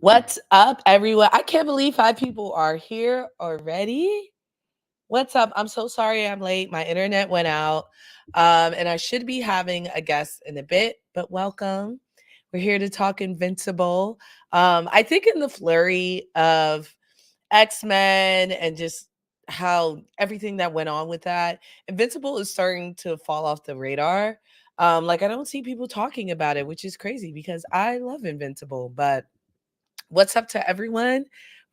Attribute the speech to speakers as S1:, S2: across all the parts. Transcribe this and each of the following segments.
S1: What's up, everyone? I can't believe 5 people are here already. What's up? I'm so sorry I'm late. My internet went out. And I should be having a guest in a bit, but welcome. We're here to talk Invincible. I think in the flurry of X-Men and just how everything that went on with that, Invincible is starting to fall off the radar. Like I don't see people talking about it, which is crazy because I love Invincible, but what's up to everyone?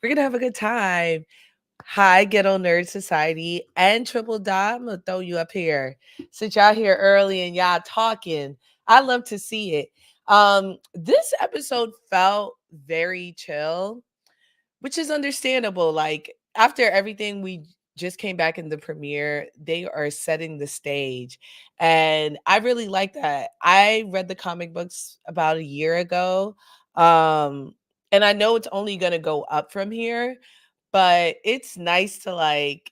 S1: We're gonna have a good time. Hi, Ghetto Nerd Society and Triple Dot. I'm gonna throw you up here. Since y'all here early and y'all talking, I love to see it. This episode felt very chill, which is understandable. Like after everything we just came back in the premiere, they are setting the stage. And I really like that. I read the comic books about a year ago. Um, and I know it's only gonna go up from here, but it's nice to like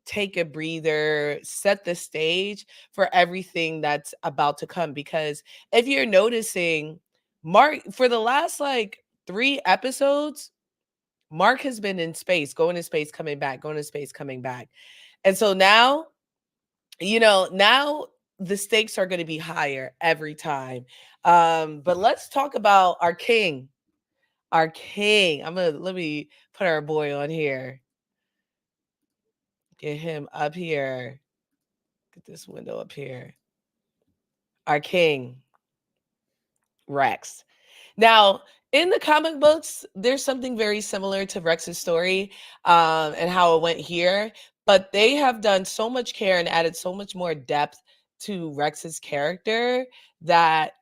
S1: take a breather, set the stage for everything that's about to come. Because if you're noticing, Mark, for the last like 3 episodes, Mark has been in space, going to space, coming back, going to space, coming back. And so now, now the stakes are going to be higher every time. But let's talk about our king. Our king. Let me put our boy on here. Get him up here. Get this window up here. Our king, Rex. Now, in the comic books, there's something very similar to Rex's story and how it went here, but they have done so much care and added so much more depth to Rex's character that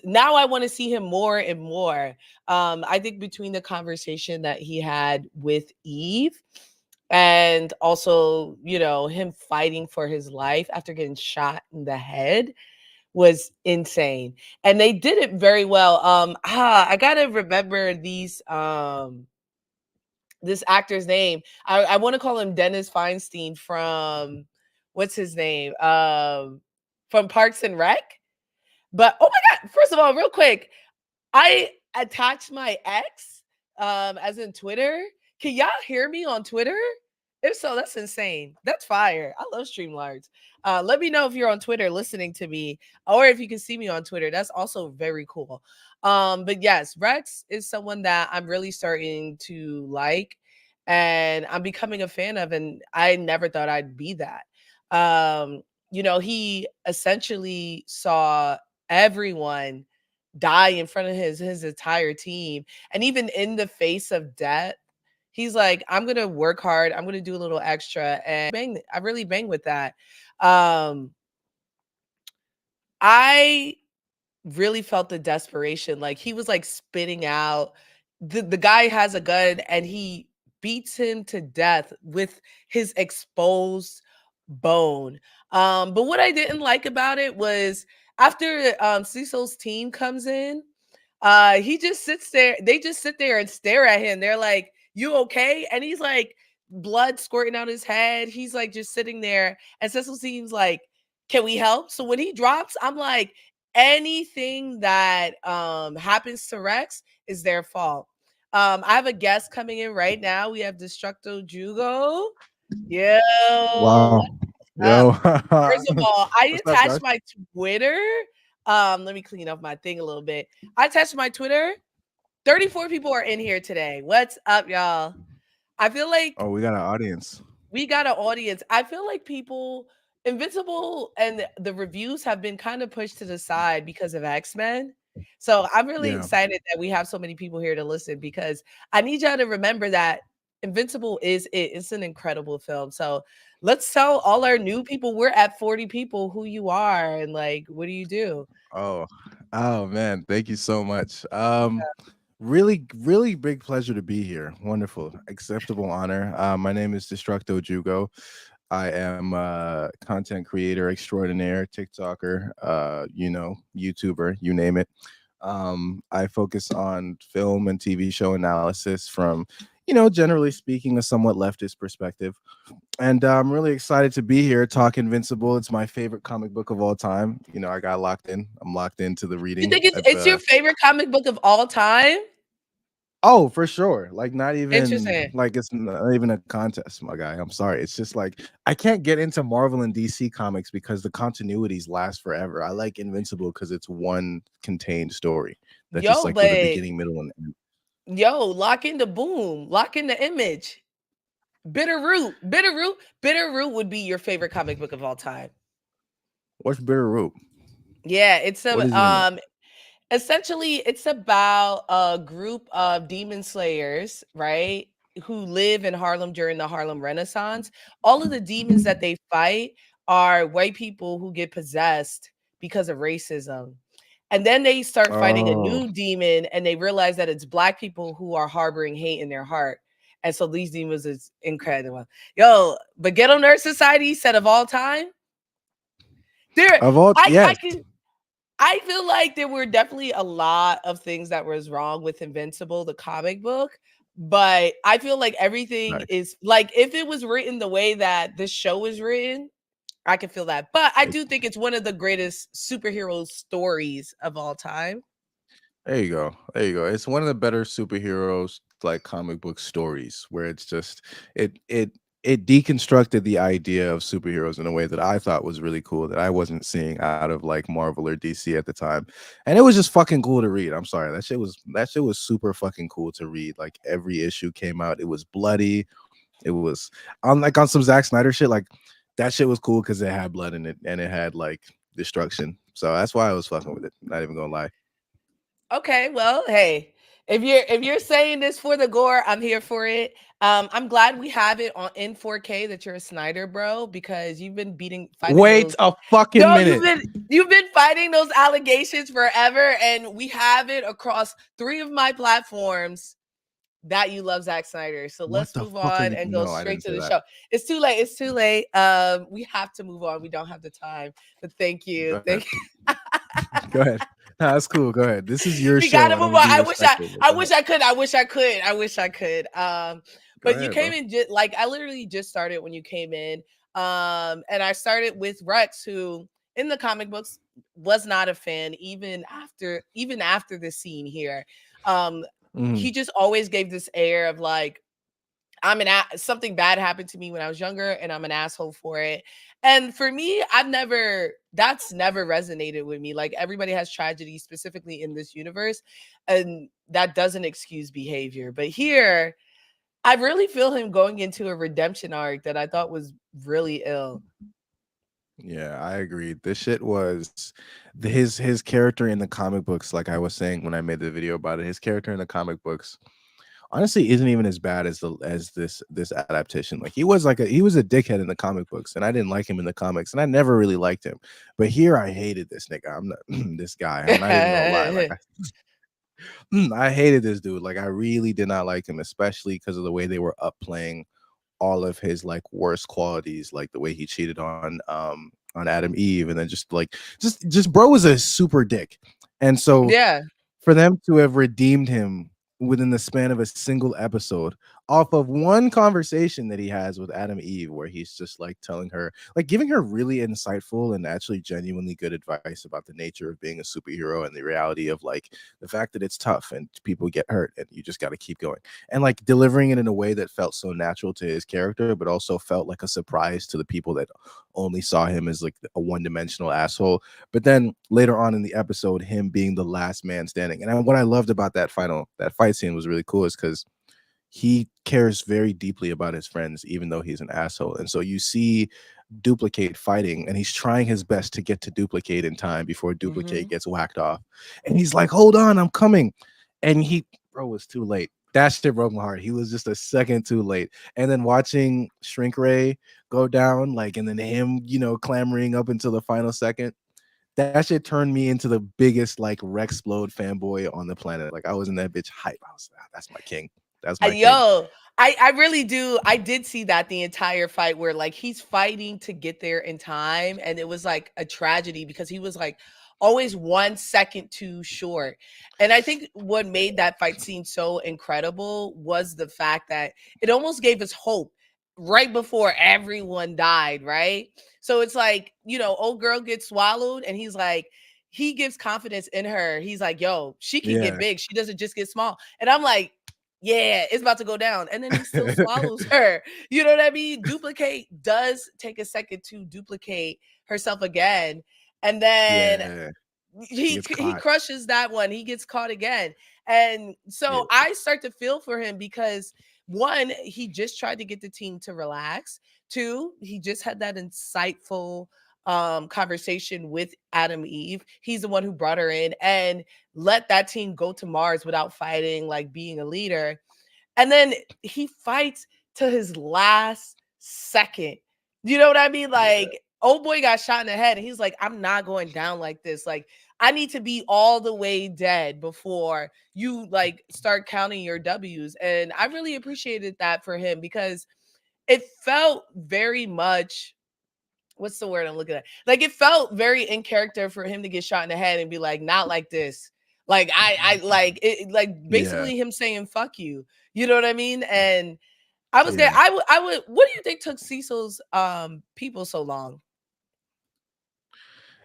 S1: now I want to see him more and more. I think between the conversation that he had with Eve and also, him fighting for his life after getting shot in the head was insane. And they did it very well. I gotta remember this actor's name. I want to call him Dennis Feinstein from what's his name? From Parks and Rec. But oh my god, first of all, real quick, I attached my ex, as in Twitter. Can y'all hear me on Twitter? If so, that's insane. That's fire. I love Streamlabs. Let me know if you're on Twitter listening to me, or if you can see me on Twitter. That's also very cool. But yes, Rex is someone that I'm really starting to like, and I'm becoming a fan of, and I never thought I'd be that. He essentially saw everyone die in front of his entire team, and even in the face of death, he's like, I'm gonna work hard, I'm gonna do a little extra, and I really bang with that. I really felt the desperation. Like he was like spitting out. The guy has a gun and he beats him to death with his exposed bone. But what I didn't like about it was after Cecil's team comes in, he just sits there. They just sit there and stare at him. They're like, "You okay?" And he's like, blood squirting out his head. He's like just sitting there. And Cecil seems like, "Can we help?" So when he drops, I'm like, anything that happens to Rex is their fault. I have a guest coming in right now. We have Destructo Jugo. Yo,
S2: Wow.
S1: up.
S2: Yo.
S1: First of all, I
S2: What's up,
S1: attached
S2: guys?
S1: my Twitter. Let me clean up my thing a little bit. I attached my Twitter. 34 people are in here today. What's up, y'all? I feel like
S2: Oh, we got an audience.
S1: we got an audience. I feel like people, Invincible and the reviews have been kind of pushed to the side because of X-Men. So I'm really
S2: Yeah.
S1: excited that we have so many people here to listen, because I need y'all to remember that Invincible is it. It's an incredible film. So let's tell all our new people, we're at 40 people, who you are and like what do you do?
S2: Oh. Oh man, thank you so much. Really big pleasure to be here. Wonderful. Acceptable honor. My name is Destructo Jugo. I am a content creator extraordinaire, TikToker, YouTuber, you name it. I focus on film and TV show analysis from, generally speaking, a somewhat leftist perspective. And I'm really excited to be here, talk Invincible. It's my favorite comic book of all time. I got locked in. I'm locked into the
S1: You
S2: reading
S1: think it's
S2: at
S1: your
S2: the
S1: favorite comic book of all time?
S2: Oh, for sure. Like not even
S1: Interesting.
S2: like it's not even a contest, my guy. I'm sorry. It's just like I can't get into Marvel and DC comics because the continuities last forever. I like Invincible because it's one contained story that's just
S1: Yo,
S2: like with a
S1: but
S2: beginning, middle, and end.
S1: yo, lock in the boom, lock in the image. Bitter Root would be your favorite comic book of all time.
S2: What's Bitter Root?
S1: Yeah, it's
S2: What
S1: a
S2: is even that?
S1: essentially it's about a group of demon slayers, right? Who live in Harlem during the Harlem Renaissance. All of the demons that they fight are white people who get possessed because of racism. And then they start fighting a
S2: Oh,
S1: new demon and they realize that it's black people who are harboring hate in their heart. And so these demons is incredible. Yo, but Ghetto Nerd Society said of all time, there
S2: of all,
S1: I
S2: yes,
S1: can I feel like there were definitely a lot of things that was wrong with Invincible, the comic book, but I feel like everything
S2: like,
S1: is like if it was written the way that this show is written, I can feel that. But I do think it's one of the greatest superhero stories of all time.
S2: there you go. There you go. It's one of the better superheroes like comic book stories where it's just it deconstructed the idea of superheroes in a way that I thought was really cool that I wasn't seeing out of like Marvel or DC at the time. And it was just fucking cool to read. I'm sorry. That shit was super fucking cool to read. Like every issue came out, it was bloody. It was on like on some Zack Snyder shit like that shit was cool cuz it had blood in it and it had like destruction. So that's why I was fucking with it. Not even going to lie.
S1: Okay, well, hey, if you're saying this for the gore, I'm here for it. I'm glad we have it on in 4K that you're a Snyder bro because you've been fighting
S2: Wait
S1: those.
S2: a fucking
S1: No,
S2: minute.
S1: you've been fighting those allegations forever, and we have it across 3 of my platforms that you love Zack Snyder. So
S2: What
S1: let's
S2: the
S1: move
S2: fuck are
S1: on
S2: you?
S1: and go
S2: No, I
S1: straight
S2: didn't
S1: to
S2: say
S1: the
S2: that.
S1: show. It's too late. It's too late. We have to move on. We don't have the time. But thank you.
S2: Go ahead.
S1: Thank you.
S2: Go ahead. Nah, that's cool. Go ahead. This is your
S1: We
S2: show.
S1: gotta
S2: I
S1: move
S2: don't
S1: on.
S2: be respectful, but
S1: I
S2: go
S1: wish
S2: ahead.
S1: I could. I wish I could. I wish I could.
S2: Go
S1: But you
S2: ahead,
S1: came
S2: bro.
S1: in just like I literally just started when you came in. And I started with Rex, who in the comic books was not a fan, even after the scene here. Um,
S2: Mhm.
S1: he just always gave this air of like something bad happened to me when I was younger and I'm an asshole for it. And for me, that's never resonated with me. Like everybody has tragedy specifically in this universe and that doesn't excuse behavior. But here, I really feel him going into a redemption arc that I thought was really ill.
S2: Yeah, I agree. This shit was his character in the comic books, like I was saying when I made the video about it, his character in the comic books honestly isn't even as bad as this adaptation. Like he was a dickhead in the comic books, and I didn't like him in the comics, and I never really liked him. But here I hated this nigga. I'm not this guy. I'm not even gonna lie. Like I hated this dude. Like I really did not like him, especially because of the way they were upplaying all of his like worst qualities, like the way he cheated on Adam Eve, and then just bro was a super dick. And so
S1: Yeah.
S2: for them to have redeemed him within the span of a single episode off of one conversation that he has with Adam Eve, where he's just like telling her, like giving her really insightful and actually genuinely good advice about the nature of being a superhero and the reality of like the fact that it's tough and people get hurt and you just got to keep going, and like delivering it in a way that felt so natural to his character but also felt like a surprise to the people that only saw him as like a one-dimensional asshole. But then later on in the episode, him being the last man standing. And what I loved about that fight scene was really cool is because he cares very deeply about his friends, even though he's an asshole. And so you see Duplicate fighting, and he's trying his best to get to Duplicate in time before Duplicate
S1: Hmm.
S2: gets whacked off. And he's like, hold on, I'm coming. And bro, was too late. That shit broke my heart. He was just a second too late. And then watching Shrink Ray go down, like, and then him, clamoring up until the final second, that shit turned me into the biggest like Rexplode fanboy on the planet. Like I was in that bitch hype. I was like, that's my king. That's my king.
S1: Yo, I really do. I did see that the entire fight where like he's fighting to get there in time, and it was like a tragedy because he was like always 1 second too short. And I think what made that fight scene so incredible was the fact that it almost gave us hope right before everyone died, right? So it's like, old girl gets swallowed, and he's like, he gives confidence in her. He's like, yo, she can get
S2: Yeah.
S1: big. She doesn't just get small. And I'm like, yeah, it's about to go down. And then he still swallows her. You know what I mean? Duplicate does take a second to duplicate herself again. And then
S2: Yeah. She
S1: he
S2: gets
S1: he
S2: caught.
S1: crushes that one. He gets caught again. And so
S2: Yeah.
S1: I start to feel for him because one, he just tried to get the team to relax. Two, he just had that insightful conversation with Adam Eve. He's the one who brought her in and let that team go to Mars without fighting, like being a leader. And then he fights to his last second. You know what I mean?
S2: Yeah.
S1: Like, old boy got shot in the head, and he's like, I'm not going down like this. Like, I need to be all the way dead before you like start counting your W's. And I really appreciated that for him because it felt very much, what's the word I'm looking at? Like, it felt very in character for him to get shot in the head and be like, not like this. Like I like it, like
S2: Yeah.
S1: basically him saying fuck you. You know what I mean? And I was there.
S2: Yeah.
S1: I would what do you think took Cecil's people so long?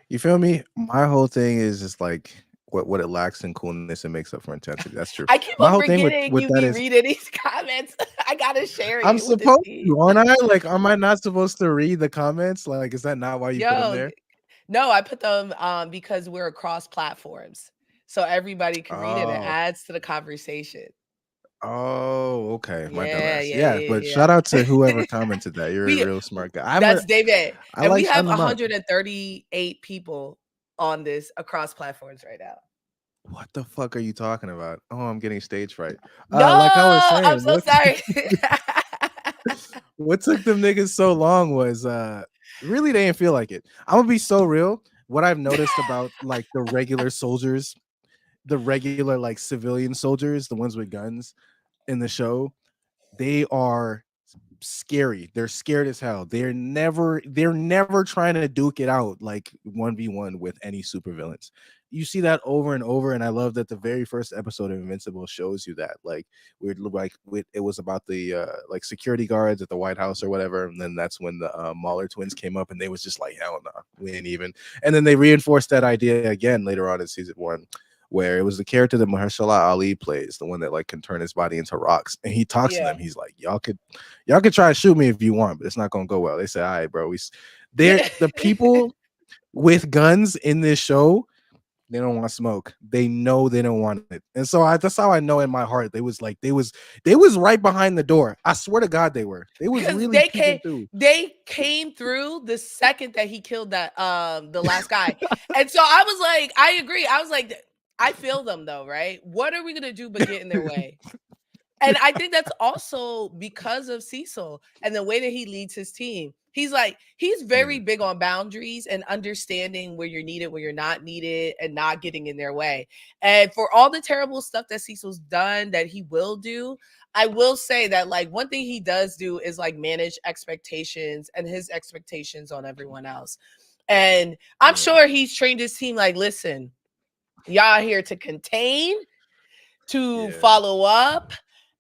S2: You feel me? My whole thing is just like what it lacks in coolness and makes up for intensity. That's true.
S1: I keep
S2: My
S1: on
S2: whole thing
S1: forgetting
S2: with
S1: you
S2: that
S1: be
S2: is
S1: reading these comments. I gotta share
S2: I'm
S1: it with the
S2: supposed
S1: team.
S2: to, aren't I? Like, am I not supposed to read the comments? Like, is that not why you put them
S1: Yo,
S2: there?
S1: no, I put them because we're across platforms. So everybody can read it. It
S2: Oh.
S1: adds to the conversation.
S2: Oh, okay. My
S1: Yeah,
S2: dumbass.
S1: yeah,
S2: Yeah,
S1: yeah,
S2: but shout
S1: yeah.
S2: out to whoever commented that. You're a
S1: we
S2: real smart guy.
S1: That's David.
S2: I
S1: And we
S2: like
S1: have
S2: shouting them out.
S1: 138 people on this across platforms right now.
S2: What the fuck are you talking about? Oh, I'm getting stage fright. Like I was
S1: No, I'm
S2: saying,
S1: so sorry.
S2: what took them niggas so long was really they didn't feel like it. I'm gonna be so real. What I've noticed about like the regular soldiers, the regular like civilian soldiers, the ones with guns in the show, they are scary. They're scared as hell. They're never trying to duke it out like 1v1 with any supervillains. You see that over and over, and I love that the very first episode of Invincible shows you that. Like it was about the like security guards at the White House or whatever, and then that's when the Mahler twins came up, and they was just like, hell no, we ain't even. And then they reinforced that idea again later on in season one, where it was the character that Mahershala Ali plays, the one that like can turn his body into rocks. And he talks to them.
S1: Yeah.
S2: He's like, y'all could try to shoot me if you want, but it's not gonna go well. They say, all right, bro. They're the people with guns in this show. They don't want smoke. They know they don't want it, and so that's how I know in my heart they was right behind the door. I swear to God, they were. They was
S1: Because
S2: really peeking through.
S1: they came through the second that he killed that the last guy. And so I was like, I agree. I was like, I feel them though, right? What are we gonna do but get in their way? And I think that's also because of Cecil and the way that he leads his team. He's very
S2: Yeah,
S1: big on boundaries and understanding where you're needed, where you're not needed, and not getting in their way. And for all the terrible stuff that Cecil's done, that he will do, I will say that like one thing he does do is like manage expectations and his expectations on everyone else. And I'm
S2: yeah,
S1: sure he's trained his team like, listen, y'all here to contain, to
S2: yeah,
S1: follow up.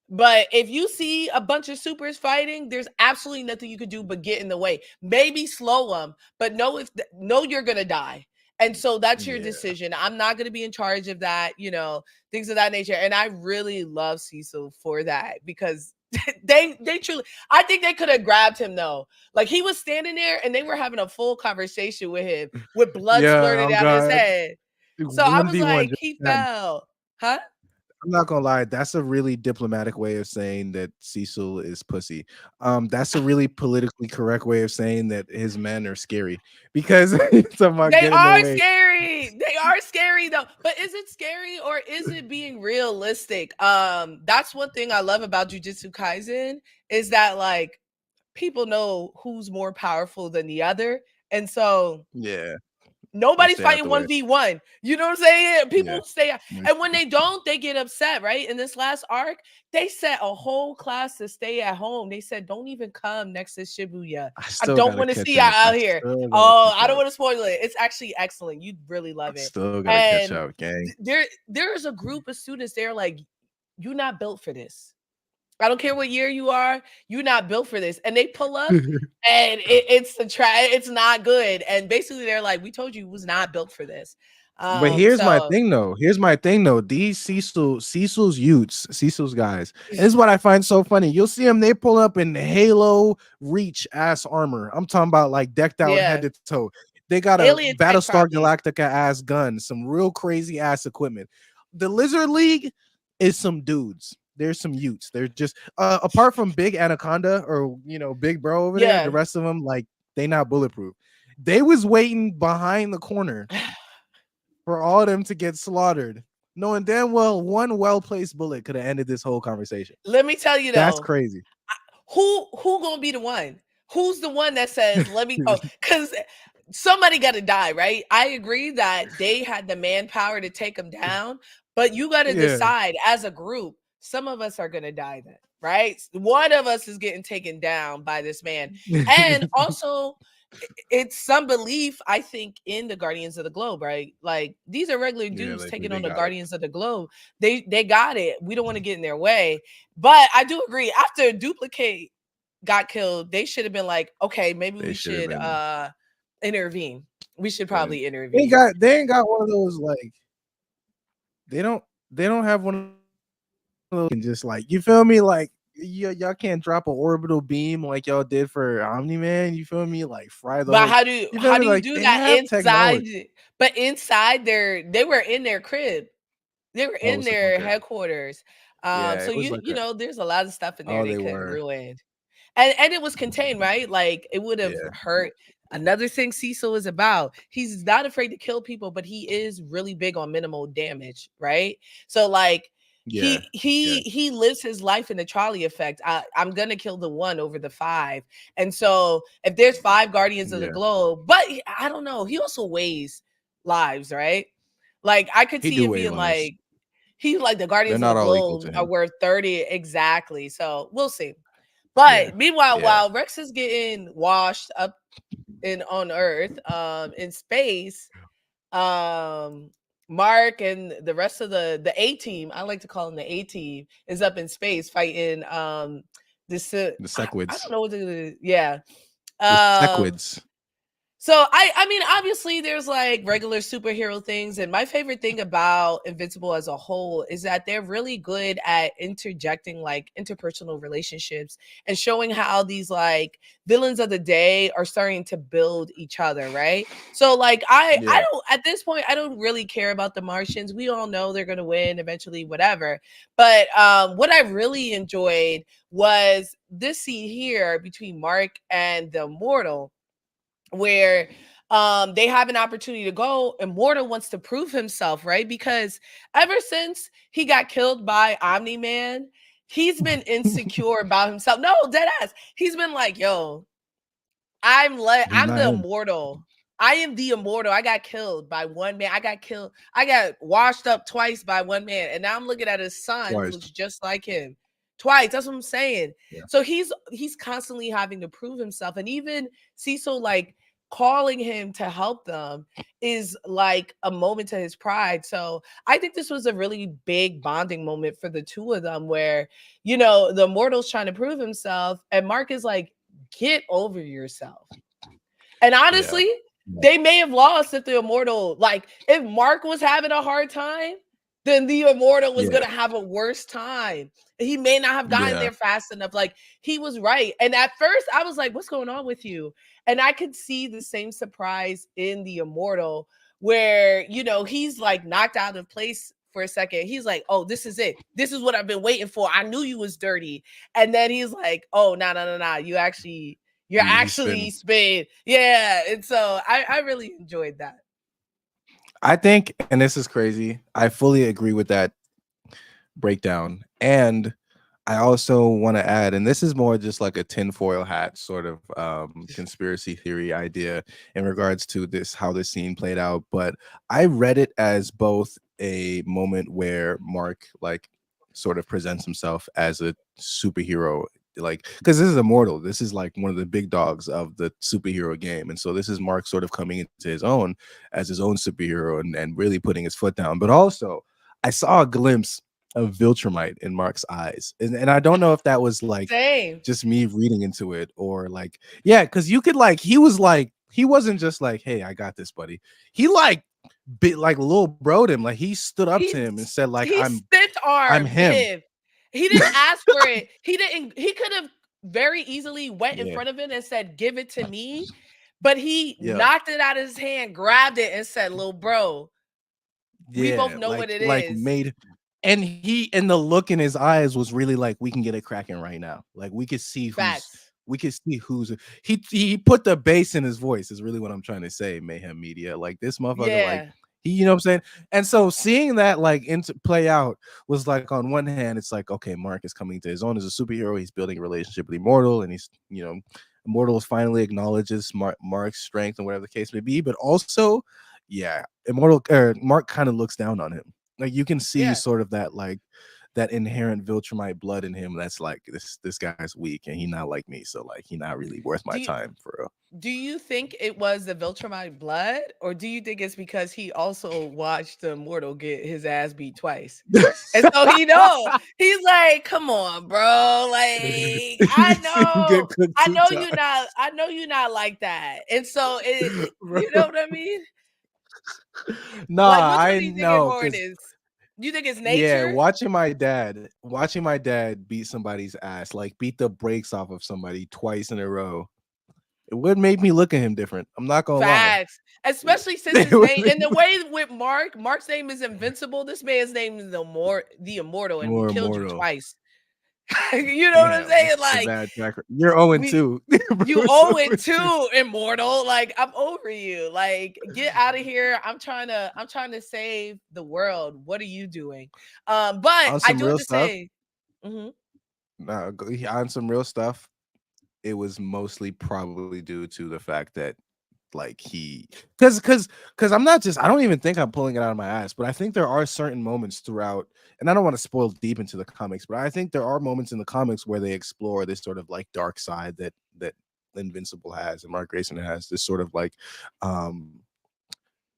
S1: But if you see a bunch of supers fighting, there's absolutely nothing you could do but get in the way. Maybe slow them, but know you're gonna die. And so that's your
S2: yeah.
S1: decision. I'm not gonna be in charge of that, things of that nature. And I really love Cecil for that because they truly, I think they could have grabbed him though. Like he was standing there and they were having a full conversation with him with blood
S2: Yeah,
S1: splurting
S2: oh
S1: out of his
S2: God.
S1: head. So I was
S2: 1v1
S1: like,
S2: just
S1: he
S2: them.
S1: fell. Huh?
S2: I'm not gonna lie, that's a really diplomatic way of saying that Cecil is pussy. That's a really politically correct way of saying that his men are scary because it's about
S1: They
S2: getting their
S1: are
S2: way.
S1: scary. They are scary though. But is it scary or is it being realistic? That's one thing I love about Jujutsu Kaisen is that like people know who's more powerful than the other. And so
S2: Yeah, they
S1: nobody's
S2: stay out
S1: fighting
S2: the way.
S1: 1v1. You know what I'm saying?
S2: Yeah,
S1: People stay out.
S2: they-
S1: And when they don't, they get upset, right? In this last arc, they set a whole class to stay at home. They said, don't even come next to Shibuya.
S2: I
S1: I
S2: still
S1: don't
S2: gotta
S1: want to
S2: catch
S1: see y'all
S2: up. I
S1: out here.
S2: still gotta
S1: Oh,
S2: catch
S1: I don't
S2: up.
S1: want to spoil it. It's actually excellent. You'd really
S2: I
S1: love it.
S2: still gotta catch
S1: And
S2: up, gang.
S1: there is a group of students, they're like, you're not built for this. I don't care what year you are, you're not built for this. And they pull up and it's not good. And basically they're like, we told you was not built for this.
S2: But here's my
S1: So
S2: thing though. Here's my thing though. These Cecil's Utes, Cecil's guys. And this is what I find so funny. You'll see them, they pull up in Halo Reach ass armor. I'm talking about like decked out head
S1: yeah,
S2: to toe. They got a
S1: alien tech
S2: Battlestar
S1: probably.
S2: Galactica ass gun, some real crazy ass equipment. The Lizard League is some dudes. There's some Utes. They're just apart from Big Anaconda or Big Bro over there, the
S1: Yeah.
S2: rest of them like they not bulletproof. They was waiting behind the corner for all of them to get slaughtered, knowing damn well one well-placed bullet could have ended this whole conversation.
S1: Let me tell you
S2: That's
S1: though,
S2: crazy.
S1: who gonna be the one? Who's the one that says, let me go? Because somebody got to die, right? I agree that they had the manpower to take them down, but you got to
S2: Yeah.
S1: decide as a group, some of us are going to die then, right? One of us is getting taken down by this man. And also, it's some belief, I think, in the Guardians of the Globe, right? Like these are regular
S2: Yeah,
S1: dudes
S2: they
S1: taking
S2: they
S1: on the
S2: got it.
S1: Guardians of the Globe. They got it. We don't want to get in their way. But I do agree, after Duplicate got killed, they should have been like, okay, maybe
S2: They
S1: we
S2: should have
S1: should
S2: been
S1: intervene. We should
S2: put in.
S1: probably intervene.
S2: They ain't got one of those like they don't have one of those and just like you feel me like y'all can't drop an orbital beam like y'all did for Omni Man. You feel me? Like fry the
S1: But
S2: whole.
S1: how do
S2: You feel
S1: how
S2: me?
S1: do you
S2: Like
S1: do
S2: they
S1: that
S2: have
S1: inside?
S2: technology.
S1: But inside they were in their crib. They were
S2: Oh,
S1: in
S2: it's a
S1: their
S2: bunker.
S1: headquarters.
S2: Yeah,
S1: So
S2: it was like
S1: you
S2: a.
S1: know, there's a lot of stuff in there
S2: Oh,
S1: they
S2: they
S1: couldn't
S2: were.
S1: ruin. And it was contained, right? Like it would have
S2: Yeah,
S1: hurt. Another thing Cecil is about, he's not afraid to kill people, but he is really big on minimal damage, right? So like
S2: yeah, yeah,
S1: he lives his life in the trolley effect. I'm gonna kill the one over the five. And so if there's five Guardians of the
S2: yeah.
S1: Globe, but I don't know, he also weighs lives, right? Like I could
S2: He
S1: see
S2: do
S1: him
S2: weigh
S1: being
S2: lives.
S1: like, he's like the
S2: They're
S1: Guardians of the
S2: not all equal
S1: Globe
S2: to
S1: are
S2: him.
S1: worth 30 exactly. So we'll see.
S2: Yeah,
S1: But meanwhile,
S2: yeah.
S1: while Rex is getting washed up in on Earth, in space, um, Mark and the rest of the A team, I like to call them the A team, is up in space fighting this
S2: The
S1: I
S2: Sequids.
S1: don't know what it is. Yeah.
S2: The
S1: Um
S2: Sequids.
S1: so I mean obviously there's like regular superhero things, and my favorite thing about Invincible as a whole is that they're really good at interjecting like interpersonal relationships and showing how these like villains of the day are starting to build each other, right? So like I
S2: Yeah,
S1: don't, at this point I don't really care about the Martians. We all know they're going to win eventually, whatever. But what I really enjoyed was this scene here between Mark and the Immortal, where they have an opportunity to go. Immortal wants to prove himself, right? Because ever since he got killed by Omni Man, he's been insecure about himself. No, dead ass. He's been like, yo,
S2: he's
S1: I'm
S2: not
S1: the
S2: him
S1: immortal. I am the immortal. I got killed by one man. I got killed. I got washed up twice by one man. And now I'm looking at his son who
S2: twice.
S1: looks just like him. Twice. That's what I'm saying.
S2: Yeah,
S1: So he's constantly having to prove himself. And even Cecil like calling him to help them is like a moment to his pride. So I think this was a really big bonding moment for the two of them where, you know, the immortal's trying to prove himself and Mark is like, get over yourself. And
S2: yeah,
S1: honestly,
S2: yeah,
S1: they may have lost if the immortal, like if Mark was having a hard time, then the immortal was
S2: yeah,
S1: gonna have a worse time. He may not have gotten
S2: yeah,
S1: there fast enough. Like he was right. And at first I was like, what's going on with you? And I could see the same surprise in the immortal where, you know, he's like knocked out of place for a second. He's like, oh, this is it. This is what I've been waiting for. I knew you was dirty. And then he's like, oh, no, no, no, no. You're
S2: he's
S1: actually
S2: spinning.
S1: Spade. Yeah. And so I really enjoyed that.
S2: I think, and this is crazy, I fully agree with that breakdown. And I also want to add, and this is more just like a tinfoil hat sort of conspiracy theory idea in regards to this, how this scene played out. But I read it as both a moment where Mark like sort of presents himself as a superhero, like because this is Immortal. This is like one of the big dogs of the superhero game. And so this is Mark sort of coming into his own as his own superhero and really putting his foot down. But also I saw a glimpse of Viltrumite in Mark's eyes. And I don't know if that was like
S1: Same.
S2: just me reading into it or like, yeah, because you could like, he was like, he wasn't just like, hey, I got this, buddy. He like like little broed him. Like he stood up to
S1: He's
S2: him and said, like,
S1: he stiff
S2: I'm
S1: armed
S2: him.
S1: him. He didn't ask for it. He could have very easily went in
S2: Yeah.
S1: front of him and said, "Give it to me." But he
S2: Yeah.
S1: knocked it out of his hand, grabbed it, and said, "Little bro, we both
S2: Yeah.
S1: know what it
S2: Like
S1: is."
S2: made and the look in his eyes was really like, we can get it cracking right now. Like
S1: Facts.
S2: we could see who's he put the bass in his voice is really what I'm trying to say, Mayhem Media. Like this motherfucker, like
S1: Yeah.
S2: he, you know what I'm saying? And so seeing that like into play out was like on one hand, it's like, okay, Mark is coming to his own as a superhero. He's building a relationship with Immortal, and he's, you know, Immortal finally acknowledges Mark's strength and whatever the case may be. But also, yeah, Mark kind of looks down on him. Like you can see
S1: Yeah.
S2: sort of that like that inherent Viltrumite blood in him. That's like this guy's weak and he not like me, so like he not really worth my
S1: Do you
S2: time for real.
S1: do you think it was the Viltrumite blood, or do you think it's because he also watched the Immortal get his ass beat twice? And so he know he's like, come on, bro. Like,
S2: Seen him get cooked
S1: I
S2: two
S1: know you
S2: times.
S1: not, I know you not like that. And so
S2: Bro.
S1: you know what I mean? Like,
S2: Nah,
S1: which one
S2: I
S1: do you think it
S2: know
S1: more it
S2: because
S1: is? Do you think it's
S2: yeah,
S1: nature?
S2: watching my dad beat somebody's ass, like beat the brakes off of somebody twice in a row, it would make me look at him different. I'm not gonna lie.
S1: Facts. Especially since
S2: It
S1: his
S2: would
S1: name
S2: make
S1: and the way with Mark's name is Invincible. This man's name is the Immortal, and we
S2: more
S1: killed you
S2: immortal.
S1: twice. You know what I'm
S2: Damn,
S1: saying?
S2: that's a
S1: Like,
S2: bad track. You're 0 and
S1: we
S2: 2.
S1: you
S2: Bro,
S1: owe
S2: 0
S1: it
S2: and 2.
S1: too, Immortal. Like, I'm over you. Like, get out of here. I'm trying to save the world. What are you doing? But
S2: On
S1: I
S2: some
S1: do have
S2: real
S1: to
S2: stuff,
S1: say, mhm,
S2: on some real stuff, it was mostly probably due to the fact that like he because I don't even think I'm pulling it out of my ass, but I think there are certain moments throughout, and I don't want to spoil deep into the comics, but I think there are moments in the comics where they explore this sort of like dark side that Invincible has and Mark Grayson has, this sort of um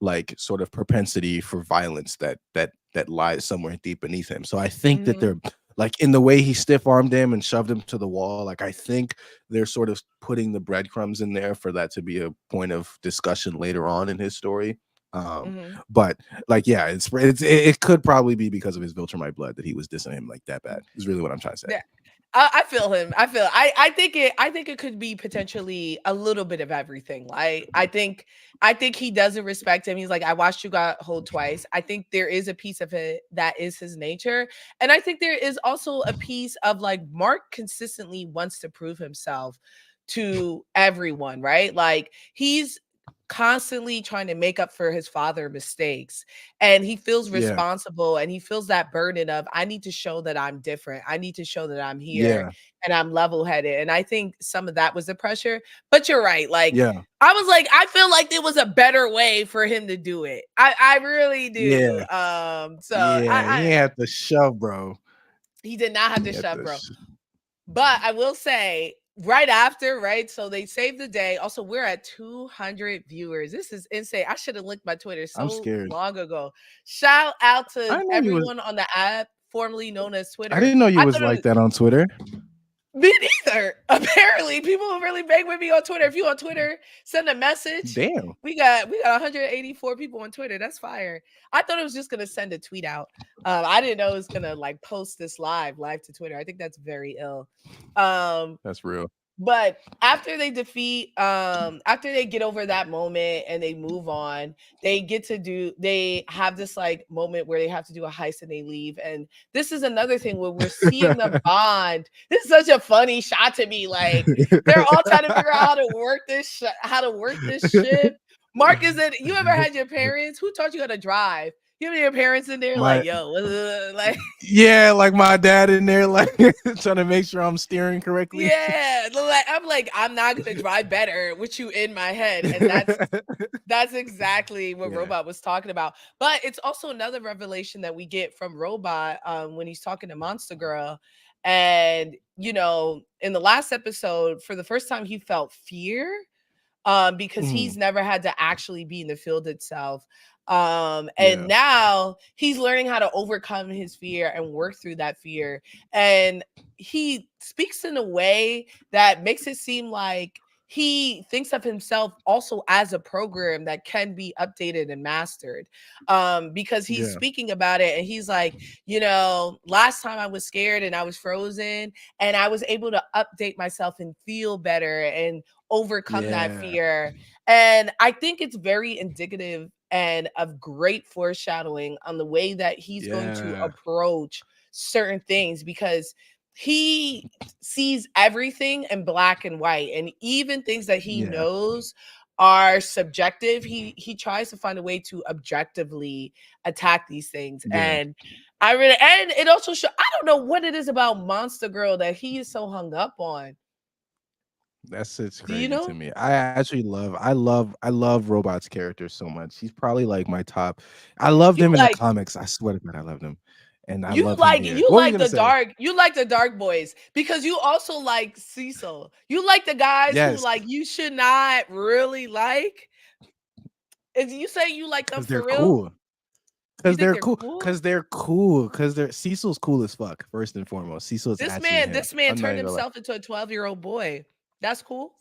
S2: like sort of propensity for violence that lies somewhere deep beneath him. So I think that
S1: mhm,
S2: they're like in the way he stiff armed him and shoved him to the wall. Like I think they're sort of putting the breadcrumbs in there for that to be a point of discussion later on in his story.
S1: mhm.
S2: But like yeah, it could probably be because of his Viltrumite blood that he was dissing him like that bad. Is really what I'm trying to say.
S1: Yeah. I feel him. I think it could be potentially a little bit of everything. Like, I think he doesn't respect him. He's like, I watched you got hold twice. I think there is a piece of it that is his nature. And I think there is also a piece of like Mark consistently wants to prove himself to everyone, right? Like, he's constantly trying to make up for his father mistakes, and he feels
S2: Yeah,
S1: responsible, and he feels that burden of, I need to show that I'm different, I need to show that I'm here
S2: yeah,
S1: and I'm level-headed. And I think some of that was the pressure. But you're right, like,
S2: yeah,
S1: I was like, I feel like there was a better way for him to do it. I really do.
S2: yeah,
S1: So
S2: yeah. He
S1: I
S2: had to shove, bro.
S1: he did not have
S2: He
S1: to
S2: had
S1: shove,
S2: to.
S1: bro. But I will say, right after, right? So they saved the day. Also, we're at 200 viewers. This is insane. I should have linked my Twitter
S2: I'm
S1: so
S2: scared.
S1: long ago. Shout out
S2: I
S1: to
S2: didn't know you was.
S1: everyone on the app, formerly known as
S2: I
S1: Twitter.
S2: didn't know you
S1: I
S2: was
S1: thought it
S2: like
S1: was
S2: that on Twitter.
S1: me neither. Apparently, people are really big with me on Twitter. If you on Twitter, send a message.
S2: Damn.
S1: We got 184 people on Twitter. That's fire. I thought it was just gonna send a tweet out. I didn't know it was gonna like post this live to Twitter. I think that's very ill. Um,
S2: That's real.
S1: but after they defeat, after they get over that moment and they move on, they have this like moment where they have to do a heist and they leave. And this is another thing where we're seeing them bond. This is such a funny shot to me. Like, they're all trying to figure out how to work how to work this ship. Mark, is it, you ever had your parents who taught you how to drive? You have your parents in there like,
S2: My
S1: yo, like,
S2: yeah, like my dad in there, like trying to make sure I'm steering correctly.
S1: yeah, like, I'm not gonna drive better with you in my head. And that's exactly what
S2: Yeah.
S1: Robot was talking about. But it's also another revelation that we get from Robot, when he's talking to Monster Girl. And, in the last episode, for the first time, he felt fear, because
S2: Mhm.
S1: he's never had to actually be in the field itself. And
S2: Yeah.
S1: now he's learning how to overcome his fear and work through that fear. And he speaks in a way that makes it seem like he thinks of himself also as a program that can be updated and mastered. Because he's
S2: Yeah.
S1: speaking about it and he's like, last time I was scared and I was frozen and I was able to update myself and feel better and overcome that
S2: Yeah.
S1: fear. And I think it's very indicative and of great foreshadowing on the way that he's going to
S2: Yeah.
S1: approach certain things, because he sees everything in black and white, and even things that he
S2: Yeah.
S1: knows are subjective, he tries to find a way to objectively attack these things.
S2: Yeah.
S1: And I really, and it also show, I don't know what it is about Monster Girl that he is so hung up on.
S2: That's it's
S1: Do you
S2: crazy to
S1: know?
S2: me. I love Robot's character so much. He's probably like my top. I loved
S1: You
S2: him in the
S1: like
S2: comics. I swear to God, I loved him, and I
S1: you
S2: love him
S1: like
S2: here.
S1: you
S2: What were you
S1: like
S2: gonna
S1: the
S2: say?
S1: dark you like the dark boys because you also like Cecil. You like the guys who
S2: Yes,
S1: like you should not really like. Is you say you like them
S2: because
S1: for
S2: they're
S1: real?
S2: cool.
S1: You
S2: Because
S1: think
S2: they're
S1: they're
S2: cool.
S1: cool?
S2: Because they're cool. Because they're Cecil's cool as fuck. First and foremost, Cecil is
S1: This
S2: actually
S1: man,
S2: him.
S1: this man
S2: I'm not
S1: turned
S2: even gonna lie.
S1: himself into a 12-year-old boy. That's cool.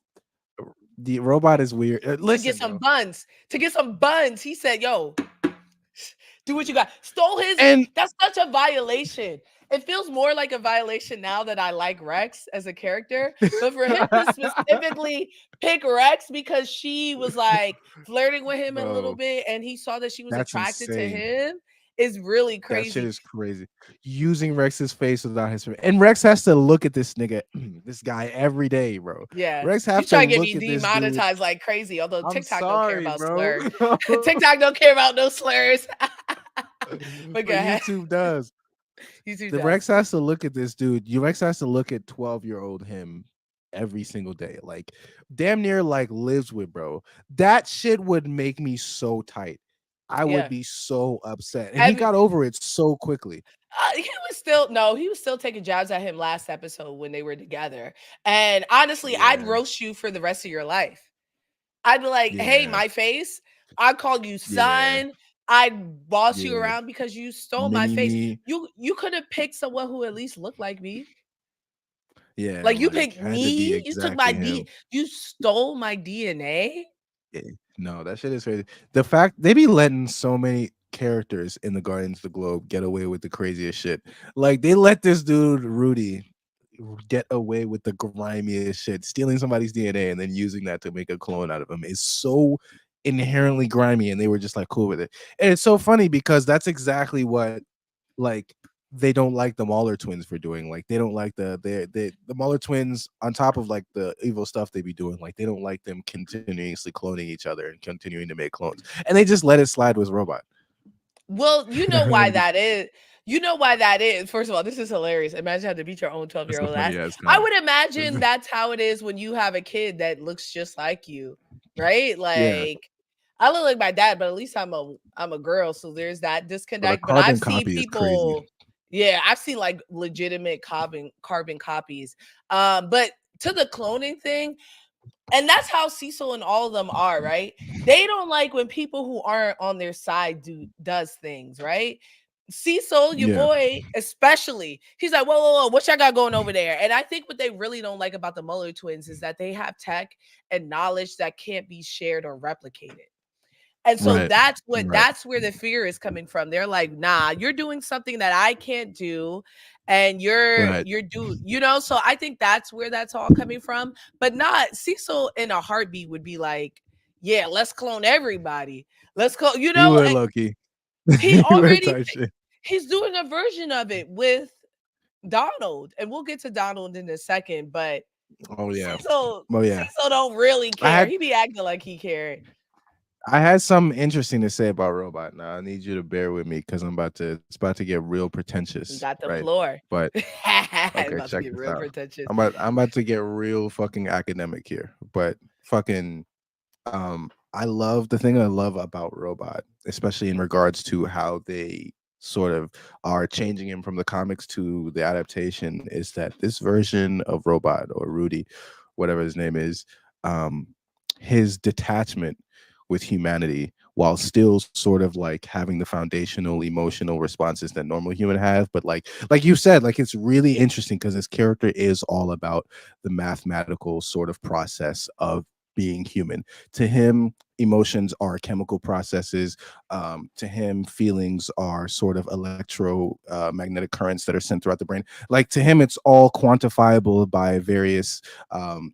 S2: The robot is weird.
S1: To get
S2: Listen,
S1: some
S2: bro.
S1: buns. To get some buns. He said, yo, do what you got. Stole his.
S2: And
S1: That's such a violation. It feels more like a violation now that I like Rex as a character. But for him to specifically pick Rex because she was like flirting with him a little
S2: bro,
S1: bit and he saw that she was
S2: that's
S1: attracted to
S2: insane.
S1: him is really
S2: That shit
S1: crazy.
S2: is crazy. Using Rex's face without his and Rex has to look at this nigga, this guy every day, bro.
S1: Yeah.
S2: Rex have
S1: She's
S2: to
S1: trying to get me
S2: look at this dude.
S1: demonetized like crazy, although
S2: I'm
S1: TikTok don't care
S2: sorry,
S1: about
S2: bro.
S1: slurs. TikTok don't care about no slurs. But go
S2: But
S1: ahead.
S2: YouTube does.
S1: YouTube
S2: The
S1: does.
S2: Rex has to look at this dude. Rex has to look at 12-year-old him every single day. Like damn near like lives with bro. That shit would make me so tight. I would
S1: Yeah.
S2: be so upset. And he
S1: And
S2: got over it so quickly.
S1: he was still no, he was still taking jabs at him last episode when they were together. And honestly, I'd
S2: Yeah.
S1: roast you for the rest of your life. I'd be like, "Hey,
S2: Yeah.
S1: my face." I'd call you
S2: Yeah.
S1: son. I'd boss you
S2: Yeah.
S1: around because you stole my
S2: Mini
S1: face.
S2: me.
S1: You could have picked someone who at least looked like me.
S2: Yeah,
S1: Like you
S2: like
S1: picked
S2: had to be
S1: me. You took my
S2: exactly
S1: D.
S2: him.
S1: You stole my DNA.
S2: Yeah. No, that shit is crazy. The fact they be letting so many characters in the Guardians of the Globe get away with the craziest shit. Like they let this dude Rudy get away with the grimiest shit, stealing somebody's DNA and then using that to make a clone out of him is so inherently grimy, and they were just like cool with it. And it's so funny because that's exactly what like they don't like the Mauler twins for doing. Like they don't like the Mauler twins on top of like the evil stuff they be doing. Like they don't like them continuously cloning each other and continuing to make clones. And they just let it slide with Robot.
S1: Well, you know why that is. You know why that is. First of all, this is hilarious. Imagine having to beat your own
S2: That's a
S1: 12-year-old
S2: funny
S1: ass.
S2: ass
S1: I
S2: comment.
S1: would imagine that's how it is when you have a kid that looks just like you, right?
S2: Yeah,
S1: Like I look like my dad, but at least I'm a girl, so there's that
S2: but a
S1: disconnect. But I've
S2: carbon
S1: seen
S2: copy is crazy.
S1: people, yeah, I've seen like legitimate carbon copies. But to the cloning thing, and that's how Cecil and all of them are, right? They don't like when people who aren't on their side does things, right? Cecil, your
S2: Yeah,
S1: boy, especially, he's like, whoa, whoa, whoa, what y'all got going over there? And I think what they really don't like about the Muller twins is that they have tech and knowledge that can't be shared or replicated. And so
S2: right, right,
S1: that's where the fear is coming from. They're like, nah, you're doing something that I can't do. And
S2: right.
S1: you're so I think that's where that's all coming from. But not Cecil in a heartbeat would be like, yeah, let's clone everybody. Let's clone,
S2: He would low key.
S1: he
S2: He would
S1: already
S2: type shit.
S1: he's doing a version of it with Donald. And we'll get to Donald in a second, but
S2: Oh yeah,
S1: Cecil
S2: oh yeah.
S1: Cecil don't really
S2: I
S1: care.
S2: had
S1: He be acting like he cared.
S2: I had something interesting to say about Robot. Now I need you to bear with me because it's about to get real
S1: You
S2: pretentious,
S1: got the
S2: right?
S1: floor.
S2: But okay,
S1: About to
S2: check
S1: get
S2: this
S1: real
S2: out.
S1: pretentious.
S2: I'm about to get real fucking academic here. But fucking I love the thing I love about Robot, especially in regards to how they sort of are changing him from the comics to the adaptation, is that this version of Robot or Rudy, whatever his name is, um, his detachment with humanity while still sort of like having the foundational emotional responses that normal human have. But like you said, like it's really interesting because his character is all about the mathematical sort of process of being human. To him, emotions are chemical processes. To him, feelings are sort of magnetic currents that are sent throughout the brain. Like to him, it's all quantifiable by various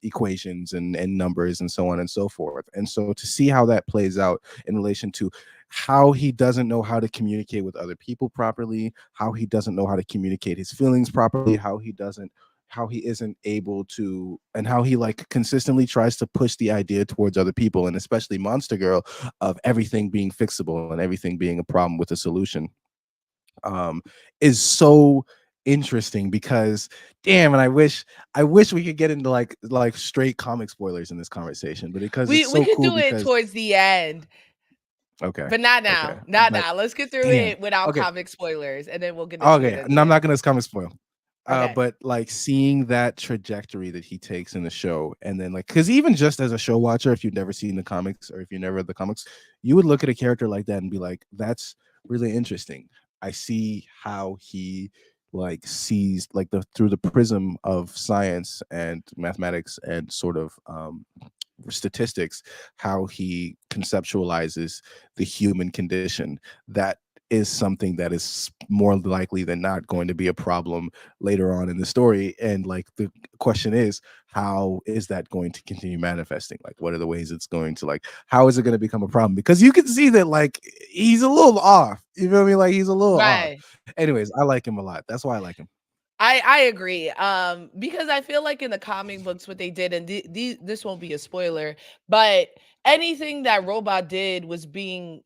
S2: equations and numbers and so on and so forth. And so to see how that plays out in relation to how he doesn't know how to communicate with other people properly, how he doesn't know how to communicate his feelings properly, how he isn't able to, and how he like consistently tries to push the idea towards other people, and especially Monster Girl, of everything being fixable and everything being a problem with a solution, um is so interesting. Because damn, and I wish we could get into like straight comic spoilers in this conversation, but because it's
S1: We
S2: so
S1: could
S2: cool.
S1: do it
S2: Because
S1: towards the end,
S2: okay,
S1: but not
S2: okay,
S1: now. Not
S2: but
S1: now. Let's get through
S2: damn,
S1: it without
S2: okay,
S1: comic spoilers, and then we'll get into it
S2: okay,
S1: at
S2: no,
S1: the
S2: I'm not
S1: end.
S2: gonna comic spoil.
S1: Okay.
S2: But like seeing that trajectory that he takes in the show, and then like, because even just as a show watcher, if you've never seen the comics or if you never read the comics, you would look at a character like that and be like, that's really interesting. I see how he like sees like the through the prism of science and mathematics and sort of statistics, how he conceptualizes the human condition. That is something that is more likely than not going to be a problem later on in the story. And like the question is, how is that going to continue manifesting? Like what are the ways it's going to, like, how is it going to become a problem? Because you can see that like he's a little off, you feel me, like he's a little off.
S1: Right.
S2: Anyways, I like him a lot. That's why I like him.
S1: I agree. Because I feel like in the comic books, what they did, and this won't be a spoiler, but anything that Robot did was being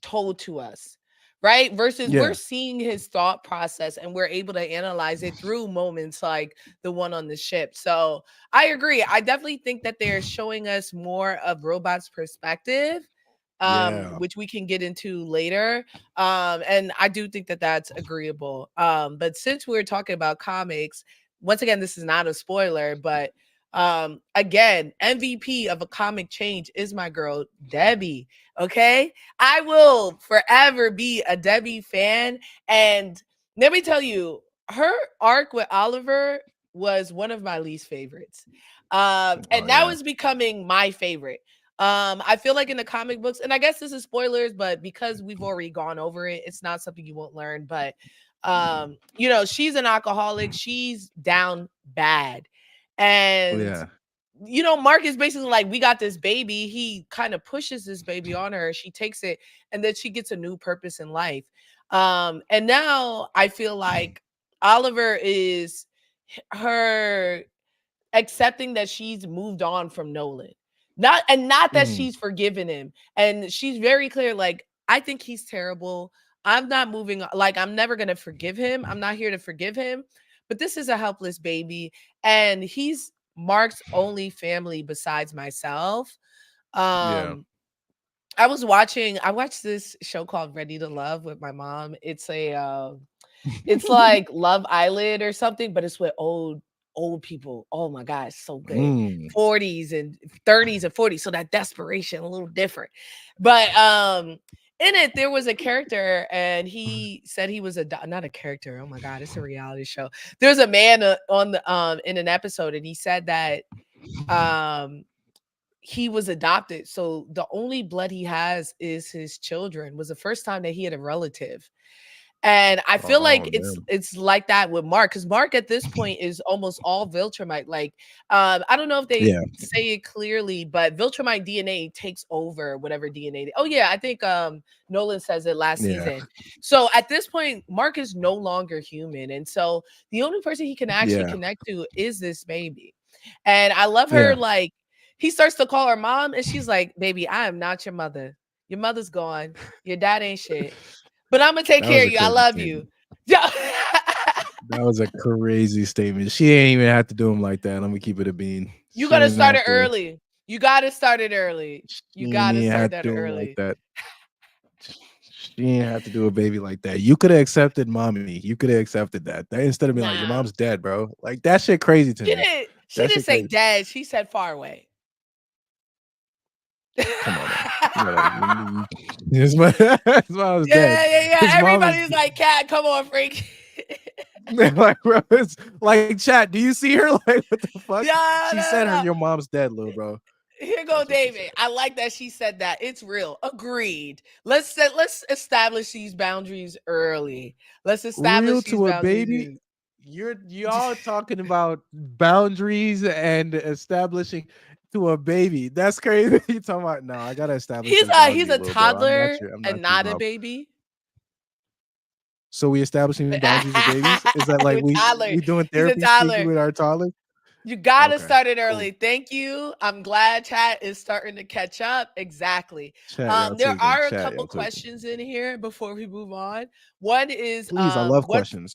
S1: told to us, right? Versus we're
S2: Yeah,
S1: seeing his thought process and we're able to analyze it through moments like the one on the ship. So I agree. I definitely think that they're showing us more of Robot's perspective,
S2: yeah,
S1: which we can get into later. And I do think that that's agreeable. But since we're talking about comics, once again, this is not a spoiler, but again, MVP of a comic change is my girl Debbie. Okay, I will forever be a Debbie fan. And let me tell you, her arc with Oliver was one of my least favorites.
S2: oh
S1: And now
S2: yeah,
S1: is becoming my favorite. I feel like in the comic books, and I guess this is spoilers, but because we've already gone over it, it's not something you won't learn. But she's an alcoholic, she's down bad. And
S2: yeah,
S1: Mark is basically like, we got this baby. He kind of pushes this baby on her. She takes it, and then she gets a new purpose in life. And now I feel like Oliver is her accepting that she's moved on from Nolan. Not that
S2: mhm,
S1: she's forgiven him. And she's very clear, like, I think he's terrible. I'm not moving like I'm never gonna forgive him. I'm not here to forgive him. But this is a helpless baby. And he's Mark's only family besides myself.
S2: yeah.
S1: Um, I watched this show called Ready to Love with my mom. It's like Love Island or something, but it's with old people. Oh my god, it's so good.
S2: Mm.
S1: 40s and 30s and 40s. So that desperation, a little different. But in it, there was a character, and he said he was not a character. Oh my god, it's a reality show. There's a man on the in an episode, and he said that um he was adopted. So the only blood he has is his children. Was the first time that he had a relative. And I feel
S2: Oh
S1: like it's
S2: man.
S1: it's like that with Mark, because Mark at this point is almost all Viltrumite. Like, I don't know if they
S2: Yeah,
S1: say it clearly, but Viltrumite DNA takes over whatever DNA. Oh yeah, I think Nolan says it last
S2: yeah,
S1: season. So at this point, Mark is no longer human, and so the only person he can actually
S2: yeah,
S1: connect to is this baby. And I love her.
S2: yeah.
S1: Like, he starts to call her mom, and she's like, "Baby, I am not your mother. Your mother's gone. Your dad ain't shit. But I'm gonna take
S2: That
S1: care
S2: was
S1: of
S2: a
S1: you. I
S2: crazy
S1: love you."
S2: statement.
S1: Yeah.
S2: That was a crazy statement. She ain't even have to do him like that. I'm gonna keep it a bean.
S1: You
S2: She
S1: gotta
S2: didn't
S1: start
S2: have
S1: it
S2: to.
S1: early. You gotta start it early.
S2: She
S1: You
S2: ain't
S1: gotta
S2: even
S1: start
S2: have to
S1: that
S2: do him like
S1: early.
S2: that. She ain't have to do a baby like that. You could have accepted mommy. You could have accepted that. Instead of being like, your
S1: Nah.
S2: mom's dead, bro. Like that shit crazy to
S1: She
S2: me.
S1: didn't she
S2: That
S1: didn't
S2: shit
S1: say
S2: crazy.
S1: dead. She said far away.
S2: Come on now. You know that his mom was
S1: Yeah,
S2: dead.
S1: yeah, yeah.
S2: His mom is
S1: Everybody's like, "Cat, come on, freak."
S2: like, bro, it's like chat. Do you see her? Like, what the fuck?
S1: Yeah,
S2: She
S1: no,
S2: said
S1: no,
S2: her
S1: no.
S2: your mom's dead, little bro.
S1: Here go
S2: That's what she said.
S1: David. I like that she said that. It's real. Agreed. Let's establish these boundaries early. Let's
S2: Real
S1: establish these
S2: to a
S1: boundaries.
S2: baby. You're y'all talking about boundaries and establishing to a baby. That's crazy. You talking about no, I gotta establish this
S1: He's
S2: boundary,
S1: a
S2: little bro.
S1: toddler
S2: I'm not
S1: and
S2: your
S1: not a
S2: mom.
S1: baby.
S2: So we establishing boundaries with babies? Is that like
S1: With toddler.
S2: we doing
S1: He's a
S2: therapy speak
S1: toddler.
S2: with our toddlers?
S1: You gotta
S2: Okay,
S1: start it
S2: cool.
S1: early. Thank you. I'm glad chat is starting to catch up. Exactly. There are a
S2: Chat,
S1: couple
S2: y'all tweaking.
S1: questions in here before we move on. One is
S2: Please, I love questions.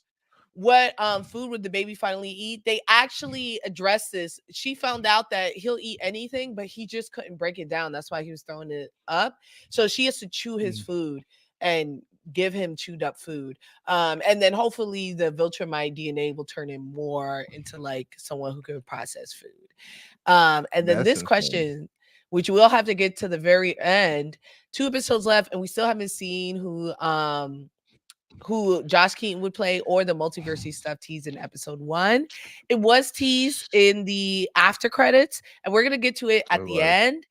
S1: what food would the baby finally eat? They actually addressed this. She found out that he'll eat anything, but he just couldn't break it down. That's why he was throwing it up. So she has to chew his
S2: Mm,
S1: food and give him chewed up food. And then hopefully the Viltrumite DNA will turn him more into like someone who can process food. And then
S2: that's
S1: this
S2: insane.
S1: question, which we'll have to get to the very end, 2 episodes left, and we still haven't seen who Josh Keaton would play or the multiversity stuff teased in episode 1. It was teased in the after credits, and we're gonna get to it at
S2: It
S1: the
S2: was.
S1: end.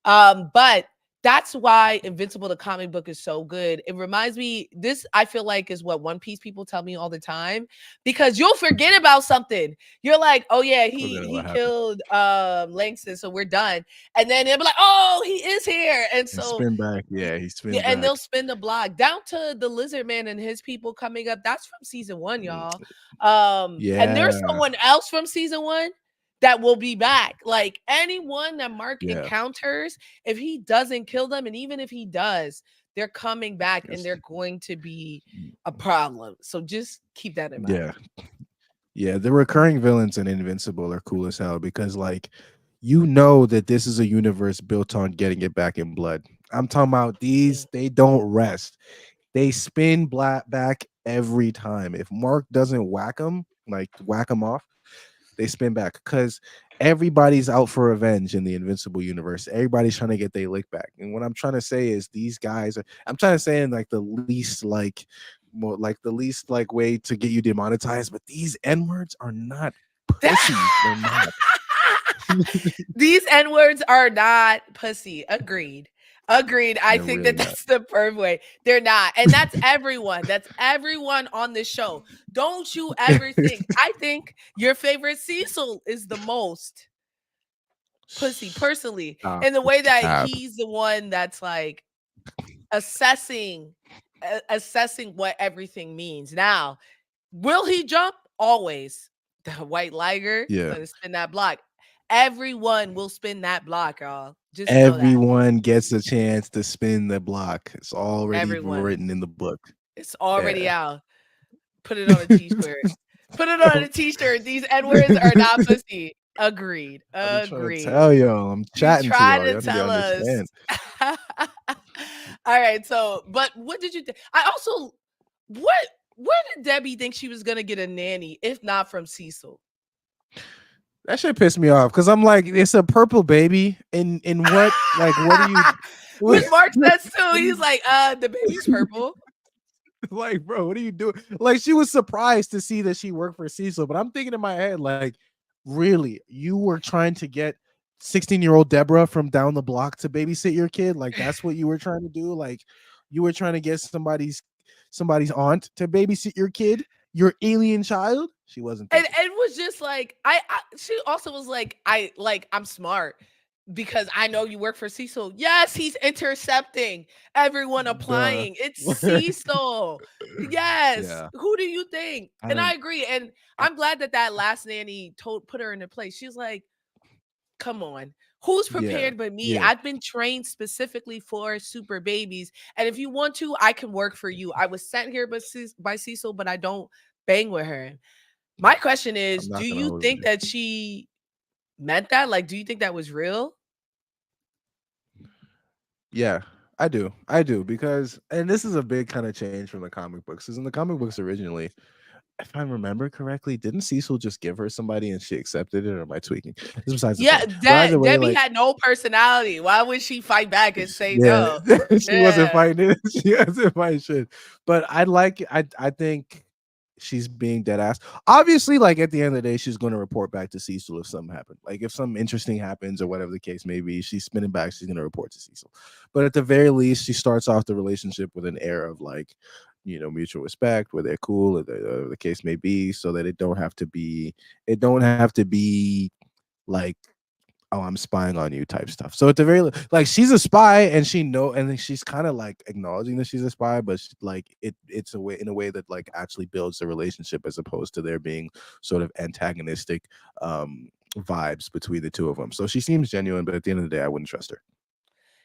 S1: But that's why Invincible the comic book is so good. It reminds me, this I feel like is what One Piece people tell me all the time, because you'll forget about something. You're like, oh yeah,
S2: Forget
S1: he
S2: what happened.
S1: killed Langston, so we're done. And then they'll be like, oh, he is here. And
S2: And
S1: so
S2: spin back. Yeah, he
S1: yeah,
S2: spins
S1: and they'll
S2: back.
S1: spin the block down to the lizard man and his people coming up. That's from season 1,
S2: Mm,
S1: y'all. And there's
S2: yeah,
S1: someone else from season 1 that will be back. Like anyone that Mark
S2: yeah.
S1: encounters, if he doesn't kill them, and even if he does, they're coming back and
S2: It's,
S1: they're going to be a problem. So just keep that in mind.
S2: yeah. Yeah, the recurring villains in Invincible are cool as hell because like you know that this is a universe built on getting it back in blood. I'm talking about
S1: Mm.
S2: these, they don't rest. They spin black back every time. If Mark doesn't whack him off, they spin back because everybody's out for revenge in the Invincible universe. Everybody's trying to get their lick back. And what I'm trying to say is these guys are, I'm trying to say in like the least like more like the least like way to get you demonetized, but these N words are not pussy. They're not.
S1: These N words are not pussy. Agreed. Agreed. I
S2: They're
S1: think
S2: really
S1: that
S2: not.
S1: that's the perfect way. They're not. And that's everyone. That's everyone on this show. Don't you ever think. I think your favorite Cecil is the most pussy, personally,
S2: Stop.
S1: in the way that
S2: Stop.
S1: he's the one that's like assessing assessing what everything means. Now, will he jump? Always. The white liger
S2: Yeah.
S1: gonna spin that block. Everyone will spin that block, y'all. Just know that.
S2: Everyone gets a chance to spin the block. It's already
S1: Everyone.
S2: written in the book.
S1: It's
S2: Yeah.
S1: already out. Put it on a t-shirt. Put it on a t-shirt. These N-words are not pussy. Agreed.
S2: I'm trying to
S1: Agreed.
S2: tell y'all. I'm
S1: You
S2: chatting to
S1: try
S2: y'all.
S1: to
S2: Y'all need to
S1: tell us.
S2: understand.
S1: All right, so but what did you think? I also what where did Debbie think she was gonna get a nanny if not from Cecil?
S2: That shit pissed me off because I'm like, it's a purple baby. In what? Like, what are you?
S1: Which Mark says too. He's like, the baby's purple.
S2: Like, bro, what are you doing? Like, she was surprised to see that she worked for Cecil, but I'm thinking in my head, like, really, you were trying to get 16-year-old Deborah from down the block to babysit your kid? Like, that's what you were trying to do? Like, you were trying to get somebody's aunt to babysit your kid, your alien child? She wasn't
S1: And
S2: thinking.
S1: it was just like she also was like, I'm smart because I know you work for Cecil. Yes, he's intercepting everyone
S2: Duh.
S1: applying. It's Cecil. Yes.
S2: Yeah.
S1: Who do you think?
S2: I
S1: And I
S2: don't.
S1: agree. And
S2: I,
S1: I'm glad that that last nanny put her in her place. She's like, come on. Who's
S2: yeah.
S1: prepared but me?
S2: Yeah.
S1: I've been trained specifically for super babies. And if you want to, I can work for you. I was sent here by Cecil, but I don't bang with her. My question is,
S2: I'm
S1: do
S2: not gonna
S1: you
S2: hold
S1: think
S2: you.
S1: that she meant that? Like, do you think that was real?
S2: Yeah, I do. I do because, and this is a big kind of change from the comic books. Because in the comic books originally, if I remember correctly, didn't Cecil just give her somebody and she accepted it, or am I tweaking? This is besides the
S1: Yeah,
S2: point. But either way,
S1: Debbie
S2: like,
S1: had no personality. Why would she fight back and say
S2: yeah,
S1: no?
S2: she wasn't
S1: Yeah.
S2: fighting it. She wasn't fighting shit. But I like I think she's being dead ass. Obviously, like at the end of the day, she's going to report back to Cecil if something happened. Like if something interesting happens or whatever the case may be, she's spinning back. She's going to report to Cecil. But at the very least, she starts off the relationship with an air of like, mutual respect, where they're cool, or the case may be, so that it don't have to be like, oh, I'm spying on you type stuff. So at the very like she's a spy and and she's kind of like acknowledging that she's a spy, but like it's a way in a way that like actually builds the relationship as opposed to there being sort of antagonistic vibes between the two of them. So she seems genuine, but at the end of the day, I wouldn't trust her.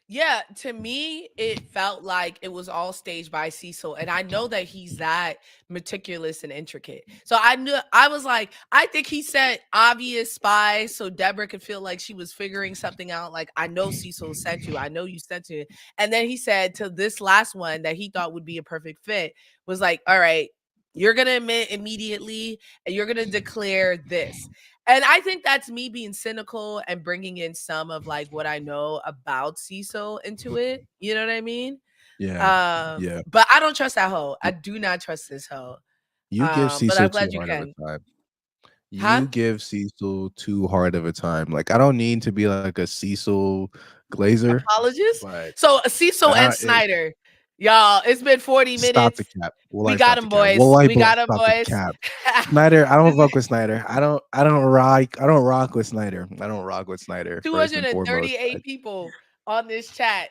S1: Yeah, to me, it felt like it was all staged by Cecil. And I know that he's that meticulous and intricate. So I was like, I think he set obvious spies so Deborah could feel like she was figuring something out. Like, I know Cecil sent you. I know you sent you. And then he said to this last one that he thought would be a perfect fit was like, all right, you're going to admit immediately and you're going to declare this. And I think that's me being cynical and bringing in some of like what I know about Cecil into it. You know what I mean?
S2: Yeah, yeah.
S1: But I don't trust that hoe. I do not trust this hoe.
S2: You give
S1: But I'm
S2: Cecil too
S1: glad you
S2: hard of a
S1: can.
S2: time.
S1: Huh?
S2: You give Cecil too hard of a time. Like I don't need to be like a Cecil Glazer,
S1: Apologies.
S2: but
S1: So Cecil and
S2: it,
S1: Snyder. Y'all, it's been 40
S2: stop the
S1: minutes.
S2: cap.
S1: We
S2: Wallahi,
S1: got
S2: stop the
S1: them,
S2: cap.
S1: boys.
S2: Wallahi,
S1: We got them,
S2: stop the
S1: boys.
S2: cap. Snyder, I don't fuck with Snyder. I don't rock with Snyder. I don't rock with Snyder first and foremost.
S1: 238 people on this chat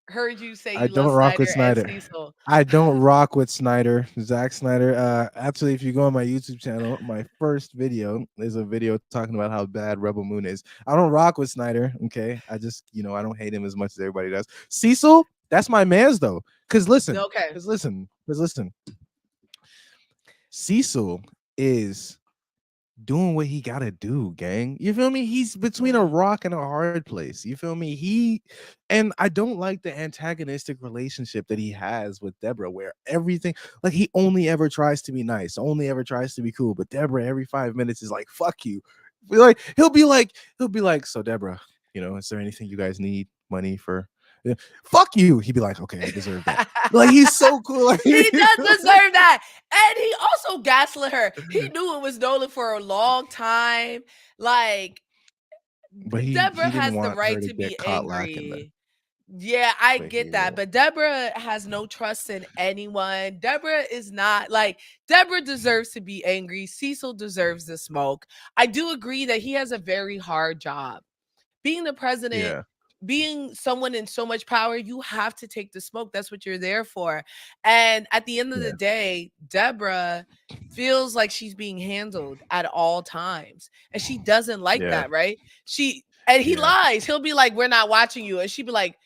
S1: heard you say
S2: I
S1: you
S2: don't
S1: love
S2: rock with
S1: Snyder and
S2: Snyder.
S1: Cecil.
S2: I don't rock with Snyder, Zack Snyder. Actually, if you go on my YouTube channel, my first video is a video talking about how bad Rebel Moon is. I don't rock with Snyder. Okay, I just I don't hate him as much as everybody does. Cecil, that's my man's though.
S1: Okay.
S2: Cause listen. Cecil is doing what he gotta do, gang. You feel me? He's between a rock and a hard place. You feel me? And I don't like the antagonistic relationship that he has with Deborah, where everything like he only ever tries to be nice, only ever tries to be cool. But Deborah every 5 minutes is like, fuck you. Like he'll be like, so Deborah, is there anything you guys need money for? Yeah, fuck you. He'd be like, okay, I deserve that. Like he's so cool. Like,
S1: He does deserve that. And he also gaslit her. He knew it was Nolan for a long time. Like,
S2: but he
S1: Deborah
S2: didn't
S1: has the
S2: want
S1: right
S2: her to
S1: to
S2: get
S1: be
S2: caught lacking then.
S1: angry. Yeah, I
S2: But
S1: get that. But Deborah has no trust in anyone. Deborah is not like Deborah deserves to be angry. Cecil deserves the smoke. I do agree that he has a very hard job. Being the president,
S2: yeah,
S1: being someone in so much power, you have to take the smoke. That's what you're there for. And at the end of the
S2: yeah,
S1: day, Deborah feels like she's being handled at all times. And she doesn't like
S2: yeah,
S1: that, right? And he
S2: yeah.
S1: lies. He'll be like, "We're not watching you." And she'd be like,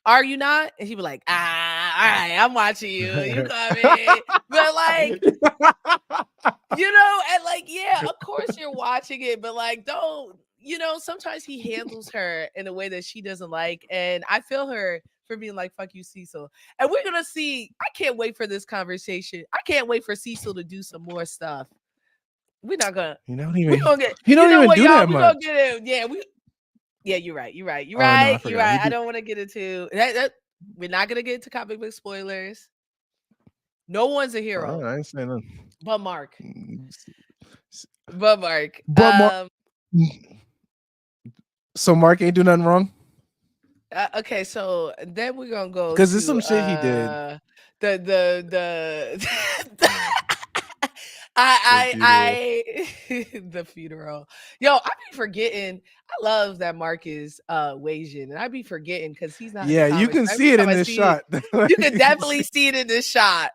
S1: "Are you not?" And he'd be like, "Ah, all right, I'm watching you. You got me." But like, and like, yeah, of course you're watching it, but like, don't, sometimes he handles her in a way that she doesn't like. And I feel her for being like, fuck you, Cecil. And we're going to see. I can't wait for this conversation. I can't wait for Cecil to do some more stuff. We're not going to,
S2: You don't
S1: we're
S2: even
S1: going to get,
S2: he
S1: you
S2: don't
S1: know
S2: even
S1: what,
S2: do
S1: y'all?
S2: that
S1: We're going to
S2: much.
S1: get it. Yeah, you're right. You're right. You're
S2: Oh no, I
S1: right. You're
S2: forgot.
S1: right. I don't want to get into we're not going to get into comic book spoilers. No one's a
S2: All right,
S1: hero
S2: I ain't saying nothing.
S1: but Mark.
S2: S-
S1: But Mark.
S2: But Mark, so Mark ain't do nothing wrong
S1: Okay, so then we're gonna go
S2: because there's
S1: to
S2: some shit he did.
S1: the
S2: Yeah, the funeral.
S1: the funeral. Yo, I be forgetting. I love that Mark is Asian, and I be forgetting because he's not in the
S2: Yeah, you
S1: comics.
S2: can
S1: Every
S2: see it
S1: time
S2: in
S1: I
S2: this
S1: see it,
S2: shot.
S1: you
S2: You
S1: can
S2: can see.
S1: definitely see it in this shot.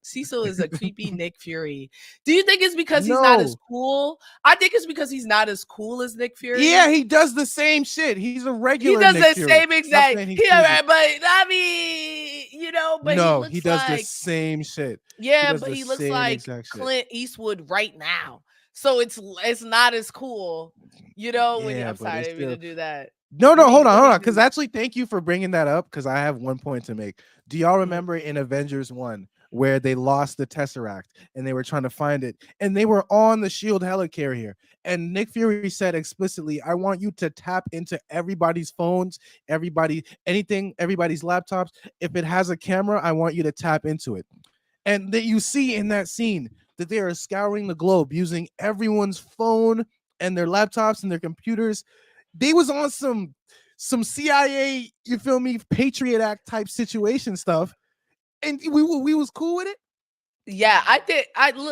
S1: Cecil is a creepy Nick Fury. Do you think it's because he's not as
S2: No.
S1: cool? I think it's because he's not as cool as Nick
S2: Yeah,
S1: Fury.
S2: he does the same shit. He's a
S1: He
S2: regular
S1: does
S2: Nick
S1: the
S2: Fury.
S1: same
S2: Not
S1: exact.
S2: saying he's
S1: But
S2: cheesy.
S1: I mean, but he
S2: No, he
S1: looks
S2: does the
S1: like
S2: same shit. He
S1: yeah,
S2: does
S1: but
S2: the
S1: he looks
S2: same
S1: like
S2: exact shit.
S1: Clint Eastwood right now. So it's not as cool, when
S2: Yeah,
S1: I'm
S2: but
S1: sorry, I
S2: it's
S1: didn't mean to
S2: still
S1: do that.
S2: no, no,
S1: What
S2: hold
S1: he
S2: on. Because
S1: do?
S2: actually, thank you for bringing that up. Because I have one point to make. Do y'all
S1: Mhm.
S2: remember in Avengers 1 where they lost the Tesseract and they were trying to find it, and they were on the Shield helicarrier. And Nick Fury said explicitly, "I want you to tap into everybody's phones, everybody's laptops. If it has a camera, I want you to tap into it." And that you see in that scene that they are scouring the globe using everyone's phone and their laptops and their computers. They was on some CIA, you feel me, Patriot Act type situation stuff, and we was cool with it.
S1: Yeah, I think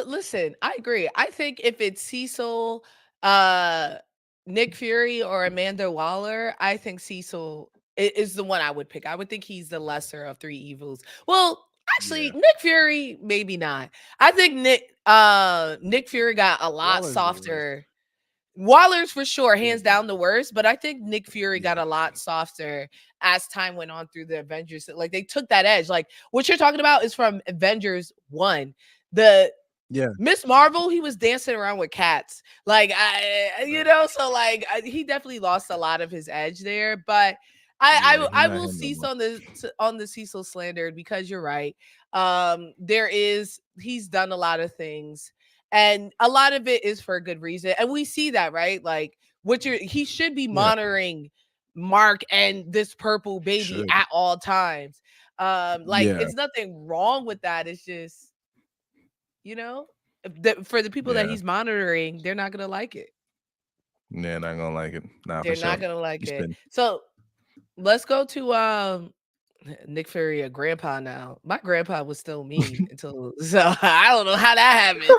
S1: listen, I agree. I think if it's Cecil, uh Nick Fury or Amanda Waller, I think Cecil is the one I would pick. I would think he's the lesser of three evils. Well, actually,
S2: Yeah,
S1: Nick Fury maybe not. I think Nick Fury got a lot
S2: Waller's the worst.
S1: softer. Waller's for sure,
S2: Yeah,
S1: hands down the worst, but I think Nick Fury got
S2: yeah,
S1: a lot softer as time went on through the Avengers. Like they took that edge. Like what you're talking about is from Avengers 1. The
S2: yeah.
S1: Miss Marvel, he was dancing around with cats. Like
S2: Right.
S1: so like he definitely lost a lot of his edge there, but
S2: Yeah, he's
S1: I
S2: not
S1: will
S2: him no
S1: cease
S2: more.
S1: on the Cecil slander because you're right. There is he's done a lot of things and a lot of it is for a good reason. And we see that, right? Like he should be
S2: Yeah,
S1: monitoring Mark and this purple baby
S2: should.
S1: at all times. Like
S2: Yeah,
S1: it's nothing wrong with that. It's just for the people that
S2: yeah,
S1: he's monitoring, they're not gonna like it.
S2: yeah. Not gonna like it. Nah, for
S1: They're not
S2: sure.
S1: gonna like
S2: You
S1: it.
S2: spin.
S1: So let's go to Nick Fury, a grandpa now. My grandpa was still me until so I don't know how that happened.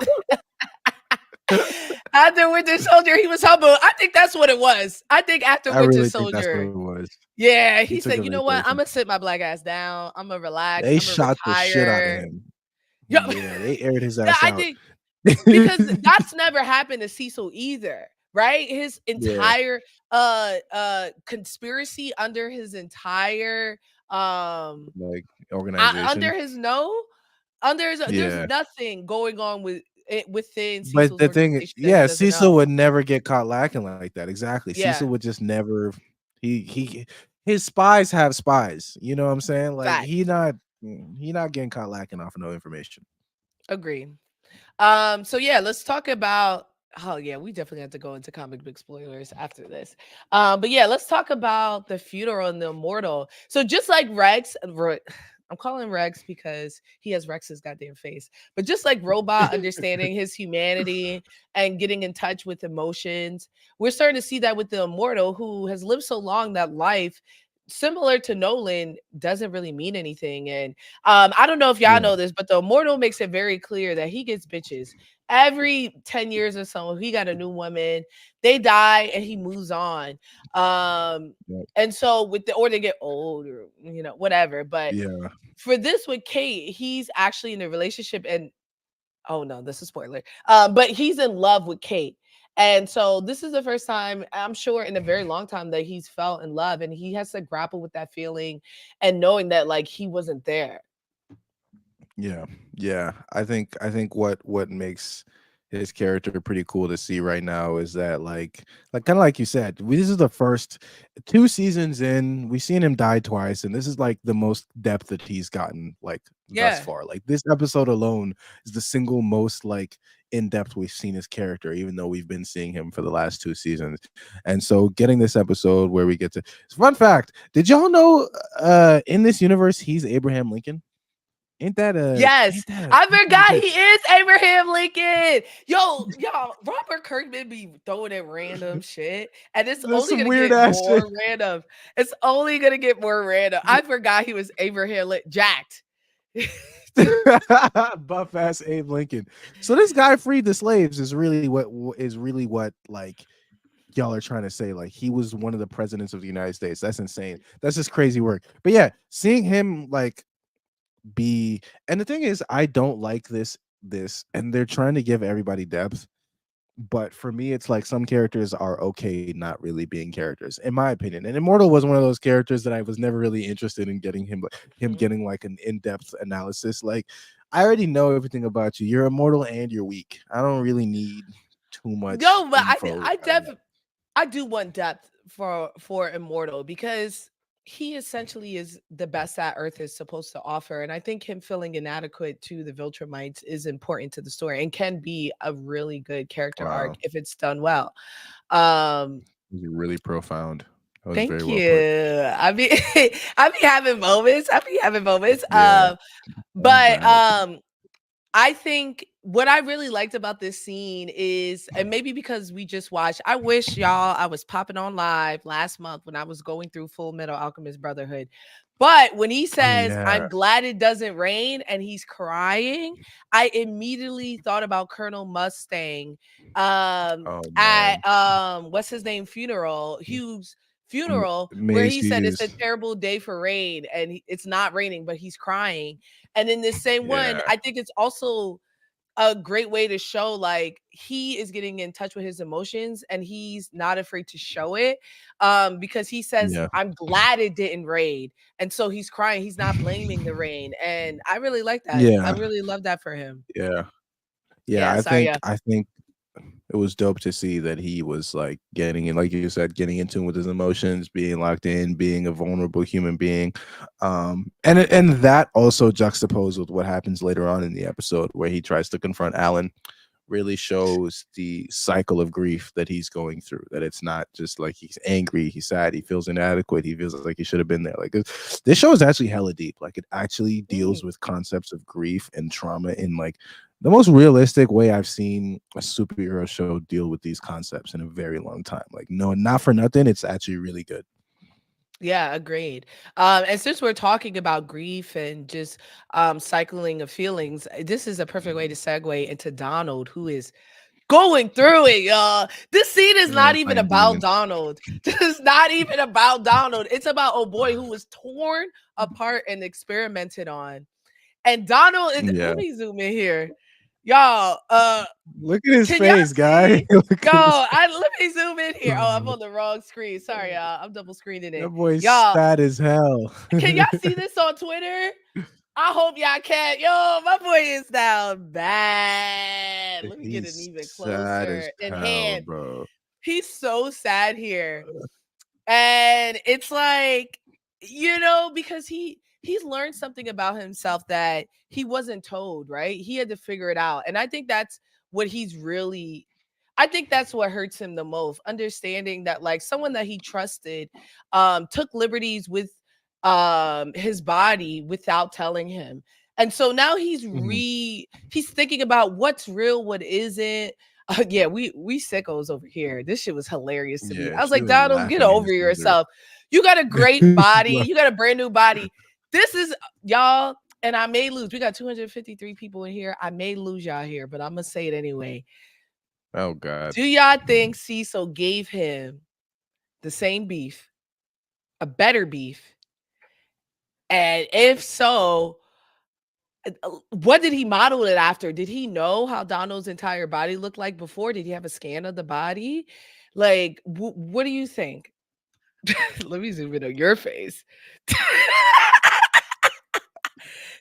S1: After Winter Soldier, he was humble. I think that's what it was. I think after
S2: I
S1: Winter
S2: really think that's what
S1: Soldier,
S2: it was.
S1: yeah,
S2: He
S1: he
S2: took
S1: said,
S2: a
S1: you know what? I'm
S2: vacation.
S1: gonna sit my black ass down. I'm gonna relax.
S2: They
S1: I'm gonna
S2: shot the shit out of
S1: retire.
S2: him.
S1: Yo,
S2: Yeah, they aired his
S1: yeah,
S2: ass
S1: I
S2: out.
S1: think because that's never happened to Cecil either, right? His
S2: Yeah,
S1: entire conspiracy under his entire
S2: like organization.
S1: under his no under his there's
S2: Yeah.
S1: nothing going on with it within
S2: But
S1: Cecil's
S2: the thing,
S1: organization that he
S2: yeah,
S1: doesn't
S2: Cecil
S1: know.
S2: would never get caught lacking like that. Exactly. Cecil
S1: Yeah,
S2: would just never. He his spies have spies. You know what I'm saying? Like
S1: facts.
S2: he not getting caught lacking off of no information.
S1: Agree. So yeah, let's talk about oh yeah, we definitely have to go into comic book spoilers after this. But yeah, let's talk about the funeral and the immortal. So just like I'm calling Rex because he has Rex's goddamn face. But just like Robot understanding his humanity and getting in touch with emotions, we're starting to see that with the immortal who has lived so long that life similar to Nolan doesn't really mean anything. And I don't know if y'all
S2: Yeah,
S1: know this, but the immortal makes it very clear that he gets bitches every 10 years or so. He got a new woman, they die, and he moves on.
S2: yeah,
S1: And so or they get old or whatever. But
S2: yeah,
S1: for this with Kate, he's actually in a relationship and oh no, this is spoiler. But he's in love with Kate. And so this is the first time I'm sure in a very long time that he's felt in love and he has to grapple with that feeling and knowing that like he wasn't there.
S2: yeah, yeah. I think what makes his character pretty cool to see right now is that like kind of like you said, this is the first 2 seasons in. We've seen him die twice, and this is like the most depth that he's gotten like thus
S1: Yeah.
S2: far. Like this episode alone is the single most like in depth we've seen his character, even though we've been seeing him for the last 2 seasons. And so getting this episode where we get to fun fact, did y'all know in this universe he's Abraham Lincoln?
S1: Yes. I
S2: Ain't that a
S1: forgot he
S2: bitch?
S1: is Abraham Lincoln. Y'all, Robert Kirkman be throwing in random shit. And it's
S2: There's
S1: only
S2: some
S1: gonna
S2: weird
S1: get
S2: ass shit.
S1: more random. It's only gonna get more random. I forgot he was Abraham jacked.
S2: Buff ass Abe Lincoln. So this guy freed the slaves is really what like y'all are trying to say. Like he was one of the presidents of the United States. That's insane. That's just crazy work. But yeah, seeing him like be and the thing is, I don't like this, and they're trying to give everybody depth. But for me, it's like some characters are okay not really being characters, in my opinion. And Immortal was one of those characters that I was never really interested in getting him
S1: Mhm.
S2: getting like an in-depth analysis. Like, I already know everything about you. You're immortal and you're weak. I don't really need too much
S1: No, but
S2: info.
S1: I do want depth for Immortal because he essentially is the best that Earth is supposed to offer. And I think him feeling inadequate to the Viltrumites is important to the story and can be a really good character arc
S2: Wow.
S1: if it's done well. Um,
S2: It was really profound. That was very
S1: Thank
S2: well
S1: you.
S2: put.
S1: I mean, I be having moments. I be having moments.
S2: Yeah, I'm
S1: But
S2: back.
S1: I think what I really liked about this scene is, and maybe because we just watched, I wish y'all I was popping on live last month when I was going through Full Metal Alchemist Brotherhood. But when he
S2: Oh
S1: says,
S2: yeah.
S1: I'm glad it doesn't rain, and he's crying, I immediately thought about Colonel Mustang
S2: Oh
S1: at
S2: man.
S1: what's his name funeral, Hugh's
S2: M-
S1: funeral, where he
S2: Mace
S1: said it's a
S2: Hughes.
S1: terrible day for rain and it's not raining, but he's crying. And in this same one,
S2: Yeah.
S1: I think it's also a great way to show like he is getting in touch with his emotions and he's not afraid to show it, because he says,
S2: Yeah.
S1: I'm glad it didn't rain. And so he's crying, he's not blaming the rain. And I really like that. I
S2: Yeah.
S1: really love that for him.
S2: Yeah. Yeah.
S1: Yeah, sorry. Yeah.
S2: I think it was dope to see that he was like getting in, like you said, getting in tune with his emotions, being locked in, being a vulnerable human being. And that also juxtaposed with what happens later on in the episode where he tries to confront Alan really shows the cycle of grief that he's going through. That it's not just like he's angry, he's sad, he feels inadequate, he feels like he should have been there. Like this show is actually hella deep. Like it actually deals
S1: Mm.
S2: with concepts of grief and trauma in like the most realistic way I've seen a superhero show deal with these concepts in a very long time. Like no, not for nothing, it's actually really good.
S1: Yeah, agreed. And since we're talking about grief and just cycling of feelings, this is a perfect way to segue into Donald, who is going through it, y'all. This scene is
S2: Yeah,
S1: not even
S2: fighting
S1: about
S2: demons.
S1: Donald. This is not even about Donald. It's about oh boy who was torn apart and experimented on. And Donald is,
S2: Yeah.
S1: let me zoom in here. Y'all,
S2: Look at his
S1: can y'all
S2: face, guy.
S1: see?
S2: Look
S1: Yo,
S2: at his
S1: let me zoom in here. Oh, I'm on the wrong screen. Sorry, y'all. I'm double screening
S2: that
S1: it.
S2: boy's
S1: Y'all,
S2: fat as hell.
S1: can y'all see this on Twitter? I hope y'all can. Yo, my boy is down bad. Let me get it
S2: He's
S1: even
S2: sad as
S1: closer. In
S2: hell,
S1: hand.
S2: bro.
S1: He's so sad here. And it's like, because he's learned something about himself that he wasn't told, right? He had to figure it out. And I think that's what he's really I think that's what hurts him the most, understanding that like someone that he trusted took liberties with his body without telling him. And so now
S2: Mhm.
S1: he's thinking about what's real, what isn't. Yeah, we sickos over here. This shit was hilarious to me.
S2: Yeah,
S1: I was
S2: she
S1: like,
S2: was
S1: Donald, get
S2: laughing in
S1: over
S2: his desert.
S1: yourself. You got a great body. You got a brand new body. This is y'all, and I may lose. We got 253 people in here. I may lose y'all here, but I'm gonna say it anyway.
S2: Oh God.
S1: Do y'all think Cecil gave him the same beef, a better beef? And if so, what did he model it after? Did he know how Donald's entire body looked like before? Did he have a scan of the body? Like, what do you think? Let me zoom in on your face.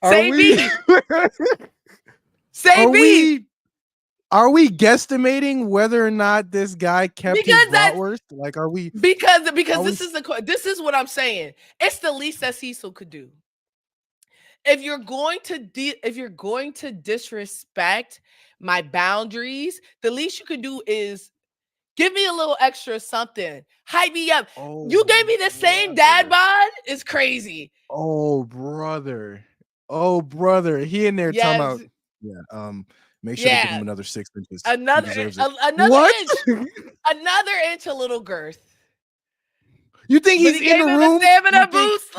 S2: Are
S1: Say
S2: we
S1: beef. Say
S2: are
S1: beef.
S2: we are we guesstimating whether or not this guy kept his
S1: Because that's
S2: bratwurst? Like
S1: because
S2: are we
S1: this is this is what I'm saying. It's the least that Cecil could do. If you're going to if you're going to disrespect my boundaries, the least you could do is give me a little extra something. Hype me up.
S2: Oh
S1: You gave me the same dad
S2: brother.
S1: bod? It's crazy.
S2: Oh brother. Oh brother. He in there talking
S1: Yes.
S2: about yeah, make sure to give
S1: Yeah.
S2: him another 6 inches. He
S1: Another
S2: deserves it.
S1: another
S2: What?
S1: inch. Another inch, a little girth.
S2: You think
S1: But
S2: he's
S1: he
S2: in
S1: gave
S2: the
S1: him a
S2: room?
S1: stamina boost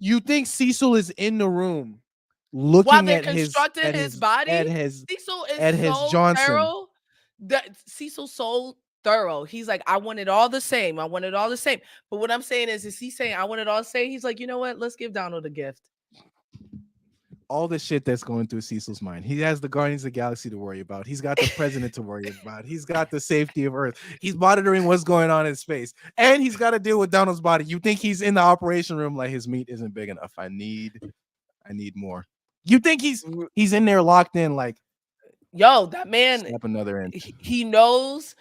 S2: You think Cecil is in the room
S1: while
S2: looking
S1: they're constructing his body. Cecil is
S2: at his
S1: so
S2: Johnson?
S1: thorough. That Cecil's so thorough. He's like, I want it all the same. I want it all the same. But what I'm saying is he saying I want it all the same? He's like, you know what? Let's give Donald a gift.
S2: All the shit that's going through Cecil's mind. He has the Guardians of the Galaxy to worry about. He's got the president to worry about. He's got the safety of Earth. He's monitoring what's going on in space. And he's got to deal with Donald's body. You think he's in the operation room like his meat isn't big enough. I need more. You think he's in there locked in like
S1: Yo, that man,
S2: step another inch.
S1: he knows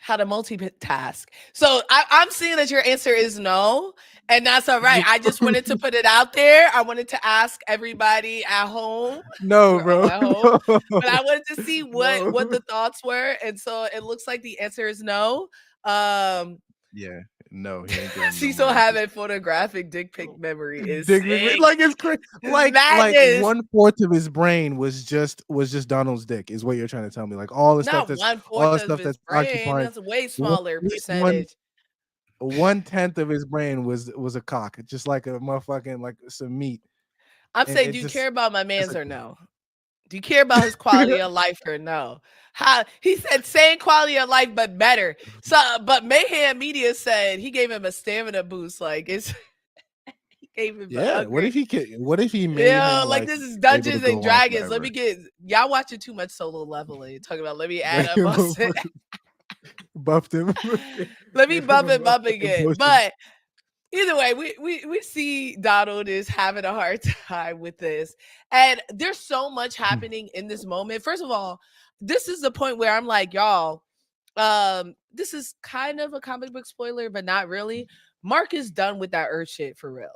S1: how to multitask. So I'm seeing that your answer is no, and that's all right. I just wanted to put it out there. I wanted to ask everybody at home.
S2: No,
S1: We're all
S2: bro.
S1: at home, but I
S2: No.
S1: wanted to see what
S2: No.
S1: the thoughts were, and so it looks like the answer is no. Um,
S2: Yeah. No, he ain't giving no
S1: she's so
S2: more answers.
S1: having photographic dick pic memory is
S2: Dick McVeigh,
S1: sick.
S2: like it's crazy. Like
S1: Madness.
S2: 1/4 of his brain was just Donald's dick, is what you're trying to tell me. Like
S1: Not one
S2: all
S1: fourth
S2: the
S1: of
S2: stuff
S1: his
S2: that's
S1: brain.
S2: occupied
S1: That's a way
S2: one
S1: smaller
S2: one
S1: percentage.
S2: 1/10 of his brain was a cock, just like a motherfucking like some meat,
S1: I'm
S2: and
S1: saying,
S2: it
S1: do you care
S2: just
S1: about my
S2: it's
S1: man's
S2: like
S1: or no? Do you care about his quality of life or no? How he said same quality of life but better. So but Mayhem Media said he gave him a stamina boost. Like it's he gave him a
S2: yeah.
S1: upgrade.
S2: What if he made
S1: Yo,
S2: him
S1: like
S2: like
S1: this is
S2: able to
S1: Dungeons and
S2: go on
S1: Dragons. Let me
S2: forever?
S1: get y'all watching too much solo leveling. Talking about let me add
S2: Like
S1: up my
S2: buffed him,
S1: let me
S2: gave him
S1: bump
S2: a
S1: him up
S2: motherfucking
S1: again.
S2: potion.
S1: But either way, we see Donald is having a hard time with this. And there's so much happening in this moment. First of all, this is the point where I'm like, y'all, this is kind of a comic book spoiler, but not really. Mark is done with that Earth shit for real.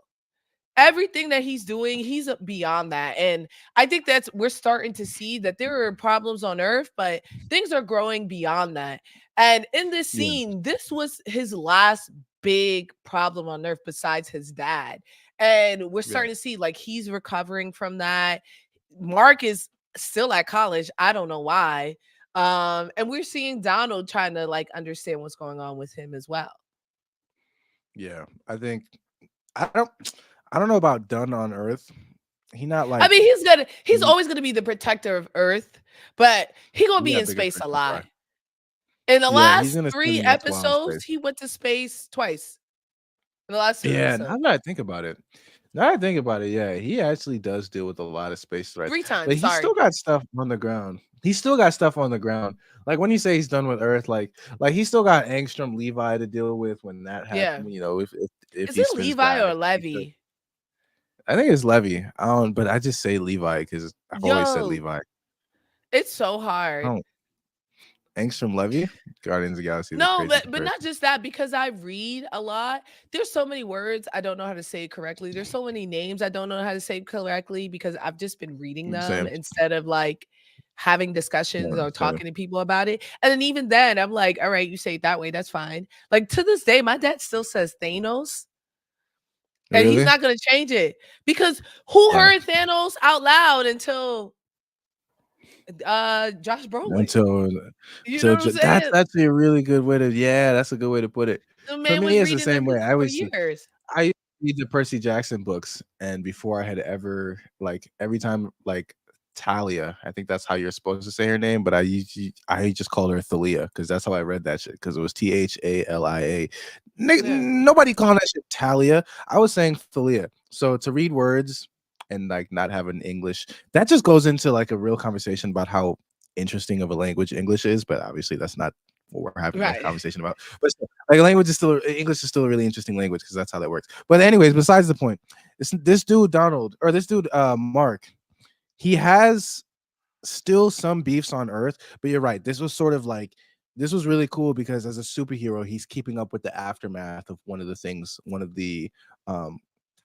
S1: Everything that he's doing, he's beyond that. And I think that's we're starting to see that there are problems on Earth, but things are growing beyond that. And in this
S2: Yeah,
S1: scene, this was his last big problem on Earth besides his dad. And we're
S2: yeah,
S1: starting to see like he's recovering from that. Mark is still at college. I don't know why. And we're seeing Donald trying to like understand what's going on with him as well.
S2: yeah. I don't I don't know about done on Earth. He not
S1: I
S2: like
S1: mean, he's
S2: he
S1: always gonna be the protector of Earth, but he gonna
S2: he
S1: be
S2: got
S1: in
S2: bigger
S1: space
S2: fish
S1: a
S2: to fry.
S1: lot. In the
S2: Yeah, he's
S1: last
S2: gonna spend
S1: three
S2: the next while in
S1: episodes,
S2: space.
S1: he went to space twice. In the last two
S2: Yeah, now
S1: episodes.
S2: that I think about it. Now that I think about it, yeah, he actually does deal with a lot of space threats,
S1: Three
S2: but
S1: times,
S2: he's still
S1: sorry.
S2: got stuff on the ground. He's still got stuff on the ground. Like when you say he's done with Earth, like he's still got Angstrom Levi to deal with when that
S1: Yeah.
S2: happens. You know, if
S1: Is
S2: he
S1: it
S2: spins
S1: Levi
S2: back.
S1: or Levy?
S2: I think it's Levy. I don't, but I just say Levi because I've always said
S1: Yo,
S2: Levi.
S1: it's so
S2: I
S1: hard.
S2: don't Angstrom Levy. Guardians of the Galaxy, the
S1: No,
S2: crazy
S1: but not
S2: comparison.
S1: just that, because I read a lot. There's so many words I don't know how to say correctly. There's so many names I don't know how to say correctly because I've just been reading them
S2: Same.
S1: instead of like having discussions
S2: Yeah,
S1: or
S2: same.
S1: talking to people about it. And then even then, I'm like, all right, you say it that way, that's fine. Like to this day, my dad still says Thanos, and he's
S2: Really?
S1: not gonna change it because who
S2: Yeah.
S1: heard Thanos out loud until Josh Brolin?
S2: Until
S1: You know what I'm
S2: that's
S1: saying?
S2: actually a really good way to, yeah, that's a good way to put it.
S1: The
S2: For
S1: man
S2: me,
S1: was
S2: it's the
S1: reading
S2: same
S1: them
S2: way.
S1: books for years.
S2: I used to read the Percy Jackson books, and before I had ever like every time like Talia, I think that's how you're supposed to say her name, but I just called her Thalia because that's how I read that shit because it was Thalia.
S1: Yeah.
S2: Nobody calling that shit Talia. I was saying Thalia. So to read words and like not have an English, that just goes into like a real conversation about how interesting of a language English is, but obviously that's not what we're having a
S1: Right.
S2: conversation about. But still, like language is still English is still a really interesting language because that's how that works. But anyways, besides the point, this dude Donald or this dude Mark, he has still some beefs on Earth, but you're right. This was really cool because as a superhero, he's keeping up with the aftermath of one of the um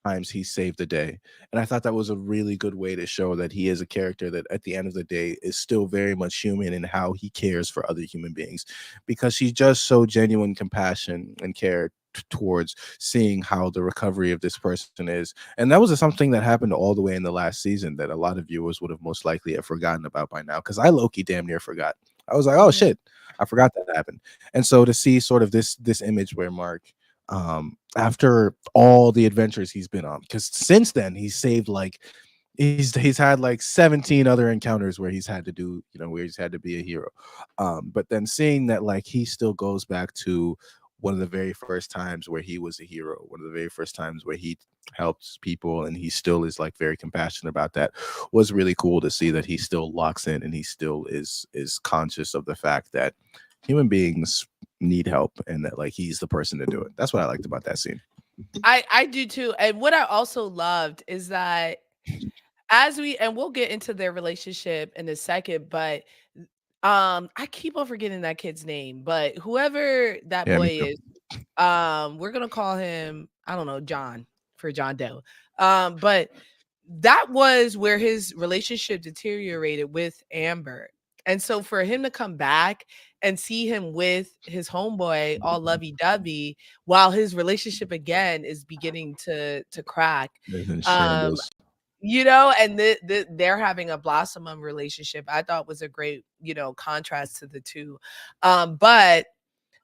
S2: times he saved the day. And I thought that was a really good way to show that he is a character that at the end of the day is still very much human in how he cares for other human beings because he's just so genuine compassion and care towards seeing how the recovery of this person is. And that was something that happened all the way in the last season that a lot of viewers would have most likely have forgotten about by now because I low-key damn near forgot. I was like, oh
S1: Mhm.
S2: shit, I forgot that happened. And so to see sort of this image where Mark, after all the adventures he's been on, because since then he's saved like he's had like 17 other encounters where he's had to do, where he's had to be a hero. But then seeing that like he still goes back to one of the very first times where he was a hero, one of the very first times where he helped people, and he still is like very compassionate about that, was really cool to see that he still locks in and he still is conscious of the fact that human beings need help and that like he's the person to do it. That's what I liked about that scene.
S1: I do too. And what I also loved is that as we and we'll get into their relationship in a second, but I keep on forgetting that kid's name, but whoever that
S2: Yeah, me
S1: boy
S2: too.
S1: is, we're gonna call him, I don't know, John, for John Doe. But that was where his relationship deteriorated with Amber. And so for him to come back and see him with his homeboy all lovey-dovey while his relationship again is beginning to crack.
S2: It's in
S1: Um,
S2: shambles.
S1: and they're having a blossom relationship. I thought was a great, contrast to the two. But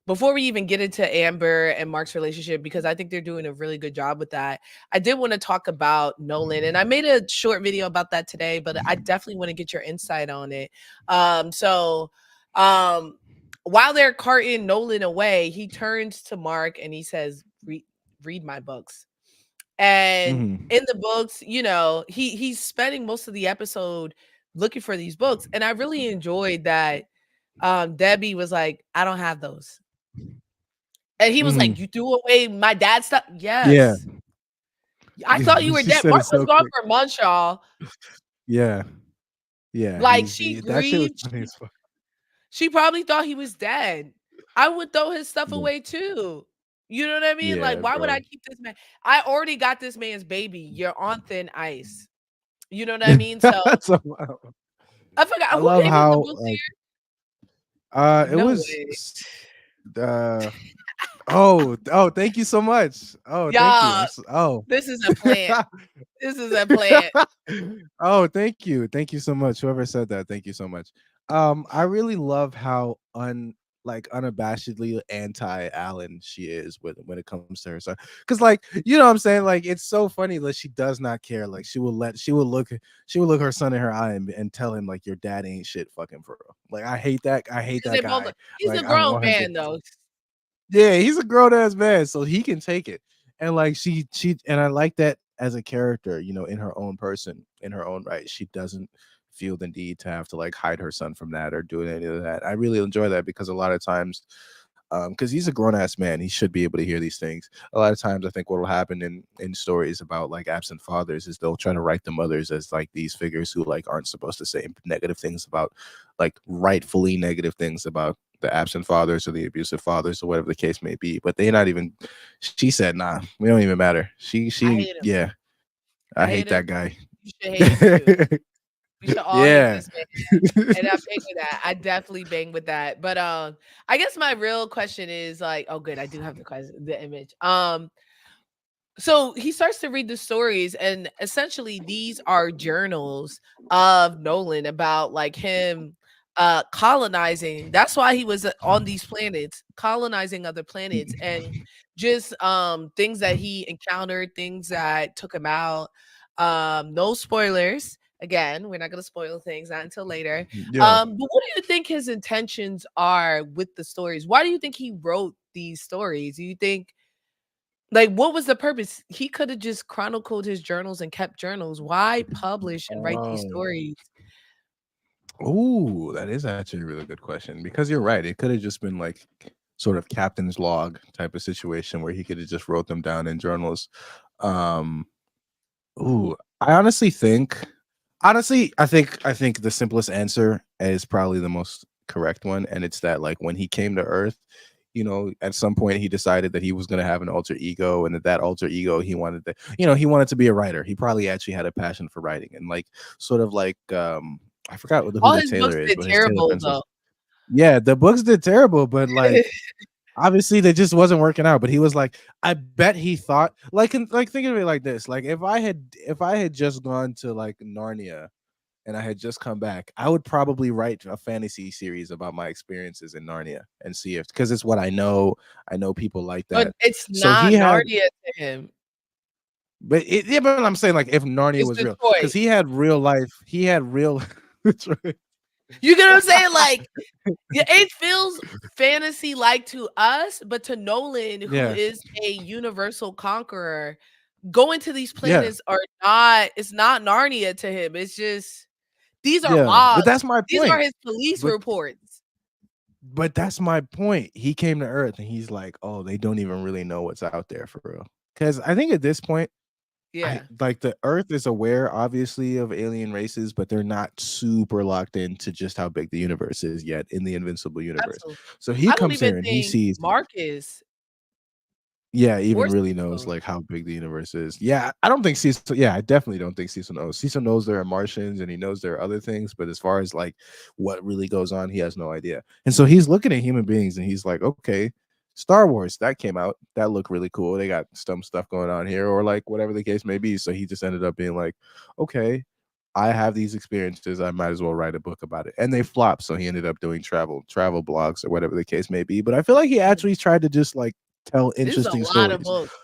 S1: before we even get into Amber and Mark's relationship, because I think they're doing a really good job with that, I did want to talk about Nolan. And I made a short video about that today, but I definitely want to get your insight on it. So while they're carting Nolan away, he turns to Mark and he says, read my books. And
S2: Hmm.
S1: in the books, he's spending most of the episode looking for these books. And I really enjoyed that Debbie was like, I don't have those. And he was like,
S2: Hmm.
S1: "You threw away my dad's stuff?"
S2: Yeah.
S1: "Yes." "I thought you were
S2: She
S1: dead."
S2: said
S1: Mark
S2: it
S1: was
S2: so
S1: gone
S2: quick.
S1: for months, y'all.
S2: Yeah. Yeah.
S1: Like, she
S2: That shit was
S1: grieved.
S2: funny as fuck.
S1: She probably thought he was dead. I would throw his stuff
S2: Yeah.
S1: away too. You know what I mean? Like,
S2: Yeah,
S1: why would I
S2: bro.
S1: keep this man? I already got this man's baby. You're on thin ice. You know what I mean? So,
S2: That's a wow.
S1: I forgot
S2: I
S1: who
S2: love
S1: gave him the
S2: how
S1: books
S2: like it
S1: here? No
S2: was
S1: way.
S2: uh oh, thank you so much. Oh, thank you.
S1: Y'all,
S2: Oh.
S1: this is a plant. This is a plant.
S2: Oh, thank you. Thank you so much. Whoever said that, thank you so much. I really love how unabashedly anti Alan she is when it comes to her son. Cause like, you know what I'm saying? Like it's so funny that she does not care. Like she will look her son in her eye and tell him like your dad ain't shit fucking for real. Like I hate that. I hate
S1: Because
S2: that
S1: they both
S2: guy.
S1: he's
S2: Like
S1: a
S2: I
S1: grown
S2: want him to
S1: man, though.
S2: yeah, he's a grown ass man, so he can take it. And like she and I like that as a character, in her own person, in her own right. She doesn't feel the need to have to like hide her son from that or do any of that. I really enjoy that because a lot of times, because he's a grown ass man, he should be able to hear these things. A lot of times, I think what will happen in stories about like absent fathers is they'll try to write the mothers as like these figures who like aren't supposed to say negative things about like rightfully negative things about the absent fathers or the abusive fathers or whatever the case may be. But they're not even. She said, "Nah, we don't even matter."
S1: I
S2: She,
S1: hate him.
S2: yeah,
S1: I
S2: I
S1: hate
S2: hate
S1: him.
S2: that guy.
S1: You should hate him too. We should all hate
S2: Yeah.
S1: this man, and I bang with that. I definitely bang with that. But I guess my real question is like, oh, good, I do have the image. So he starts to read the stories, and essentially these are journals of Nolan about like him colonizing. That's why he was on these planets, colonizing other planets, and just things that he encountered, things that took him out. No spoilers. Again, we're not going to spoil things, not until later.
S2: Yeah.
S1: But what do you think his intentions are with the stories? Why do you think he wrote these stories? Do you think, like, what was the purpose? He could have just chronicled his journals and kept journals. Why publish and write these
S2: Oh.
S1: stories?
S2: Ooh, that is actually a really good question because you're right. It could have just been like sort of captain's log type of situation where he could have just wrote them down in journals. Um, ooh, I honestly think, I think the simplest answer is probably the most correct one, and it's that like when he came to Earth, at some point he decided that he was going to have an alter ego, and that alter ego he wanted to be a writer. He probably actually had a passion for writing, and like sort of like I forgot who
S1: All
S2: the
S1: his books
S2: tailor is,
S1: did
S2: but his tailor
S1: terrible
S2: friends
S1: though.
S2: was yeah, the books did terrible, but like obviously they just wasn't working out. But he was like, I bet he thought like think of it like this: like if I had just gone to like Narnia and I had just come back, I would probably write a fantasy series about my experiences in Narnia and see if because it's what I know. I know people like
S1: But
S2: that.
S1: it's
S2: So
S1: not
S2: he had,
S1: Narnia to him.
S2: yeah, but I'm saying like if Narnia
S1: It's
S2: was real, because
S1: Detroit.
S2: he had real life, he had real. That's right.
S1: You get what I'm saying? Like, yeah, it feels fantasy like to us, but to Nolan, who
S2: Yeah,
S1: is a universal conqueror, going to these
S2: yeah,
S1: planets are not, it's not Narnia to him. It's just, these are
S2: yeah. But
S1: logs.
S2: that's my
S1: These are
S2: point.
S1: his police
S2: But
S1: reports.
S2: but that's my point. He came to Earth and he's like, oh, they don't even really know what's out there for real. Because I think at this point, I
S1: Yeah,
S2: like the Earth is aware, obviously, of alien races, but they're not super locked into just how big the universe is yet in the Invincible universe.
S1: absolutely.
S2: So he
S1: I don't
S2: comes here
S1: even
S2: and he
S1: think
S2: sees,
S1: Marcus
S2: yeah,
S1: or
S2: even really knows
S1: Cecil.
S2: like how big the universe is. Yeah, I don't think Cecil. Yeah, I definitely don't think Cecil knows. Cecil knows there are Martians and he knows there are other things, but as far as like what really goes on, he has no idea. And so he's looking at human beings and he's like, okay, Star Wars that came out, that looked really cool. They got some stuff going on here, or like whatever the case may be. So he just ended up being like, okay, I have these experiences. I might as well write a book about it. And they flopped. So he ended up doing travel blogs or whatever the case may be. But I feel like he actually tried to just like tell
S1: This is a
S2: interesting
S1: lot of
S2: stories.
S1: books.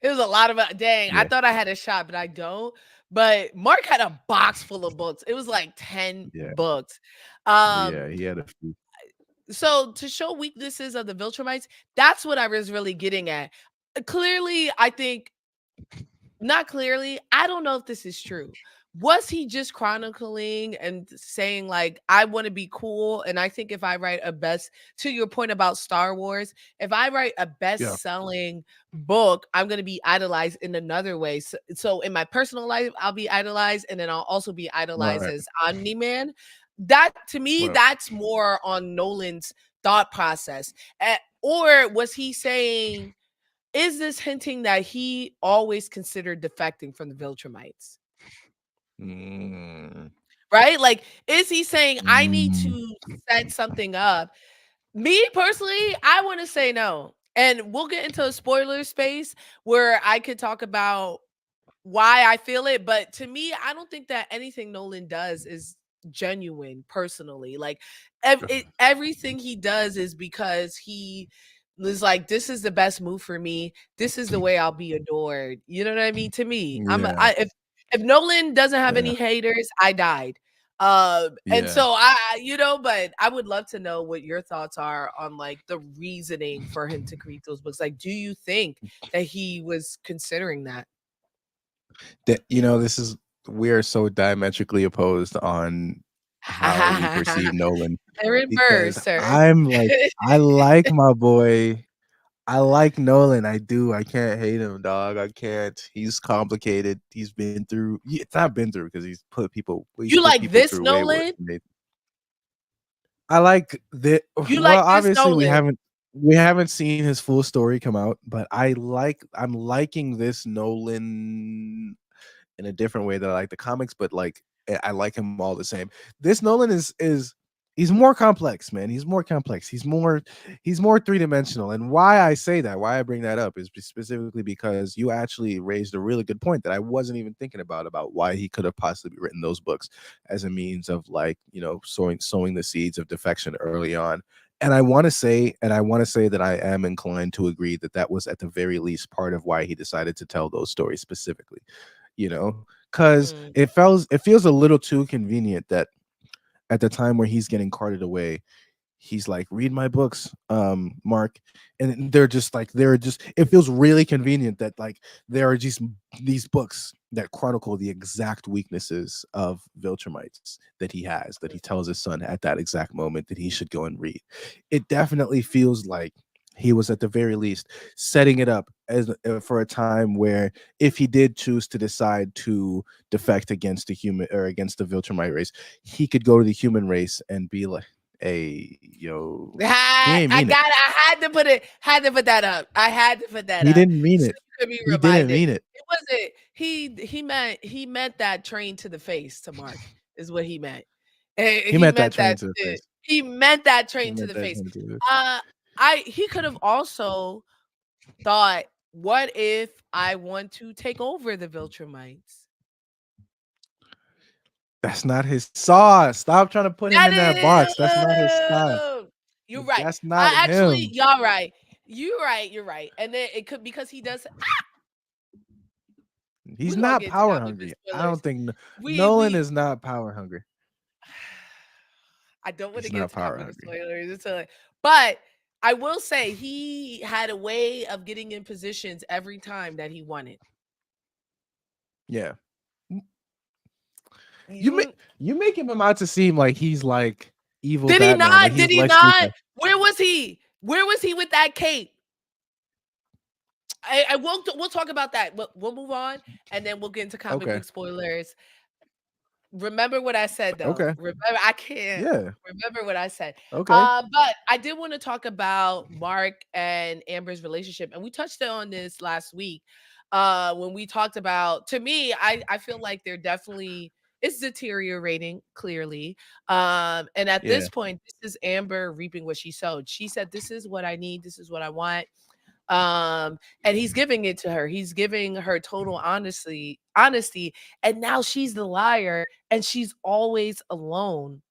S1: It was a lot of dang, I
S2: Yeah,
S1: thought I had a shot, but I don't. But Mark had a box full of books. It was like 10
S2: yeah,
S1: books.
S2: yeah.
S1: Um,
S2: He had a few.
S1: so to show weaknesses of the Viltrumites, that's what I was really getting at. Clearly, I think not clearly. I don't know if this is true. Was he just chronicling and saying like I want to be cool and I think if I write a best to your point about Star Wars, if I write a
S2: Yeah,
S1: best-selling book, I'm going to be idolized in another way. So in my personal life, I'll be idolized and then I'll also be idolized
S2: right,
S1: as Omni-Man. That to me
S2: right.
S1: that's more on Nolan's thought process. Or was he saying is this hinting that he always considered defecting from the Viltrumites?
S2: Mm,
S1: Right? Like, is he saying, I need
S2: mm,
S1: to set something up? Me personally, I want to say no. And we'll get into a spoiler space where I could talk about why I feel it, but to me, I don't think that anything Nolan does is genuine personally. Like everything he does is because he was like, this is the best move for me. This is the way I'll be adored. You know what I mean? To me,
S2: yeah,
S1: if Nolan doesn't have
S2: yeah,
S1: any haters, I died. And
S2: yeah.
S1: so but I would love to know what your thoughts are on like the reasoning for him to create those books. Like, do you think that he was considering that?
S2: That this is we are so diametrically opposed on how we perceive Nolan
S1: They're in
S2: because
S1: sir.
S2: I'm like I like my boy. I like Nolan. I do. I can't hate him, dog. I can't. He's complicated. He's been through. It's not been through because he's put people. He's
S1: You
S2: put
S1: like
S2: people
S1: this
S2: through way worse
S1: Nolan?
S2: than they. I like the
S1: You
S2: well,
S1: like this
S2: obviously
S1: Nolan?
S2: we haven't seen his full story come out, but I'm liking this Nolan in a different way that I like the comics, but like I like him all the same. This Nolan is he's more complex, man. He's more complex. He's more three-dimensional. And why I say that, why I bring that up is specifically because you actually raised a really good point that I wasn't even thinking about why he could have possibly written those books as a means of like, sowing the seeds of defection early on. And I want to say that I am inclined to agree that that was at the very least part of why he decided to tell those stories specifically, you know, because
S1: Mm.
S2: it feels a little too convenient that at the time where he's getting carted away, he's like, read my books, Mark. And they're just it feels really convenient that like there are just these books that chronicle the exact weaknesses of Viltrumites that he has, that he tells his son at that exact moment that he should go and read. It definitely feels like he was at the very least setting it up as for a time where if he did choose to decide to defect against the human or against the Viltrumite race, he could go to the human race and be like, hey, yo, he ain't
S1: I
S2: mean it.
S1: got it. I had to put that up. I had to put that
S2: He
S1: up
S2: didn't mean
S1: so
S2: it.
S1: you could be
S2: He didn't
S1: reminded.
S2: mean it.
S1: It wasn't he meant that train to the face to Mark is what he meant.
S2: He
S1: He
S2: meant that
S1: meant
S2: train
S1: that
S2: to the face.
S1: he meant that
S2: He
S1: train to
S2: meant
S1: the
S2: that
S1: face.
S2: train to the face.
S1: Uh I he could have also thought, what if I want to take over the Viltrumites?
S2: That's not his sauce. Stop trying to put him
S1: That
S2: in that box. That's not his style.
S1: is you're right.
S2: That's not
S1: I actually
S2: him.
S1: y'all right. You're right. And then it could because he does
S2: He's
S1: we're gonna
S2: not
S1: get into
S2: power
S1: comic book
S2: hungry. I
S1: spoilers.
S2: don't think Nolan
S1: We
S2: is not power hungry.
S1: I don't want to
S2: He's
S1: get
S2: not
S1: into
S2: power
S1: comic book
S2: hungry.
S1: spoilers but I will say he had a way of getting in positions every time that he wanted.
S2: Yeah. You make
S1: You
S2: you making him out to seem like he's like evil
S1: did he
S2: Batman, like
S1: not? Did
S2: he's
S1: he
S2: Lex
S1: not?
S2: Luthor.
S1: Where was he? Where was he with that cape? I won't. We'll talk about that. We'll move on, and then we'll get into comic
S2: Okay.
S1: book spoilers. Remember what I said, though.
S2: Okay.
S1: Remember, I can't
S2: Yeah.
S1: remember what I said.
S2: Okay.
S1: But I did want to talk about Mark and Amber's relationship, and we touched on this last week. When we talked about, to me, I feel like they're definitely it's deteriorating clearly. And at
S2: Yeah.
S1: this point, this is Amber reaping what she sowed. She said, "This is what I need. This is what I want." And he's giving it to her. He's giving her total honesty, and now she's the liar, and she's always alone.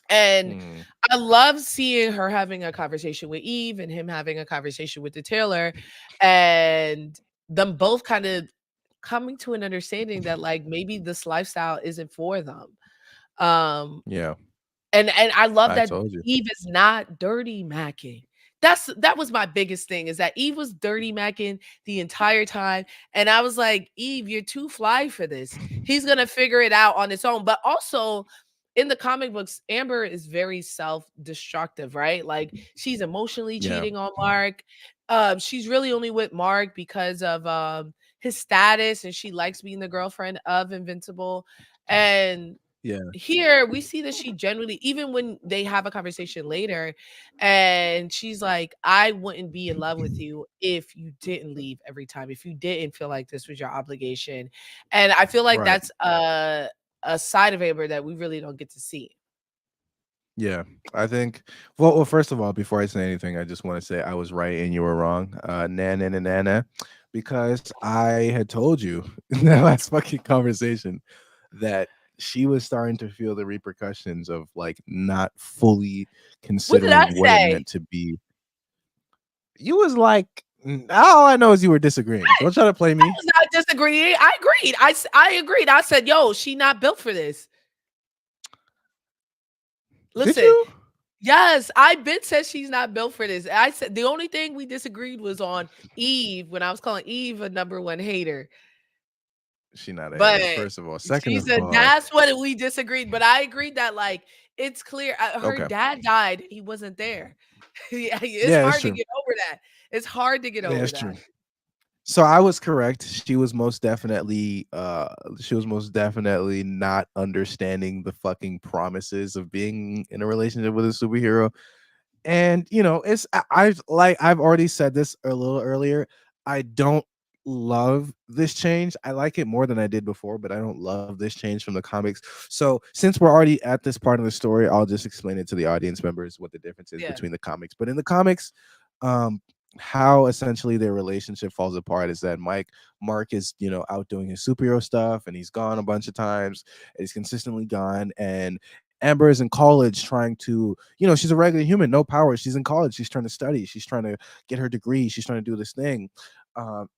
S1: And
S2: Mm,
S1: I love seeing her having a conversation with Eve and him having a conversation with the tailor, and them both kind of coming to an understanding that, like, maybe this lifestyle isn't for them. Um
S2: yeah.
S1: and I love
S2: I
S1: that
S2: told you.
S1: Eve is not dirty macking. That was my biggest thing, is that Eve was dirty macking the entire time, and I was like, "Eve, you're too fly for this. He's gonna figure it out on his own." But also, in the comic books, Amber is very self-destructive, right? Like, she's emotionally
S2: Yeah.
S1: cheating on Mark. She's really only with Mark because of his status, and she likes being the girlfriend of Invincible. And
S2: Yeah.
S1: here we see that she genuinely, even when they have a conversation later, and she's like, "I wouldn't be in love with you if you didn't leave every time, if you didn't feel like this was your obligation." And I feel like
S2: Right.
S1: that's a side of Amber that we really don't get to see.
S2: Yeah, I think. Well, first of all, before I say anything, I just want to say I was right and you were wrong. Nana and nana, because I had told you in that last fucking conversation that she was starting to feel the repercussions of like not fully
S1: What did I
S2: considering what it
S1: say?
S2: meant to be. You was like, all I know is you were disagreeing. Don't try to play
S1: I
S2: me.
S1: was not disagreeing. I agreed. I agreed. I said, "Yo, she not built for this."
S2: Did
S1: Listen,
S2: you?
S1: yes, I been said she's not built for this. I said the only thing we disagreed was on Eve, when I was calling Eve a number one hater.
S2: She not a
S1: But
S2: hater. First of all. Second
S1: she
S2: of
S1: said
S2: all,
S1: that's what we disagreed. But I agreed that, like, it's clear, her
S2: okay.
S1: dad died. He wasn't there. Yeah, it's
S2: Yeah, it's
S1: hard to
S2: true.
S1: get over that. It's hard to get
S2: Yeah,
S1: over
S2: it's true.
S1: that.
S2: So I was correct. She was most definitely not understanding the fucking promises of being in a relationship with a superhero. And it's I've already said this a little earlier. I don't love this change. I like it more than I did before, but I don't love this change from the comics. So since we're already at this part of the story, I'll just explain it to the audience members what the difference is
S1: Yeah,
S2: between the comics. But in the comics, um how essentially their relationship falls apart is that Mark is out doing his superhero stuff, and he's gone a bunch of times, and he's consistently gone. And Amber is in college trying to, she's a regular human, no power. She's in college. She's trying to study. She's trying to get her degree. She's trying to do this thing.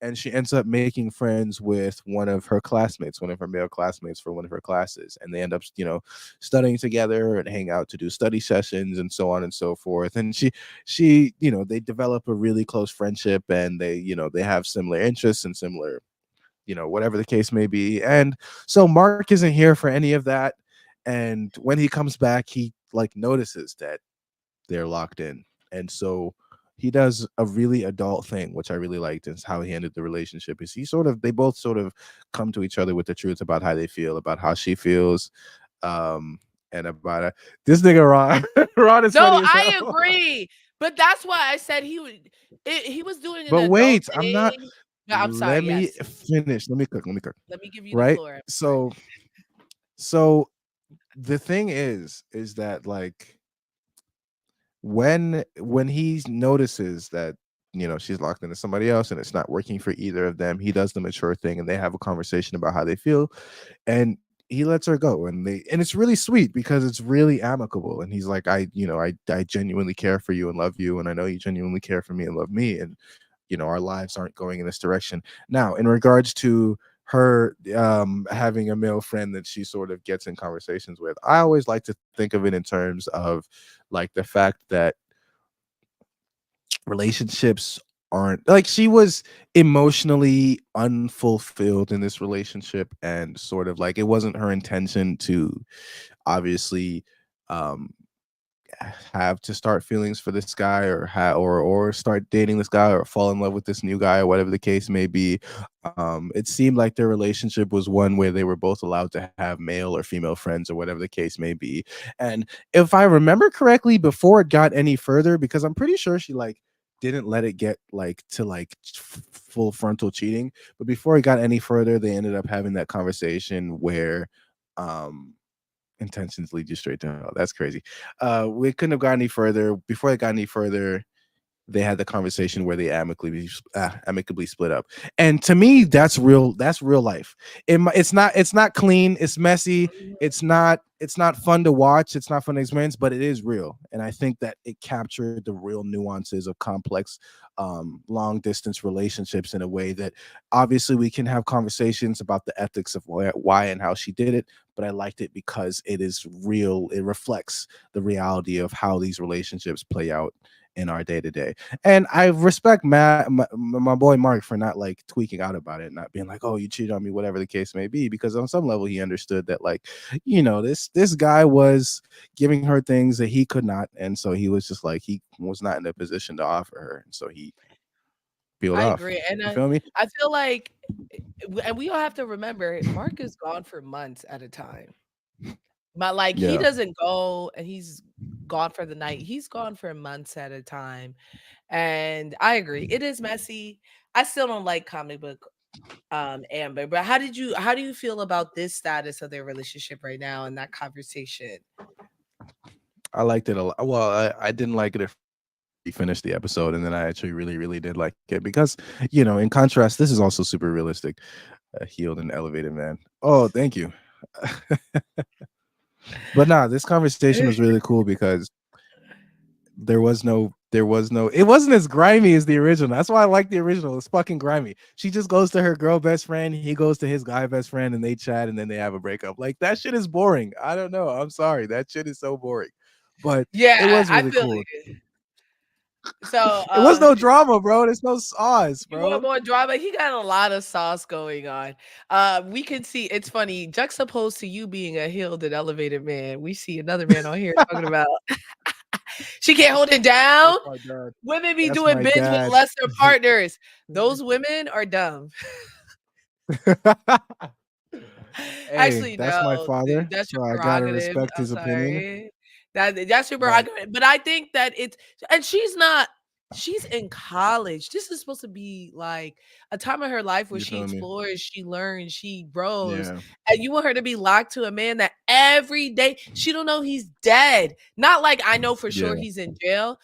S2: And she ends up making friends with one of her classmates, one of her male classmates for one of her classes. And they end up, studying together and hang out to do study sessions and so on and so forth. And they develop a really close friendship, and they have similar interests and similar, whatever the case may be. And so Mark isn't here for any of that. And when he comes back, he like notices that they're locked in. And so he does a really adult thing, which I really liked, is how he ended the relationship. Is they both sort of come to each other with the truth about how they feel, about how she feels, and about it. This nigga Ron, Ron is
S1: no,
S2: funny as
S1: I
S2: hell.
S1: agree. But that's why I said he was doing an
S2: But
S1: adult
S2: wait, I'm not.
S1: thing. No, I'm sorry.
S2: Let me
S1: Yes,
S2: finish. Let me cook. Let me cook.
S1: let me give you the
S2: Right.
S1: floor. I'm sorry.
S2: So the thing is that like when he notices that she's locked into somebody else and it's not working for either of them, he does the mature thing and they have a conversation about how they feel, and he lets her go, and it's really sweet because it's really amicable. And he's like, I genuinely care for you and love you, and I know you genuinely care for me and love me, and our lives aren't going in this direction. Now, in regards to her having a male friend that she sort of gets in conversations with, I always like to think of it in terms of like the fact that relationships aren't like, she was emotionally unfulfilled in this relationship, and sort of like it wasn't her intention to obviously um have to start feelings for this guy, or start dating this guy, or fall in love with this new guy, or whatever the case may be. It seemed like their relationship was one where they were both allowed to have male or female friends, or whatever the case may be. And if I remember correctly, before it got any further, because I'm pretty sure she like didn't let it get like to like full frontal cheating, but before it got any further, they ended up having that conversation where um intentions lead you straight to hell. That's crazy. We couldn't have gone any further. Before it got any further, they had the conversation where they amicably split up. And to me, that's real. That's real life. It's not clean. It's messy. It's not fun to watch. It's not fun to experience, but it is real. And I think that it captured the real nuances of complex, long distance relationships in a way that obviously we can have conversations about the ethics of why and how she did it. But I liked it because it is real. It reflects the reality of how these relationships play out in our day to day. And I respect my boy Mark for not like tweaking out about it, not being like, "Oh, you cheated on me," whatever the case may be, because on some level he understood that, like, this guy was giving her things that he could not, and so he was just like he was not in a position to offer her, and so he peeled
S1: I
S2: off.
S1: agree, and
S2: You feel me?
S1: I feel like, and we all have to remember, Mark is gone for months at a time. But like he
S2: Yeah,
S1: doesn't go and he's gone for the night. He's gone for months at a time. And I agree. It is messy. I still don't like comic book Amber, but how do you feel about this status of their relationship right now and that conversation?
S2: I liked it a lot. Well, I didn't like it at first until we finished the episode, and then I actually really, really did like it because, in contrast, this is also super realistic. A healed and elevated man. Oh, thank you. But nah, this conversation was really cool because it wasn't as grimy as the original. That's why I like the original. It's fucking grimy. She just goes to her girl best friend, he goes to his guy best friend, and they chat, and then they have a breakup. Like, that shit is boring. I don't know. I'm sorry. That shit is so boring. But it
S1: Yeah,
S2: was
S1: I
S2: really
S1: feel
S2: cool.
S1: it. So
S2: It was no drama, bro. There's no sauce,
S1: you want
S2: bro.
S1: more drama? He got a lot of sauce going on. We can see it's funny, juxtaposed to you being a healed and elevated man. We see another man on here talking about she can't hold it down.
S2: That's my dad.
S1: Women be
S2: That's
S1: doing
S2: my
S1: bids with
S2: dad.
S1: lesser partners. Those women are dumb.
S2: Hey,
S1: Actually,
S2: that's my
S1: no,
S2: father,
S1: that's your
S2: so I gotta
S1: prerogative.
S2: respect
S1: I'm
S2: his opinion.
S1: sorry. That's your
S2: But
S1: prerogative. But I think that it's and she's in college. This is supposed to be like a time in her life where
S2: you
S1: she
S2: feel me?
S1: explores, she learns, she grows.
S2: Yeah,
S1: And you want her to be locked to a man that every day she don't know he's dead. Not like I know for
S2: yeah.
S1: sure he's in jail.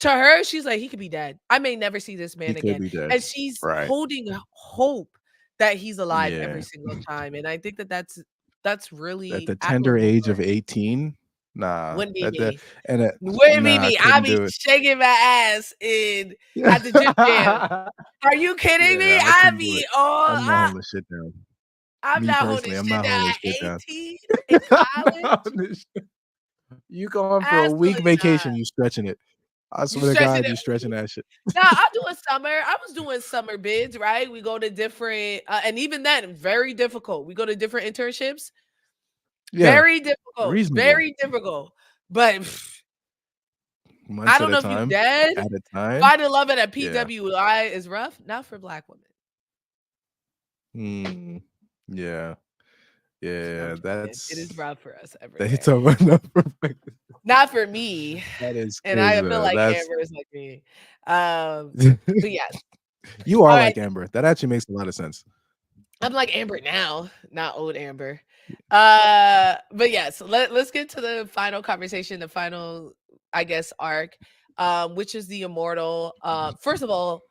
S1: To her, she's like, "He could be dead. I may never see this
S2: He
S1: man
S2: could
S1: again."
S2: be dead.
S1: And she's
S2: Right.
S1: holding hope that he's alive every
S2: Yeah.
S1: single time, and I think that that's
S2: At
S1: really
S2: the tender
S1: admirable
S2: age
S1: for
S2: of
S1: her.
S2: 18? Nah.
S1: Wouldn't be
S2: That
S1: me.
S2: and
S1: Wouldn't be
S2: nah, I
S1: me. I
S2: couldn't
S1: be
S2: do it.
S1: shaking my ass in at the gym jam. Are you kidding me?
S2: Yeah, I
S1: I
S2: couldn't do
S1: be
S2: it.
S1: all
S2: I'm not holding shit down.
S1: I'm
S2: Me
S1: not holding
S2: personally, I'm
S1: shit
S2: not
S1: down
S2: holding
S1: at
S2: shit down.
S1: 18 in college.
S2: You going for a week
S1: Absolutely not.
S2: vacation, you stretching it. I
S1: You
S2: swear to
S1: stretching
S2: God,
S1: it.
S2: you stretching that shit.
S1: Now I'm doing summer. I was doing summer bids, right? We go to different, and even then, very difficult. We go to different internships.
S2: Yeah, reasonable.
S1: Very difficult. But I
S2: Months at
S1: don't
S2: a
S1: know if you
S2: time.
S1: dead.
S2: At a time.
S1: Finding love at a
S2: Yeah.
S1: PWI is rough, not for black women.
S2: Hmm. Yeah.
S1: I'm
S2: Yeah.
S1: just saying, it is
S2: That's
S1: rough for us
S2: they
S1: everywhere.
S2: talk about no perfect.
S1: Not for me,
S2: That is
S1: and I
S2: crazy
S1: feel
S2: though.
S1: like
S2: That's
S1: Amber is like me. Um, but yes.
S2: you are
S1: All right.
S2: like Amber. That actually makes a lot of sense.
S1: I'm like Amber now, not old Amber. But yes, let's get to the final conversation, the final, I guess, arc, which is the immortal. First of all,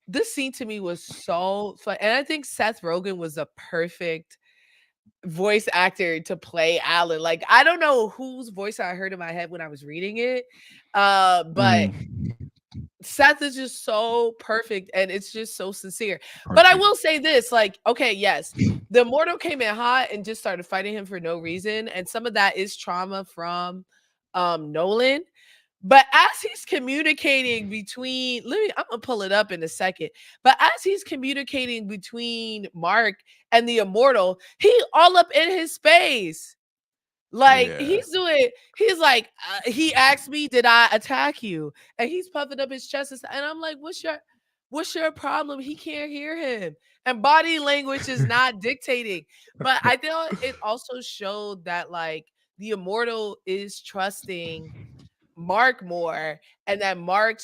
S1: this scene to me was so fun, and I think Seth Rogen was a perfect voice actor to play Alan. Like I don't know whose voice I heard in my head when I was reading it, but
S2: Mm,
S1: Seth is just so perfect and it's just so sincere. But I
S2: perfect.
S1: will say this, like, okay, yes, the immortal came in hot and just started fighting him for no reason. And some of that is trauma from Nolan. But as he's communicating between, I'm gonna pull it up in a second. But as he's communicating between Mark and the immortal, he all up in his space. Like
S2: Yeah.
S1: he's like, he asked me, "Did I attack you?" And he's puffing up his chest, and I'm like, what's your problem?" He can't hear him, and body language is not dictating. But I thought it also showed that like the immortal is trusting Mark more, and that Mark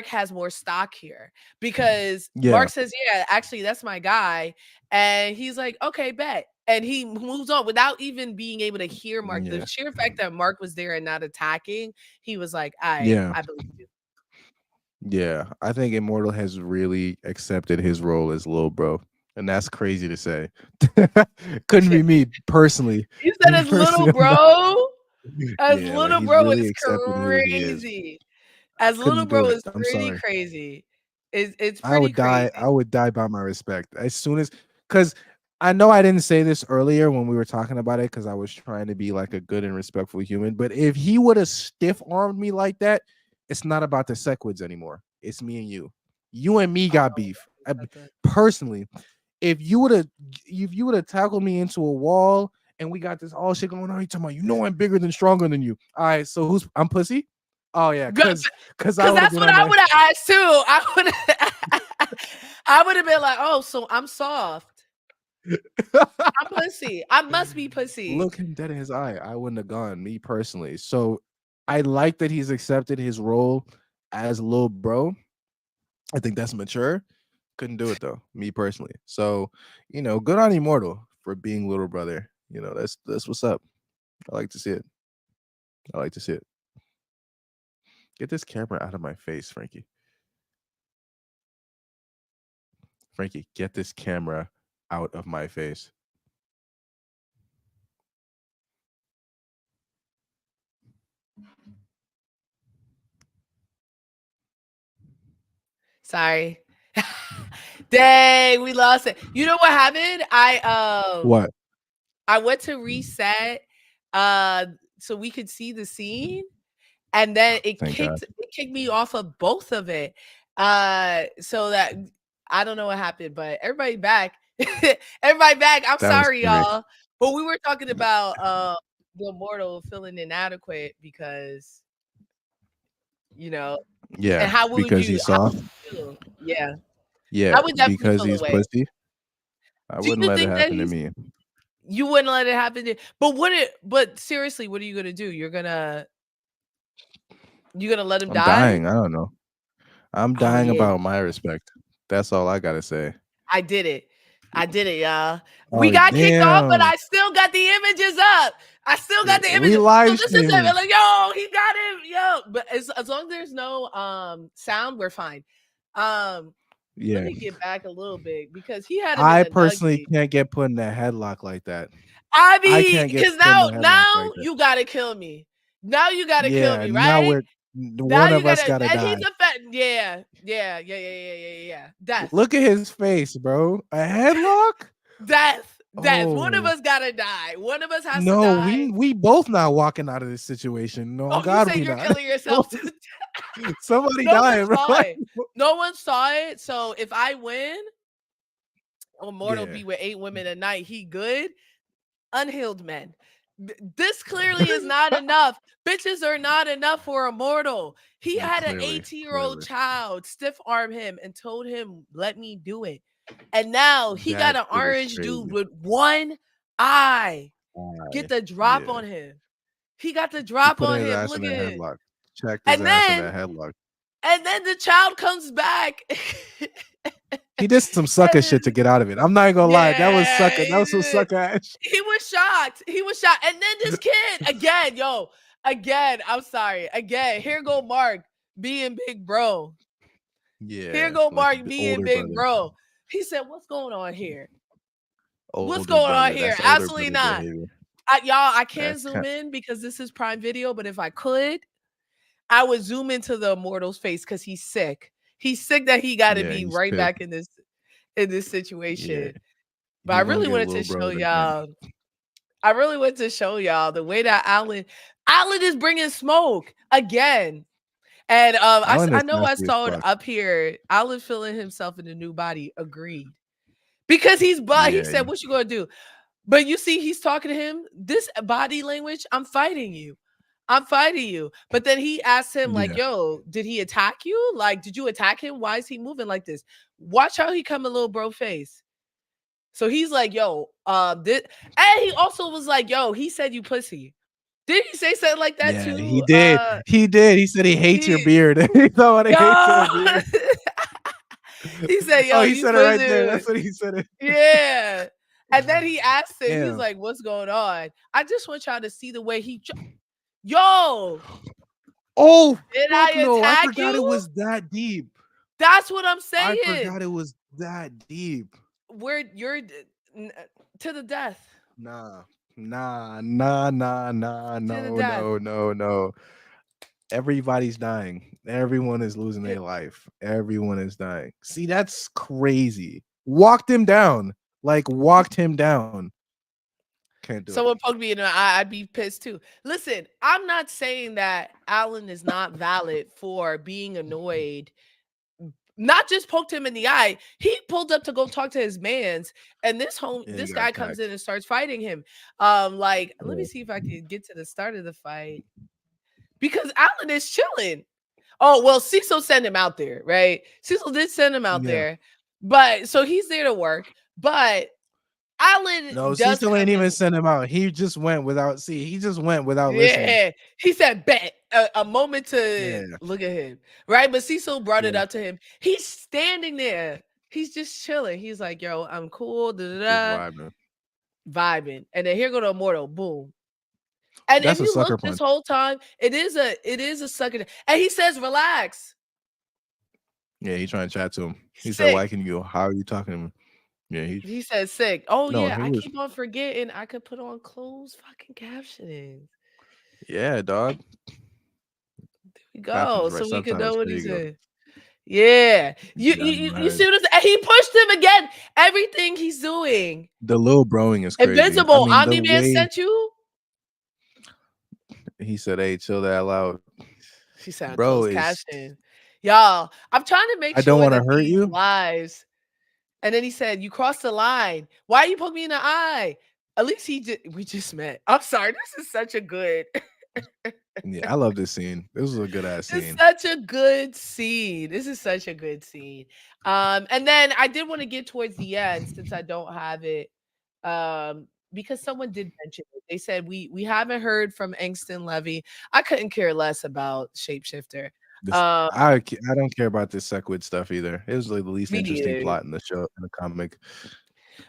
S1: has more stock here because
S2: Yeah.
S1: Mark says, "Yeah, actually, that's my guy," and he's like, "Okay, bet." And he moves on without even being able to hear Mark. The
S2: Yeah.
S1: sheer fact that Mark was there and not attacking, he was like,
S2: Yeah.
S1: I believe you."
S2: Yeah. I think Immortal has really accepted his role as little bro. And that's crazy to say. Couldn't be me personally.
S1: He said,
S2: Me
S1: "As little
S2: personally, I'm not.
S1: bro, as
S2: Yeah, like
S1: little
S2: he's
S1: bro
S2: really
S1: is
S2: accepted who he is.
S1: crazy.
S2: I
S1: As little
S2: couldn't do
S1: bro
S2: it.
S1: is
S2: I'm
S1: pretty
S2: sorry.
S1: crazy. It's
S2: I
S1: pretty
S2: would die.
S1: crazy."
S2: I would die by my respect as soon as, because I know I didn't say this earlier when we were talking about it because I was trying to be like a good and respectful human. But if he would have stiff armed me like that, it's not about the Sequids anymore. It's me and you. You and me got
S1: Oh,
S2: beef.
S1: that's a-
S2: Personally, if you would have tackled me into a wall and we got this all shit going on, you talking about, I'm bigger than stronger than you. All right, so I'm pussy. Oh yeah, cause I
S1: Because
S2: would have
S1: that's
S2: been
S1: what
S2: on
S1: I
S2: that.
S1: would have asked too. I would have been like, "Oh, so I'm soft. I'm pussy. I must be pussy."
S2: Look him dead in his eye. I wouldn't have gone, me personally. So I like that he's accepted his role as little bro. I think that's mature. Couldn't do it though, me personally. So, good on Immortal for being little brother. That's what's up. I like to see it. I like to see it. Get this camera out of my face, Frankie. Frankie, get this camera out of my face.
S1: Sorry. Dang, we lost it. You know what happened?
S2: What?
S1: I went to reset uh so we could see the scene, and then
S2: Thank God.
S1: it kicked me off of both of it. So that I don't know what happened, but everybody back. Everybody back. I'm
S2: That was
S1: sorry,
S2: sick.
S1: y'all. But we were talking about the immortal feeling inadequate because, you know, and
S2: Yeah, because he's
S1: how would
S2: soft.
S1: you feel? Yeah.
S2: Yeah,
S1: I would definitely
S2: because
S1: feel
S2: he's
S1: away.
S2: pussy. I
S1: Do
S2: wouldn't
S1: you
S2: let it
S1: think that
S2: happen to
S1: he's
S2: me.
S1: you wouldn't let it happen to, but seriously, what are you gonna do? You gonna let him
S2: I'm
S1: die?
S2: dying. I don't know. I'm
S1: Oh
S2: dying
S1: yeah,
S2: about my respect. That's all I gotta say.
S1: I did it. I did it, y'all. We
S2: Oh
S1: got kicked off, but
S2: damn.
S1: I still got the images up. I still got the
S2: We
S1: images. So
S2: live
S1: this is it.
S2: streaming.
S1: Like, yo, he got him, yo. But as long as there's no sound, we're fine. Um, let
S2: Yeah.
S1: me get back a little bit because he had him in
S2: I
S1: a
S2: personally
S1: nuggie.
S2: can't get put in a headlock like that.
S1: I
S2: I
S1: mean,
S2: can't get
S1: because
S2: put in a
S1: now
S2: headlock like that.
S1: you gotta kill me. Now you gotta kill
S2: Yeah,
S1: me,
S2: now
S1: right?
S2: we're
S1: Now
S2: one
S1: you
S2: of us
S1: gotta,
S2: gotta
S1: and he's
S2: die.
S1: a fat, yeah. Death,
S2: Look at his face, bro. A headlock?
S1: death. One of
S2: Oh
S1: us gotta die. One of us has to
S2: no,
S1: die.
S2: we both not walking out of this situation. No, on
S1: Oh, you
S2: God,
S1: say
S2: we
S1: you're
S2: not.
S1: killing yourself too.
S2: Somebody
S1: No one
S2: dying, bro.
S1: saw it. No one saw it. So if I win, Immortal
S2: Yeah.
S1: be with 8 women a night. He good. Unhealed men. This clearly is not enough. Bitches are not enough for Immortal. He had an
S2: Clearly,
S1: 18-year-old
S2: clearly.
S1: child stiff arm him and told him, "Let me do it." And now he got
S2: That
S1: an
S2: shit is
S1: orange dude
S2: crazy.
S1: with one eye. Get
S2: Why?
S1: the drop
S2: Yeah.
S1: on him. He got the
S2: He
S1: drop
S2: put
S1: on
S2: his
S1: him.
S2: ass in
S1: Look
S2: a
S1: at it.
S2: headlock. Checked his
S1: And
S2: ass in
S1: then
S2: that headlock.
S1: and then the child comes back.
S2: He did some
S1: And
S2: sucker shit to
S1: then,
S2: get out of it. I'm not even gonna lie. That was
S1: yeah,
S2: sucker. That
S1: he
S2: was some
S1: did.
S2: sucker ass.
S1: He was shocked. He was shocked. And then this kid again, yo, again. I'm sorry. Again, here go Mark being big bro. Here
S2: Yeah,
S1: go
S2: like
S1: Mark being
S2: older
S1: big
S2: brother,
S1: bro. He said, "What's going on here? What's
S2: older
S1: going on
S2: brother.
S1: here?"
S2: That's older
S1: Absolutely
S2: brother
S1: not.
S2: behavior.
S1: Y'all, I can't
S2: That's
S1: zoom
S2: kind.
S1: in because this is Prime Video. But if I could, I would zoom into the immortal's face because he's sick. He's sick that he got to
S2: Yeah,
S1: be
S2: he's
S1: right
S2: pissed.
S1: back in this
S2: Yeah,
S1: situation. But I
S2: he gonna
S1: really
S2: get
S1: wanted to
S2: little
S1: show
S2: bro again.
S1: y'all. I really wanted to show y'all the way that Alan is bringing smoke again. And
S2: Alan
S1: I
S2: is
S1: know I
S2: nasty as
S1: saw it
S2: fuck.
S1: up here. Alan feeling himself in a new body. Agreed. Because he
S2: Yeah,
S1: said, "What you gonna do?" But you see, he's talking to him. This body language, I'm fighting you. I'm fighting you. But then he asked him, like,
S2: Yeah.
S1: yo, did he attack you? Like, did you attack him? Why is he moving like this? Watch how he come a little bro face. So he's like, yo, and he also was like, yo, he said you pussy. Did he say something like that
S2: Yeah, he
S1: too?
S2: did. He did. He said he hates your
S1: He
S2: beard. He thought he hates
S1: yo,
S2: your beard.
S1: he said,
S2: Oh,
S1: yo,
S2: he
S1: you
S2: said it right there.
S1: pussy.
S2: That's what he said it.
S1: Yeah. And then he asked him, he's
S2: Damn.
S1: like, what's going on? I just want y'all to see the way yo,
S2: Oh,
S1: did
S2: fuck
S1: I
S2: no. I
S1: attack
S2: forgot it
S1: you?
S2: was that deep.
S1: That's what I'm
S2: I
S1: saying.
S2: forgot it was that deep.
S1: Where you're to the death.
S2: Nah. Nah.
S1: To the
S2: No,
S1: death.
S2: no, no, no. Everybody's dying. Everyone is losing
S1: Hi-
S2: their life. Everyone is dying. See, that's crazy. Walked him down. Like walked him down. Can't do it.
S1: Someone poked me in the eye, I'd be pissed too. Listen, I'm not saying that Alan is not valid for being annoyed. Not just poked him in the eye. He pulled up to go talk to his mans, and
S2: Yeah, he
S1: this
S2: got
S1: guy comes in
S2: attacked.
S1: and starts fighting him. Like, let me
S2: Yeah.
S1: see if I can get to the start of the fight because Alan is chilling. Oh, well, Cecil sent him out there, right? Cecil did send him out
S2: Yeah.
S1: there, but so he's there to work. But Alan
S2: No,
S1: does
S2: Cecil ain't
S1: come
S2: even
S1: in.
S2: send him out. He just went without he just went without listening.
S1: Yeah, he said, "Bet a moment to
S2: Yeah.
S1: look at him." Right, but Cecil brought it
S2: Yeah.
S1: up to him. He's standing there. He's just chilling. He's like, "Yo, I'm cool." Da,
S2: Just
S1: da, da,
S2: vibing.
S1: vibing, and then here go the immortal. Boom. And if
S2: That's a
S1: you
S2: sucker
S1: look this
S2: punch.
S1: whole time, it is a sucker. And he says, "Relax."
S2: Yeah, he trying to chat to him. He said, "Why
S1: Sick.
S2: can you? How are you talking to him?" Yeah, he
S1: He said sick. Oh
S2: no,
S1: yeah,
S2: he
S1: I
S2: was
S1: keep on forgetting I could put on closed fucking captioning.
S2: yeah, dog.
S1: We
S2: Captions,
S1: go
S2: right?
S1: so we could
S2: Subtitles.
S1: know what
S2: There
S1: he
S2: you go.
S1: said. Yeah, you
S2: Yeah,
S1: you
S2: you
S1: you, you
S2: right.
S1: see what I'm saying? And he pushed him again. Everything he's doing.
S2: The little broing is crazy. I
S1: Invincible
S2: mean, the
S1: Omni Man
S2: way
S1: sent you.
S2: he said, "Hey, chill that loud,
S1: She said
S2: bro."
S1: closed
S2: Is
S1: caption. Y'all, I'm trying to make
S2: I don't
S1: sure
S2: want to
S1: that
S2: hurt
S1: these
S2: you.
S1: lives. And then he said, "You crossed the line. Why you poke me in the eye?" At least we just met. I'm sorry. This is such a good.
S2: Yeah, I love this scene. This was a good ass
S1: It's
S2: scene.
S1: such a good scene. This is such a good scene. And then I did want to get towards the end since I don't have it. Because someone did mention it. They said we haven't heard from Angston Levy. I couldn't care less about Shapeshifter.
S2: This
S1: Um,
S2: I don't care about this Sequid stuff either. It was like the least
S1: Me
S2: interesting
S1: neither.
S2: plot in the show in the comic.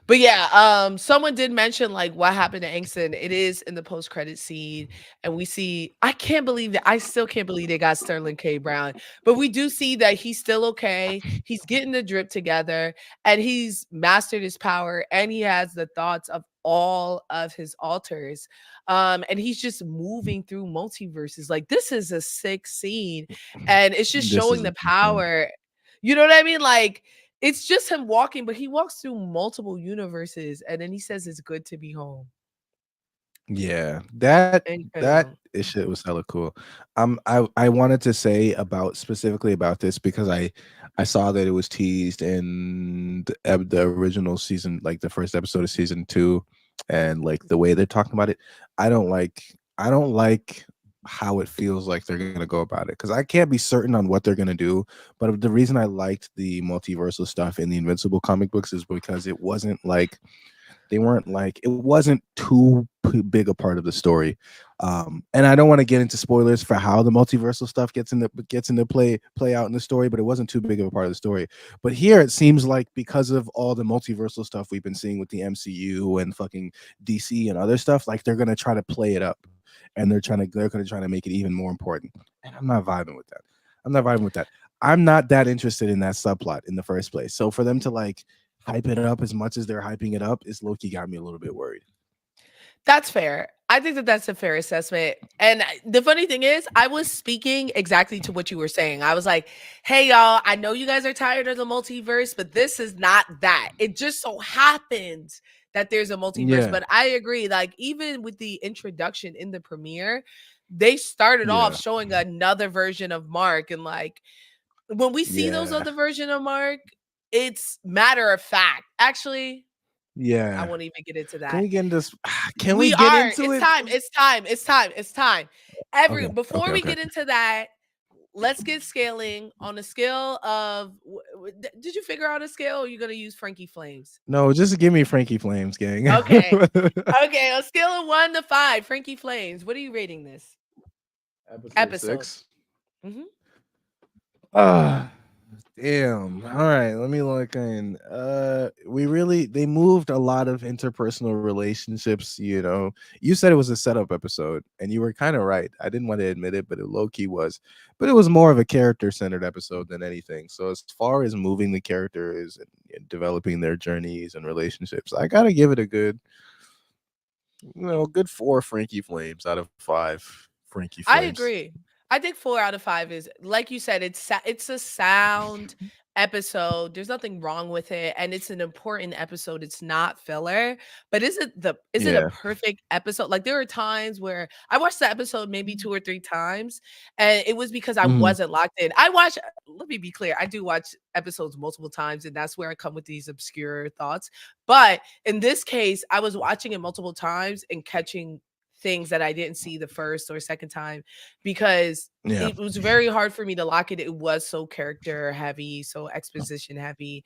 S1: But yeah, someone did mention like what happened to Angston. It is in the post credit scene, and we see. I can't believe that. I still can't believe they got Sterling K. Brown, but we do see that he's still okay. He's getting the drip together, and he's mastered his power, and he has the thoughts of all of his alters. And he's just moving through multiverses. Like this is a sick scene, and it's just
S2: This
S1: showing
S2: is
S1: the
S2: insane.
S1: power. You know what I mean? Like it's just him walking, but he walks through multiple universes, and then he says it's good to be home.
S2: Yeah, that
S1: Incredible.
S2: shit was hella cool. I wanted to say about specifically about this because I saw that it was teased in the original season, like the first episode of season 2, and like the way they're talking about it. I don't like how it feels like they're gonna go about it because I can't be certain on what they're gonna do. But the reason I liked the multiversal stuff in the Invincible comic books is because it wasn't like they weren't like it wasn't too big a part of the story. And I don't want to get into spoilers for how the multiversal stuff gets into play out in the story, but it wasn't too big of a part of the story. But here it seems like because of all the multiversal stuff we've been seeing with the MCU and fucking DC and other stuff, like they're gonna try to play it up, and they're gonna try to make it even more important. And I'm not vibing with that. I'm not vibing with that. I'm not that interested in that subplot in the first place. So for them to like hype it up as much as they're hyping it up is low-key got me a little bit worried.
S1: That's fair. I think that that's a fair assessment. And the funny thing is, I was speaking exactly to what you were saying. I was like, hey, y'all, I know you guys are tired of the multiverse, but this is not that. It just so happens that there's a multiverse.
S2: Yeah,
S1: But I agree. Like, even with the introduction in the premiere, they started off
S2: yeah,
S1: showing another version of Mark. And like, when we see those
S2: yeah.
S1: other version of Mark, it's matter of fact. Actually, I
S2: Yeah.
S1: won't even get into
S2: Can
S1: that.
S2: we get into this? Can we
S1: We
S2: get
S1: are.
S2: into
S1: It's
S2: it?
S1: time. It's time. It's time. It's time.
S2: Okay.
S1: Before
S2: Okay.
S1: we
S2: Okay.
S1: get into that, let's get scaling on a scale of. Did you figure out a scale? Or are you gonna use Frankie Flames?
S2: No, just give me Frankie Flames, gang.
S1: Okay. Okay. On a scale of 1 to 5, Frankie Flames. What are you rating this
S2: Episode
S1: episode?
S2: 6.
S1: Hmm.
S2: Ah, damn. All right, let me look in. They moved a lot of interpersonal relationships. You said it was a setup episode, and you were kind of right. I didn't want to admit it, but it low key was. But it was more of a character centered episode than anything. So as far as moving the characters and developing their journeys and relationships, I gotta give it a good 4 Frankie Flames out of 5 Frankie
S1: I
S2: Flames.
S1: agree. I think 4 out of 5 is like you said. It's a sound episode. There's nothing wrong with it, and it's an important episode. It's not filler, but is it a
S2: Yeah.
S1: perfect episode? Like there are times where I watched the episode maybe 2 or 3 times, and it was because I
S2: Mhm.
S1: wasn't locked in. I watch. Let me be clear. I do watch episodes multiple times, and that's where I come with these obscure thoughts. But in this case, I was watching it multiple times and catching things that I didn't see the first or second time because
S2: Yeah.
S1: it was very hard for me to lock it. It was so character heavy, so exposition heavy.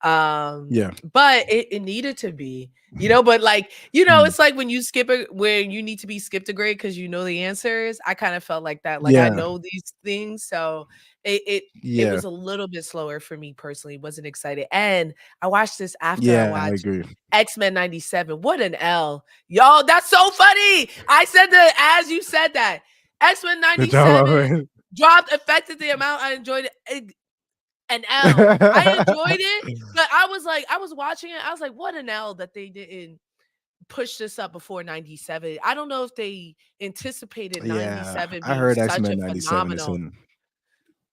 S2: Yeah.
S1: But it needed to be, but like,
S2: Mm.
S1: it's like when you skip it when you need to be skipped a grade because you know the answers. I kind of felt like that. Like I
S2: Yeah.
S1: know these things. So it
S2: Yeah.
S1: was a little bit slower for me personally. Wasn't excited. And I watched this after I
S2: Yeah, I
S1: watched
S2: agree.
S1: X-Men 97. What an L. Y'all, that's so funny. I said that as you said that. X-Men
S2: Good job,
S1: 97
S2: man.
S1: dropped affected the amount I enjoyed it. An L. I enjoyed it, but I was watching it. I was like, what an L that they didn't push this up before 97. I don't know if they anticipated
S2: Yeah,
S1: 97
S2: I
S1: being
S2: heard
S1: such a
S2: X-Men 97 is
S1: phenomenal.
S2: in.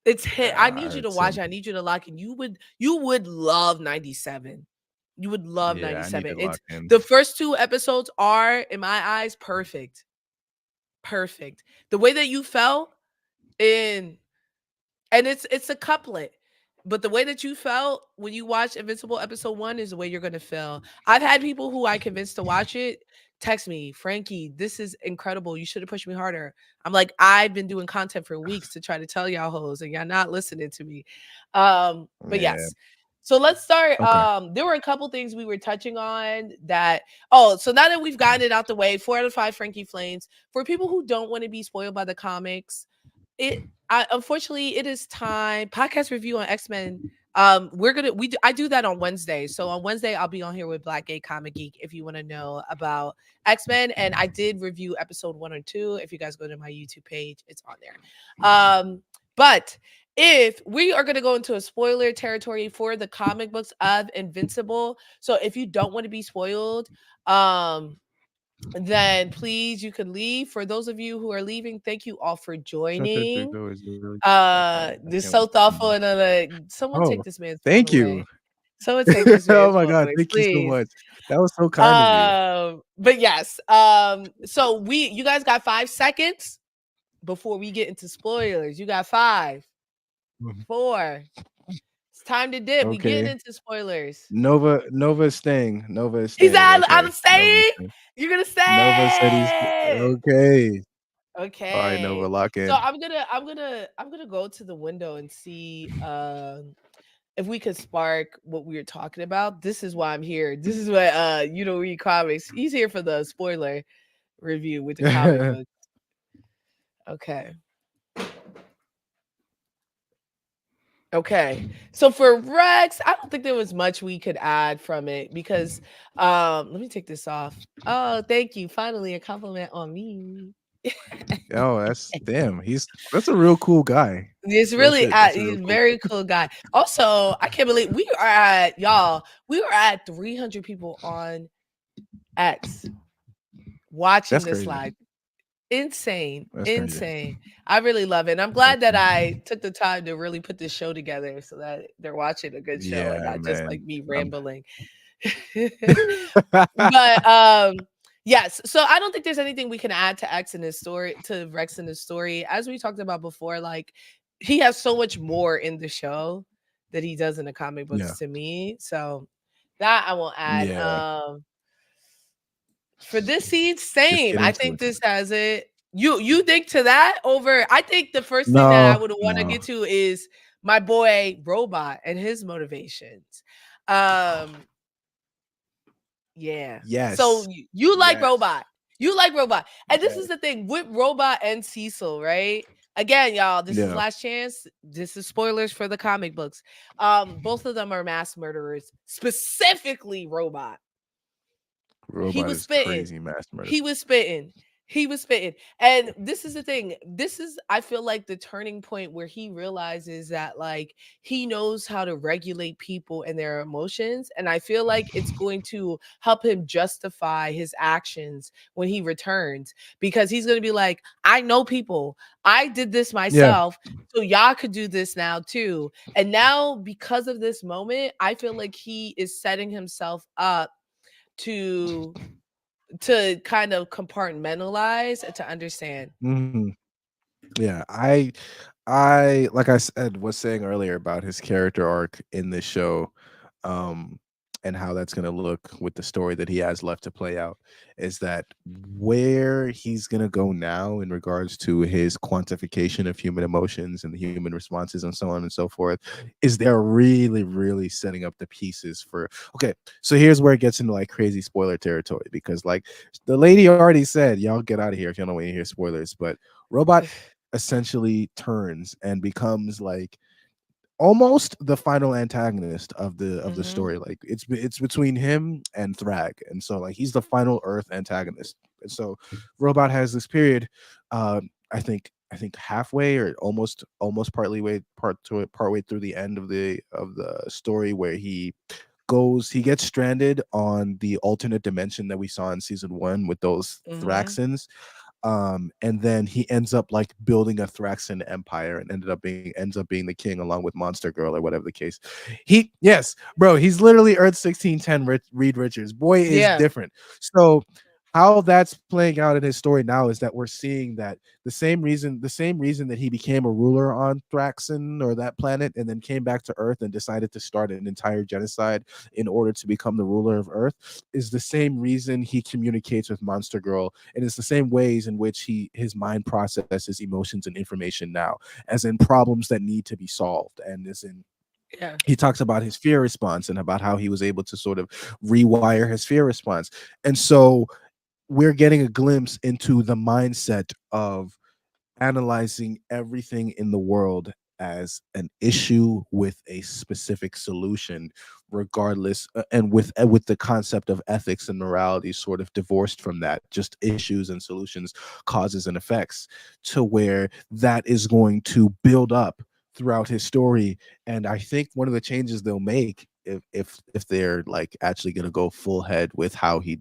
S1: It's hit. I
S2: Yeah,
S1: need you to
S2: it's
S1: watch
S2: in.
S1: it. I need you to lock in. You would love 97. You would love
S2: Yeah, I need
S1: 97.
S2: to lock
S1: It's
S2: in.
S1: the first two episodes are, in my eyes, perfect. Perfect. The way that you felt in and it's a couplet. But the way that you felt when you watched Invincible episode 1 is the way you're gonna feel. I've had people who I convinced to watch it text me, Frankie, this is incredible. You should have pushed me harder. I'm like, I've been doing content for weeks to try to tell y'all hoes, and y'all not listening to me. But
S2: Yeah.
S1: yes. So let's start.
S2: Okay.
S1: There were a couple things we were touching on that. Oh, so now that we've gotten it out the way, 4 out of 5 Frankie Flames. For people who don't want to be spoiled by the comics, unfortunately it is time podcast review on X-Men. I do that on Wednesday. So on Wednesday I'll be on here with Black Gay Comic Geek if you want to know about X-Men, and I did review episode 1 or 2. If you guys go to my YouTube page, it's on there. But if we are going to go into a spoiler territory for the comic books of Invincible, so if you don't want to be spoiled, then please you can leave. For those of you who are leaving, thank you all for
S2: Dr.
S1: joining.
S2: Jugo is really. I
S1: This
S2: can't
S1: so
S2: wait to see
S1: thoughtful
S2: more.
S1: and someone
S2: Oh,
S1: take this man's phone
S2: thank you.
S1: away. Someone take this
S2: Oh
S1: man's
S2: my
S1: phone
S2: God,
S1: away,
S2: thank you so
S1: please.
S2: much. That was so kind of you.
S1: But yes, so you guys got 5 seconds before we get into spoilers. You got 5, 4. It's time to dip. We getting
S2: Okay.
S1: into spoilers.
S2: Nova is staying. Nova is
S1: He's
S2: staying.
S1: out.
S2: Okay.
S1: I'm
S2: Nova is
S1: staying.
S2: staying.
S1: You're gonna
S2: Nova said he's
S1: stay.
S2: okay. All right, Nova,
S1: Okay.
S2: lock
S1: So
S2: in.
S1: I'm gonna go to the window and see if we could spark what we were talking about. This is why I'm here. This is what read comics. He's here for the spoiler review with the comic book. Okay. Okay. So for Rex, I don't think there was much we could add from it because let me take this off. Oh, thank you. Finally a compliment on me.
S2: Oh, that's a real cool guy.
S1: He's
S2: Real
S1: really
S2: shit. That's a
S1: he's
S2: real
S1: a
S2: cool
S1: very cool guy. Also, I can't believe we are at 300 people on X watching
S2: That's
S1: this
S2: crazy.
S1: live. Insane.
S2: That's crazy.
S1: Insane. I really love it. And I'm
S2: That's
S1: glad that
S2: crazy.
S1: I took the time to really put this show together so that they're watching a good show and
S2: Yeah,
S1: not just like
S2: man.
S1: me rambling. But yes, so I don't think there's anything we can add to X in his story, to Rex in his story. As we talked about before, like he has so much more in the show that he does in the comic
S2: Yeah.
S1: books to me. So That I will add.
S2: Yeah,
S1: For this scene,
S2: just
S1: same.
S2: get
S1: I
S2: into
S1: think
S2: it.
S1: this has it. You think to that over? I think the first thing that I
S2: No,
S1: would want to
S2: no.
S1: get to is my boy Robot and his motivations. Um, yeah. So
S2: Yes,
S1: you like
S2: yes,
S1: Robot. You like Robot. And this is
S2: yes.
S1: the thing with Robot and Cecil, right? Again, y'all, this is
S2: Yeah,
S1: last chance. This is spoilers for the comic books. Both of them are mass murderers, specifically Robot. He
S2: robot
S1: was
S2: is
S1: spitting.
S2: crazy mass murder.
S1: He was spitting. He was spitting. And this is the thing. This is, I feel like, the turning point where he realizes that, like, he knows how to regulate people and their emotions. And I feel like it's going to help him justify his actions when he returns, because he's going to be like, I know people. I did this
S2: Yeah.
S1: myself. So y'all could do this now too. And now, because of this moment, I feel like he is setting himself up to kind of compartmentalize and to understand.
S2: Mhm. Yeah, I like I said was saying earlier about his character arc in this show, um, and how that's gonna look with the story that he has left to play out, is that where he's gonna go now in regards to his quantification of human emotions and the human responses and so on and so forth, is they're really, really setting up the pieces for okay, so here's where it gets into like crazy spoiler territory because like the lady already said, y'all get out of here if you don't want to hear spoilers, but Robot essentially turns and becomes like almost the final antagonist of the
S1: Mhm.
S2: story. Like it's between him and Thrag, and so like he's the final Earth antagonist. And so Robot has this period, I think halfway or almost partly way partway through the end of the story where he gets stranded on the alternate dimension that we saw in season one with those
S1: Mhm.
S2: Thraxons, and then he ends up like building a Thraxan empire and ends up being the king along with Monster Girl or whatever the case. He yes, bro, he's literally Earth 1610 Reed Richards. Boy is
S1: Yeah.
S2: different. So how that's playing out in his story now is that we're seeing that the same reason that he became a ruler on Thraxan or that planet and then came back to Earth and decided to start an entire genocide in order to become the ruler of Earth is the same reason he communicates with Monster Girl, and it's the same ways in which his mind processes emotions and information now, as in problems that need to be solved, and as in
S1: Yeah.
S2: he talks about his fear response and about how he was able to sort of rewire his fear response. And so we're getting a glimpse into the mindset of analyzing everything in the world as an issue with a specific solution, regardless and with the concept of ethics and morality sort of divorced from that, just issues and solutions, causes and effects, to where that is going to build up throughout his story. And I think one of the changes they'll make, if they're like actually going to go full head with how he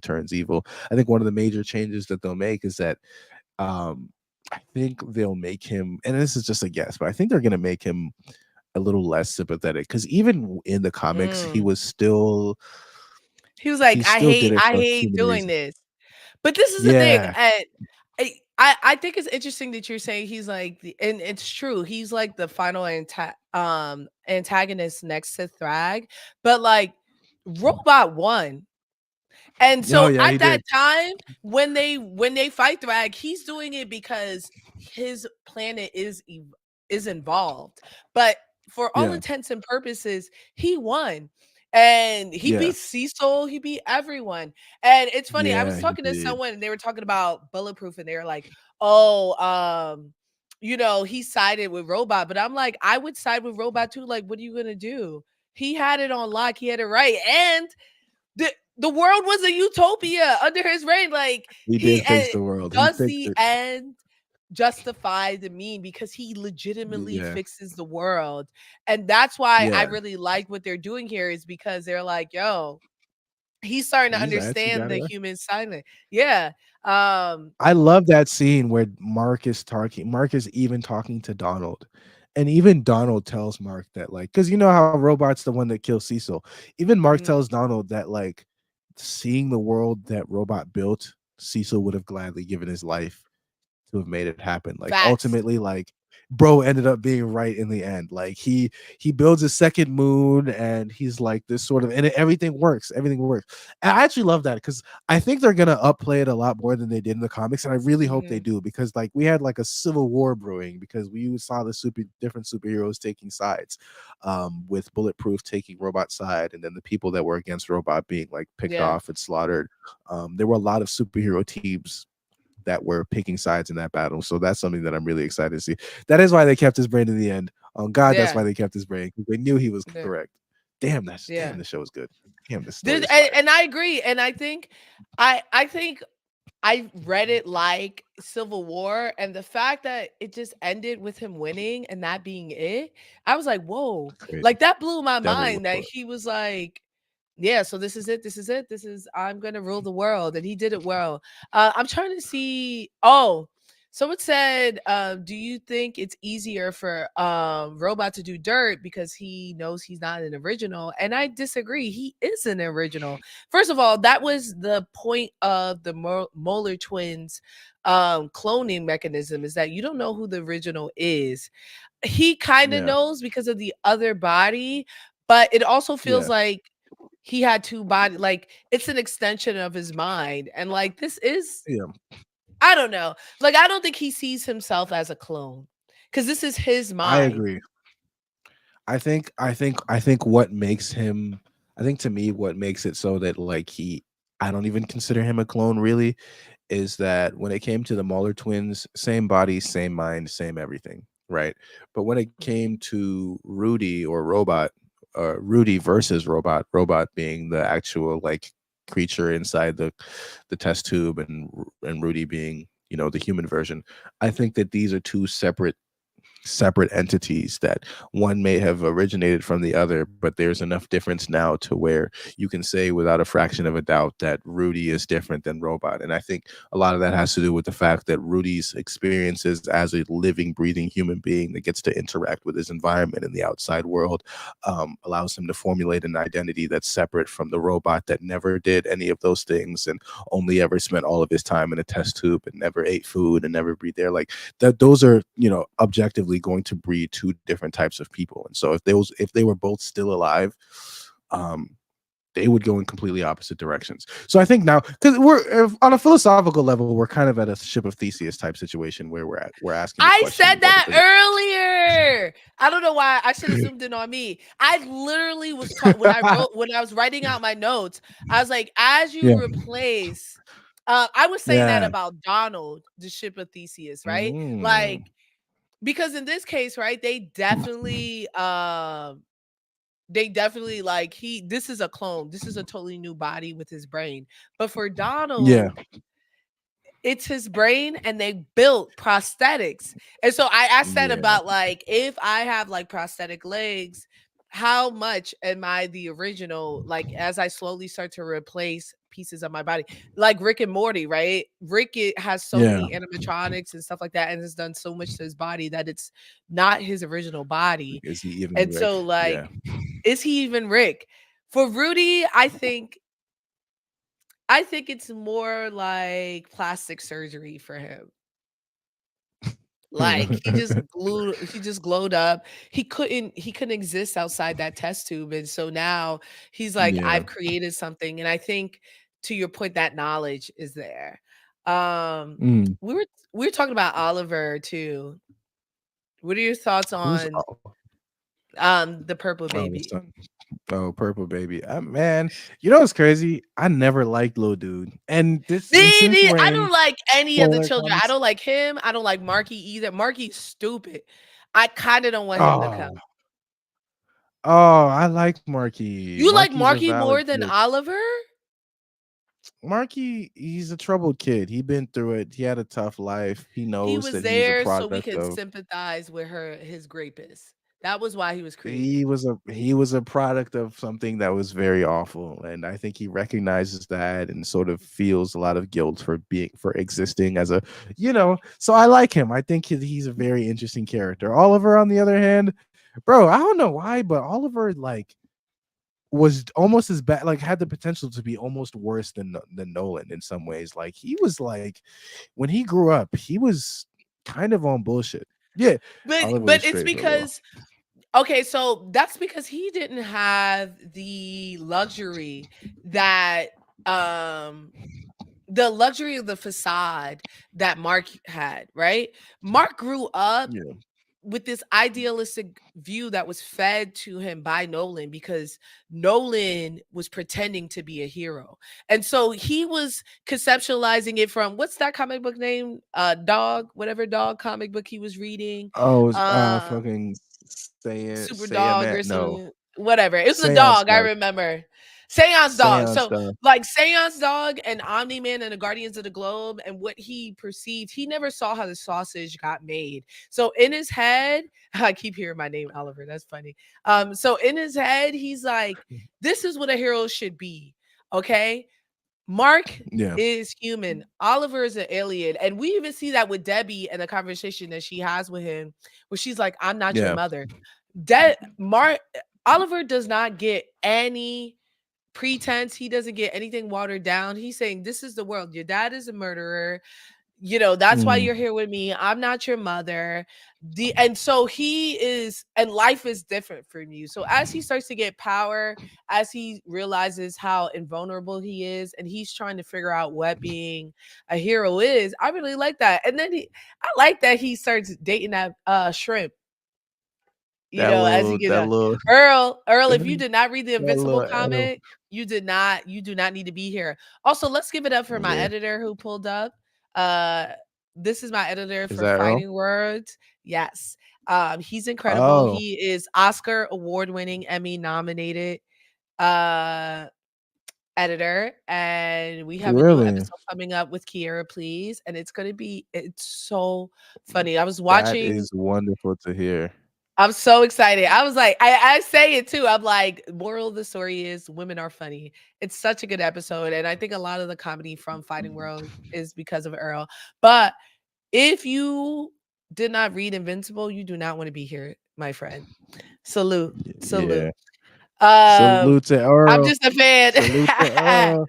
S2: turns evil, I think one of the major changes that they'll make is that um I think they'll make him, and this is just a guess, but I think they're gonna make him a little less sympathetic because even in the comics,
S1: Mm. He was
S2: he
S1: like,
S2: still did it
S1: I
S2: for
S1: hate
S2: human
S1: doing
S2: reasons.
S1: this. But this is the thing,
S2: Yeah,
S1: and I think it's interesting that you're saying he's like and it's true. He's like the final antagonist next to Thrag, but like Robot won. And
S2: oh
S1: so
S2: yeah, he
S1: at that
S2: did.
S1: time, when they fight Thrag, he's doing it because his planet is involved. But for all
S2: Yeah,
S1: intents and purposes, he won. And he
S2: yeah,
S1: beat Cecil, he beat everyone. And it's funny, I was
S2: yeah, he
S1: talking to
S2: did.
S1: someone and they were talking about Bulletproof and they were like, "Oh, he sided with Robot." But I'm like, I would side with Robot too. Like, what are you going to do? He had it on lock, he had it right. And the world was a utopia under his reign. Like
S2: He
S1: he
S2: did fix the world. He
S1: does
S2: fixed
S1: the
S2: it.
S1: end justify the mean because he legitimately
S2: Yeah,
S1: fixes the world. And that's why I
S2: yeah.
S1: really like what they're doing here is because they're like, yo, he's starting to
S2: He's actually
S1: understand
S2: got it
S1: the
S2: right.
S1: human silent. Yeah. Um,
S2: I love that scene where Mark is even talking to Donald. And even Donald tells Mark that, like, because you know how Robot's the one that kills Cecil. Even Mark
S1: mhm,
S2: tells Donald that, like, seeing the world that Robot built, Cecil would have gladly given his life to have made it happen. Like,
S1: facts.
S2: ultimately, like, bro ended up being right in the end. Like he builds a second moon, and he's like this sort of, and everything works. Everything works. And I actually love that because I think they're gonna upplay it a lot more than they did in the comics, and I really hope they
S1: Mhm.
S2: do, because like we had like a civil war brewing because we saw the super different superheroes taking sides, with Bulletproof taking Robot's side, and then the people that were against Robot being like picked
S1: Yeah,
S2: off and slaughtered. There were a lot of superhero teams that were picking sides in that battle. So that's something that I'm really excited to see. That is why they kept his brain in the end. On God, that's
S1: yeah,
S2: why they kept his brain, because they knew he was
S1: yeah,
S2: correct. Damn,
S1: yeah.
S2: the show is good. Damn, this story
S1: There's,
S2: is fire.
S1: and I agree, and I think I read it like Civil War, and the fact that it just ended with him winning and that being it, I was like, "Whoa."
S2: Crazy.
S1: Like, that blew my
S2: Devil
S1: mind that
S2: Wood.
S1: he was like, "Yeah, so this is it. This is it. This is I'm gonna rule the world," and he did it well. I'm trying to see. Oh, someone said, "Do you think it's easier for Robot to do dirt because he knows he's not an original?" And I disagree. He is an original. First of all, that was the point of the Molar twins cloning mechanism, is that you don't know who the original is. He kind of
S2: Yeah.
S1: knows because of the other body, but it also feels
S2: Yeah.
S1: like he had two body, like it's an extension of his mind. And like this is,
S2: Yeah.
S1: I don't know. Like I don't think he sees himself as a clone cuz this is his
S2: I
S1: mind.
S2: agree. I think what makes him, I think to me what makes it so that like I don't even consider him a clone really, is that when it came to the Muller twins, same body, same mind, same everything, right? But when it
S1: Mhm.
S2: came to Rudy or Robot, Rudy versus Robot, Robot being the actual like creature inside the test tube, and Rudy being, the human version, I think that these are two separate entities, that one may have originated from the other, but there's enough difference now to where you can say without a fraction of a doubt that Rudy is different than Robot. And I think a lot of that has to do with the fact that Rudy's experiences as a living, breathing human being that gets to interact with his environment in the outside world, allows him to formulate an identity that's separate from the robot that never did any of those things and only ever spent all of his time in a test tube and never ate food and never breathed air. Like that, those are, objectively going to breed two different types of people. And so if they were both still alive, um they would go in completely opposite directions. So I think now, because on a philosophical level, we're kind of at a ship of Theseus type situation where we're asking the
S1: I
S2: question,
S1: said
S2: what is
S1: that
S2: the
S1: earlier. I don't know why I should have zoomed in on me. I literally was taught when I was writing out my notes. I was like, as
S2: yeah,
S1: you replace, I was saying that
S2: yeah,
S1: about Donald, the ship of Theseus, right?
S2: mm,
S1: Like because in this case, right, they definitely like this is a clone. This is a totally new body with his brain. But for
S2: yeah,
S1: Donald, it's his brain and they built prosthetics. And so I asked that
S2: yeah,
S1: about like if I have like prosthetic legs, how much am I the original? Like as I slowly start to replace pieces of my body, like Rick and Morty, right? Has so
S2: yeah.
S1: many animatronics and stuff like that, and has done so much to his body that it's not his original body.
S2: Is he even
S1: And
S2: Rick?
S1: so, like,
S2: Yeah.
S1: is he even Rick? For Rudy, I think it's more like plastic surgery for him. Like he just glowed up. He couldn't exist outside that test tube. And so now he's like,
S2: Yeah.
S1: I've created something. And I think to your point, that knowledge is there. Um
S2: Mm.
S1: we were talking about Oliver too. What are your thoughts
S2: Who's
S1: on the purple
S2: the
S1: baby?
S2: son? Oh, Purple Baby. Man, you know what's crazy? I never liked Lil Dude. And since
S1: I
S2: when
S1: don't like any of the
S2: spoiler
S1: children. I
S2: comics?
S1: don't like him. I don't like Marky either. Marky's stupid. I kind of don't want him to
S2: Oh,
S1: come.
S2: I like Marky.
S1: You like
S2: Marky's a
S1: Marky
S2: valid
S1: more than
S2: kid.
S1: Oliver?
S2: Marky, he's a troubled kid. He been through it. He had a tough life. He
S1: He
S2: knows
S1: was
S2: that he's a
S1: there so we
S2: product
S1: could
S2: of
S1: sympathize with his rapist. That was why he was created.
S2: he was a product of something that was very awful, and I think he recognizes that and sort of feels a lot of guilt for existing as a, so I like him. I think he's a very interesting character. Oliver, on the other hand, bro, I don't know why, but Oliver like was almost as bad, like had the potential to be almost worse than Nolan in some ways. Like he was like, when he grew up, he was kind of on bullshit. Yeah, Oliver
S1: But
S2: was
S1: it's
S2: straight for a little.
S1: because okay, so that's because he didn't have the luxury that um the luxury of the facade that Mark had, right? Mark grew up
S2: Yeah,
S1: with this idealistic view that was fed to him by Nolan because Nolan was pretending to be a hero. And so he was conceptualizing it from what's that comic book name? Dog, whatever dog comic book he was reading.
S2: oh,
S1: Um
S2: fucking
S1: Super
S2: saying
S1: Dog or
S2: that. No,
S1: something, whatever. It was a
S2: Seance
S1: dog, I
S2: Dog,
S1: remember. Seance Dog.
S2: Seance
S1: So,
S2: Dog.
S1: like Seance Dog and Omni Man and the Guardians of the Globe, and what he perceived, he never saw how the sausage got made. So in his head, I keep hearing my name Oliver. That's funny. So in his head, he's like, "This is what a hero should be." Okay, Mark
S2: Yeah,
S1: is human. Oliver is an alien. And we even see that with Debbie and the conversation that she has with him, where she's like, I'm not your
S2: yeah.
S1: mother. Mark Oliver does not get any pretense. He doesn't get anything watered down. He's saying, this is the world. Your dad is a murderer. That's why
S2: Mm,
S1: you're here with me. I'm not your mother. And so he is, and life is different from you. So as he starts to get power, as he realizes how invulnerable he is, and he's trying to figure out what being a hero is, I really like that. And then I like that he starts dating that shrimp, as you get
S2: that
S1: a
S2: little,
S1: Earl, if you
S2: that
S1: did not read the Invincible
S2: little L.
S1: comic, you do not need to be here. Also, let's give it up for my
S2: Yeah,
S1: editor who pulled up. Uh this is my editor
S2: is
S1: for
S2: that Earl?
S1: Fighting Words. Yes. He's incredible.
S2: Oh,
S1: He is Oscar award winning, Emmy nominated uh editor, and we have a new
S2: really?
S1: episode coming up with Kiera Please, and it's so funny. I was
S2: That
S1: watching.
S2: is wonderful to hear.
S1: I'm so excited. I was like, I say it too. I'm like, moral of the story is women are funny. It's such a good episode. And I think a lot of the comedy from Fighting World is because of Earl. But if you did not read Invincible, you do not want to be here, my friend. Salute.
S2: Yeah.
S1: Salute.
S2: Salute to
S1: I'm
S2: Earl.
S1: just a fan.
S2: Salute to Earl.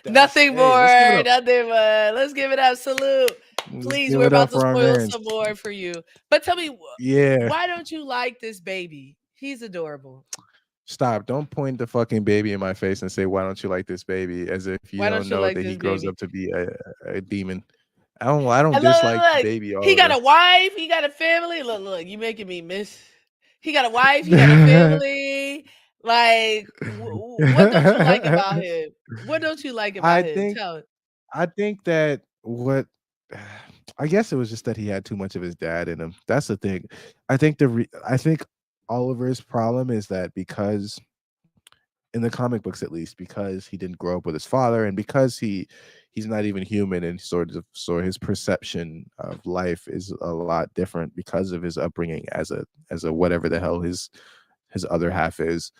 S2: That's
S1: Nothing
S2: hey, let's give it
S1: more.
S2: up.
S1: Nothing more. Let's give it up. Salute.
S2: Let's
S1: Please,
S2: give
S1: we're
S2: it
S1: about
S2: up
S1: to
S2: for our
S1: spoil
S2: man.
S1: some more for you. But tell me,
S2: Yeah.
S1: why don't you like this baby? He's adorable.
S2: Stop. Don't point the fucking baby in my face and say, why don't you like this baby? As if you
S1: Why
S2: don't
S1: don't you
S2: know
S1: like
S2: that he
S1: this
S2: grows
S1: baby?
S2: up to be a demon. I don't
S1: And look,
S2: dislike
S1: look,
S2: the
S1: look.
S2: baby,
S1: He got
S2: Oliver.
S1: a wife. He got a family. Look, look. You making me miss. He got a wife. He got a family. Like, what don't you like about him? What don't you like
S2: I
S1: about him?
S2: think
S1: Tell it.
S2: I think that what I guess it was just that he had too much of his dad in him. That's the thing. I think Oliver's problem is that because in the comic books at least, because he didn't grow up with his father and because he's not even human, and sort of his perception of life is a lot different because of his upbringing as a whatever the hell his other half is.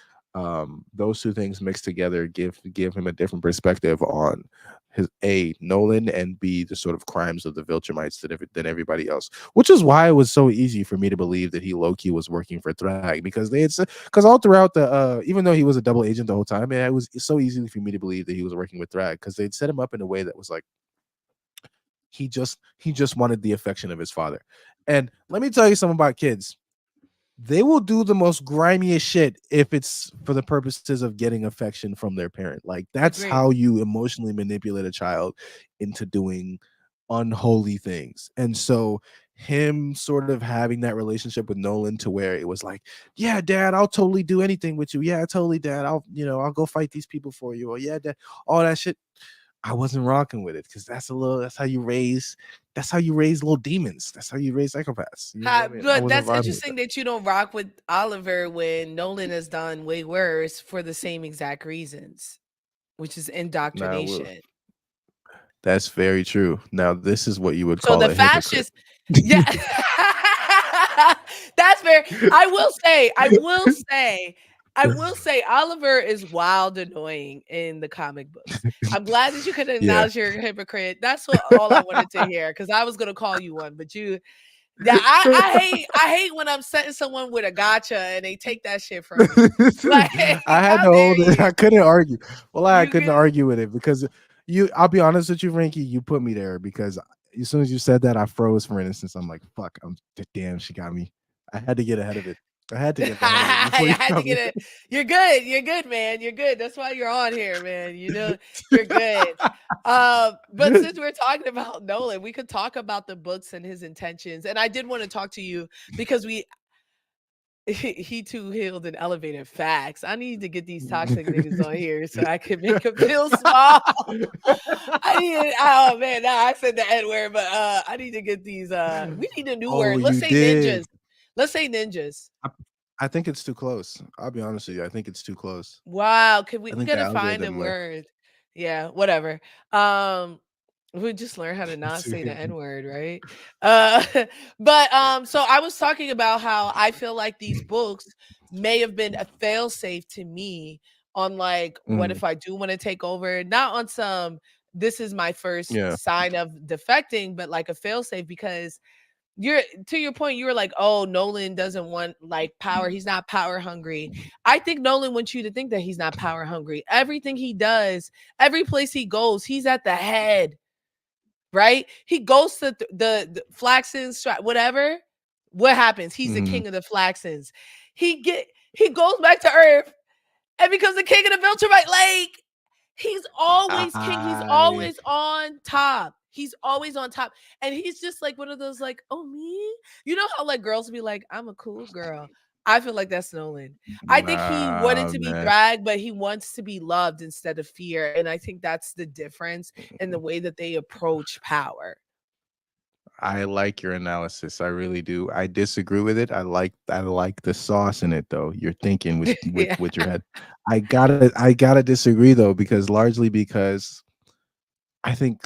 S2: Those two things mixed together give him a different perspective on his A Nolan, and B the sort of crimes of the Viltrumites than everybody else. Which is why it was so easy for me to believe that he low key was working for Thrag, because because all throughout the even though he was a double agent the whole time, it was so easy for me to believe that he was working with Thrag because they'd set him up in a way that was like he just wanted the affection of his father. And let me tell you something about kids, they will do the most grimiest shit if it's for the purposes of getting affection from their parent. Like that's how
S1: Agree.
S2: you emotionally manipulate a child into doing unholy things. And so him sort of having that relationship with Nolan to where it was like, yeah, dad, I'll totally do anything with you. Yeah, totally, dad. I'll go fight these people for you. Or yeah, dad, all that shit. I wasn't rocking with it because that's how you raise little demons. That's how you raise psychopaths. You know what I mean? I
S1: But
S2: wasn't
S1: that's
S2: vibing with
S1: interesting that you don't rock with Oliver when Nolan has done way worse for the same exact reasons, which is
S2: Now,
S1: indoctrination.
S2: that's very true. Now, this is what you would
S1: So
S2: call
S1: the
S2: a hypocrite.
S1: fascist, yeah, that's fair. I will say, Oliver is wild annoying in the comic books. I'm glad that you could
S2: Yeah.
S1: acknowledge you're a hypocrite. That's all I wanted to hear because I was gonna call you one, but you, yeah, I hate when I'm setting someone with a gotcha and they take that shit from me. Like,
S2: I had
S1: how
S2: to
S1: dare
S2: hold it.
S1: you?
S2: I couldn't argue. Well, I
S1: You
S2: couldn't
S1: could
S2: argue with it because I'll be honest with you, Frankie, you put me there because as soon as you said that, I froze for an instance. I'm like, fuck, damn, she got me. I had to get ahead of it. I had to get ahead of it before you
S1: I had to
S2: got me.
S1: get it. You're good. You're good, man. You're good. That's why you're on here, man. You know, you're good. But since we're talking about Nolan, we could talk about the books and his intentions. And I did want to talk to you because he too healed and elevated facts. I need to get these toxic niggas on here so I can make them feel small. I need oh man, now I said the N word, but I need to get these we need a new
S2: Oh,
S1: word. Let's
S2: you
S1: say ninjas.
S2: did.
S1: Let's say ninjas.
S2: I, I think it's too close. I'll be honest with you. I think it's too close.
S1: Wow, could we
S2: I
S1: we
S2: think the
S1: gotta find a
S2: algorithm might.
S1: word. Yeah, whatever. We just learn how to not say the N word, right? Uh but so I was talking about how I feel like these books may have been a fail safe to me on like what
S2: Mm,
S1: if I do want to take over, not on some this is my first
S2: yeah.
S1: sign of defecting, but like a fail safe because you're to your point, you were like, oh, Nolan doesn't want like power. He's not power hungry. I think Nolan wants you to think that he's not power hungry. Everything he does, every place he goes, he's at the head, right? He goes to the Flaxlands, whatever. What happens? He's the
S2: Mm,
S1: king of the Flaxlands. He goes back to Earth and becomes the king of the Viltrumite Lake. He's always king. He's
S2: I
S1: always on top. He's always on top. And he's just like one of those, like, oh, me? You know how like girls be like, I'm a cool girl. I feel like that's Nolan. I think he wanted
S2: nah,
S1: to be
S2: man.
S1: dragged, but he wants to be loved instead of fear. And I think that's the difference in the way that they approach power.
S2: I like your analysis. I really do. I disagree with it. I like the sauce in it though. You're thinking with with
S1: Yeah.
S2: with your head. I gotta disagree though because largely because I think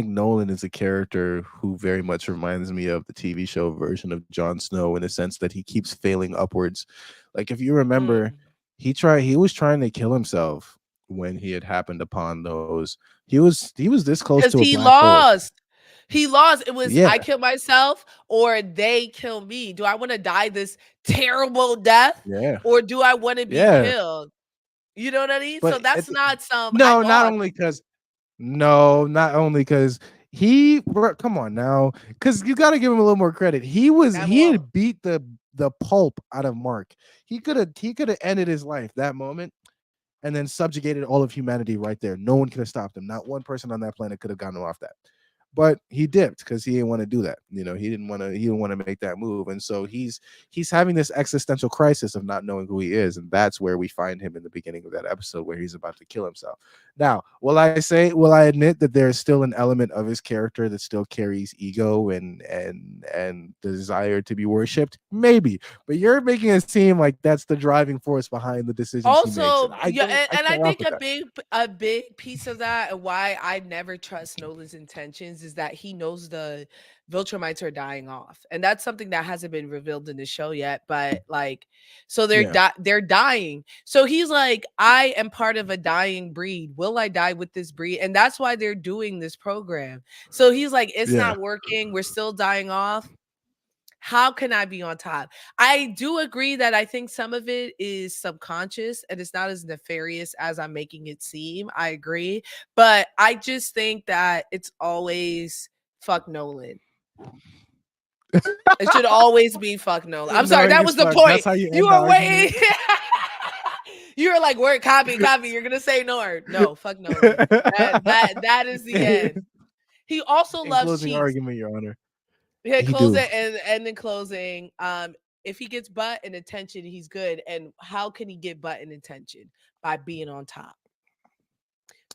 S2: Nolan is a character who very much reminds me of the TV show version of Jon Snow in the sense that he keeps failing upwards. Like if you remember,
S1: Mm.
S2: he was trying to kill himself when he had happened upon those. He was this close to
S1: Because
S2: a
S1: he
S2: black hole.
S1: lost. He lost. It was
S2: Yeah,
S1: I kill myself or they kill me. Do I want to die this terrible death
S2: yeah,
S1: or do I want to be
S2: yeah.
S1: killed? You know what I mean? So
S2: But
S1: that's not some I
S2: no, not
S1: lost.
S2: only because no, not only because come on now, because you got to give him a little more credit.
S1: I
S2: He
S1: won't.
S2: had beat the pulp out of Mark. He could have ended his life that moment and then subjugated all of humanity right there. No one could have stopped him. Not one person on that planet could have gotten him off that. But he dipped because he didn't want to do that. He didn't want to make that move. And so he's having this existential crisis of not knowing who he is. And that's where we find him in the beginning of that episode where he's about to kill himself. Now, will I admit that there's still an element of his character that still carries ego and the desire to be worshipped? Maybe. But you're making it seem like that's the driving force behind the decisions he makes. And
S1: Also,
S2: I
S1: yeah,
S2: don't I
S1: and I
S2: can't rock
S1: think
S2: with that.
S1: a big piece of that and why I never trust Nolan's intentions is that he knows the Viltrumites are dying off. And that's something that hasn't been revealed in the show yet, but like so
S2: Yeah.
S1: they're dying. So he's like, I am part of a dying breed. Will I die with this breed? And that's why they're doing this program. So he's like, it's
S2: Yeah.
S1: not working. We're still dying off. How can I be on top? I do agree that I think some of it is subconscious and it's not as nefarious as I'm making it seem. I agree. But I just think that it's always fuck Nolan. It should always be fuck Nolan. I'm sorry,
S2: Knowing
S1: that
S2: it's
S1: was the
S2: fuck. That's
S1: point.
S2: how you
S1: You
S2: end the
S1: were
S2: argument.
S1: waiting. You were like, word, copy. You're gonna say Nord. No, fuck Nolan. That is the end. He also
S2: In
S1: loves
S2: closing
S1: cheeks.
S2: argument, Your Honor,
S1: Yeah,
S2: he
S1: close
S2: do.
S1: it and then closing. If he gets butt and attention, he's good. And how can he get butt and attention? By being on top.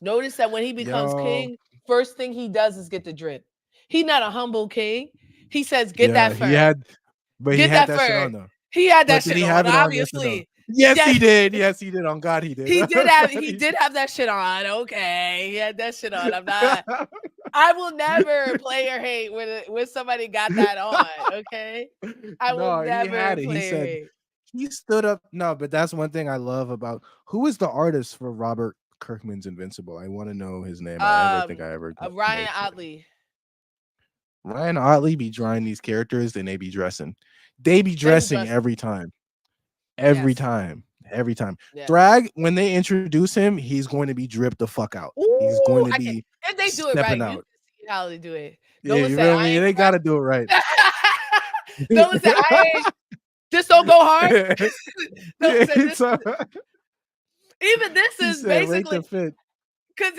S1: Notice that when he becomes
S2: Yo,
S1: king, first thing he does is get the drip. He's not a humble king. He says, get that
S2: yeah,
S1: fur.
S2: he
S1: Get
S2: had
S1: that
S2: that shit
S1: fur.
S2: on though.
S1: He had that
S2: But did
S1: shit
S2: he
S1: on,
S2: have it on? Yes or no?
S1: obviously.
S2: Yes, he
S1: Yes,
S2: did. Yes, he did. On God, he did.
S1: he did have that shit on. Okay. He had that shit on. I will never play or hate when somebody got that on. Okay. I will
S2: No, he
S1: never
S2: had it. He
S1: play or
S2: said
S1: hate.
S2: he stood up. No, but that's one thing I love about who is the artist for Robert Kirkman's Invincible. I want to know his name. I never think I ever got to know
S1: Ryan
S2: his name.
S1: Otley.
S2: Ryan Otley be drawing these characters and they be dressing. They be
S1: They be
S2: dressing
S1: dressing.
S2: every time. Every
S1: Yes.
S2: time. Every time.
S1: Yes.
S2: Thrag, when they introduce him, he's going to be dripped the fuck out. He's going
S1: Ooh,
S2: to
S1: I can
S2: be
S1: if they do it
S2: stepping
S1: right, you
S2: out.
S1: can see how they do it.
S2: Yeah,
S1: Nolan
S2: you
S1: said,
S2: feel
S1: I
S2: me?
S1: ain't
S2: They gotta do it right.
S1: crack. Nolan said, I ain't, this don't go hard. Nolan said,
S2: Yeah,
S1: this is, even this
S2: he
S1: is
S2: said rate
S1: basically,
S2: the fit.
S1: because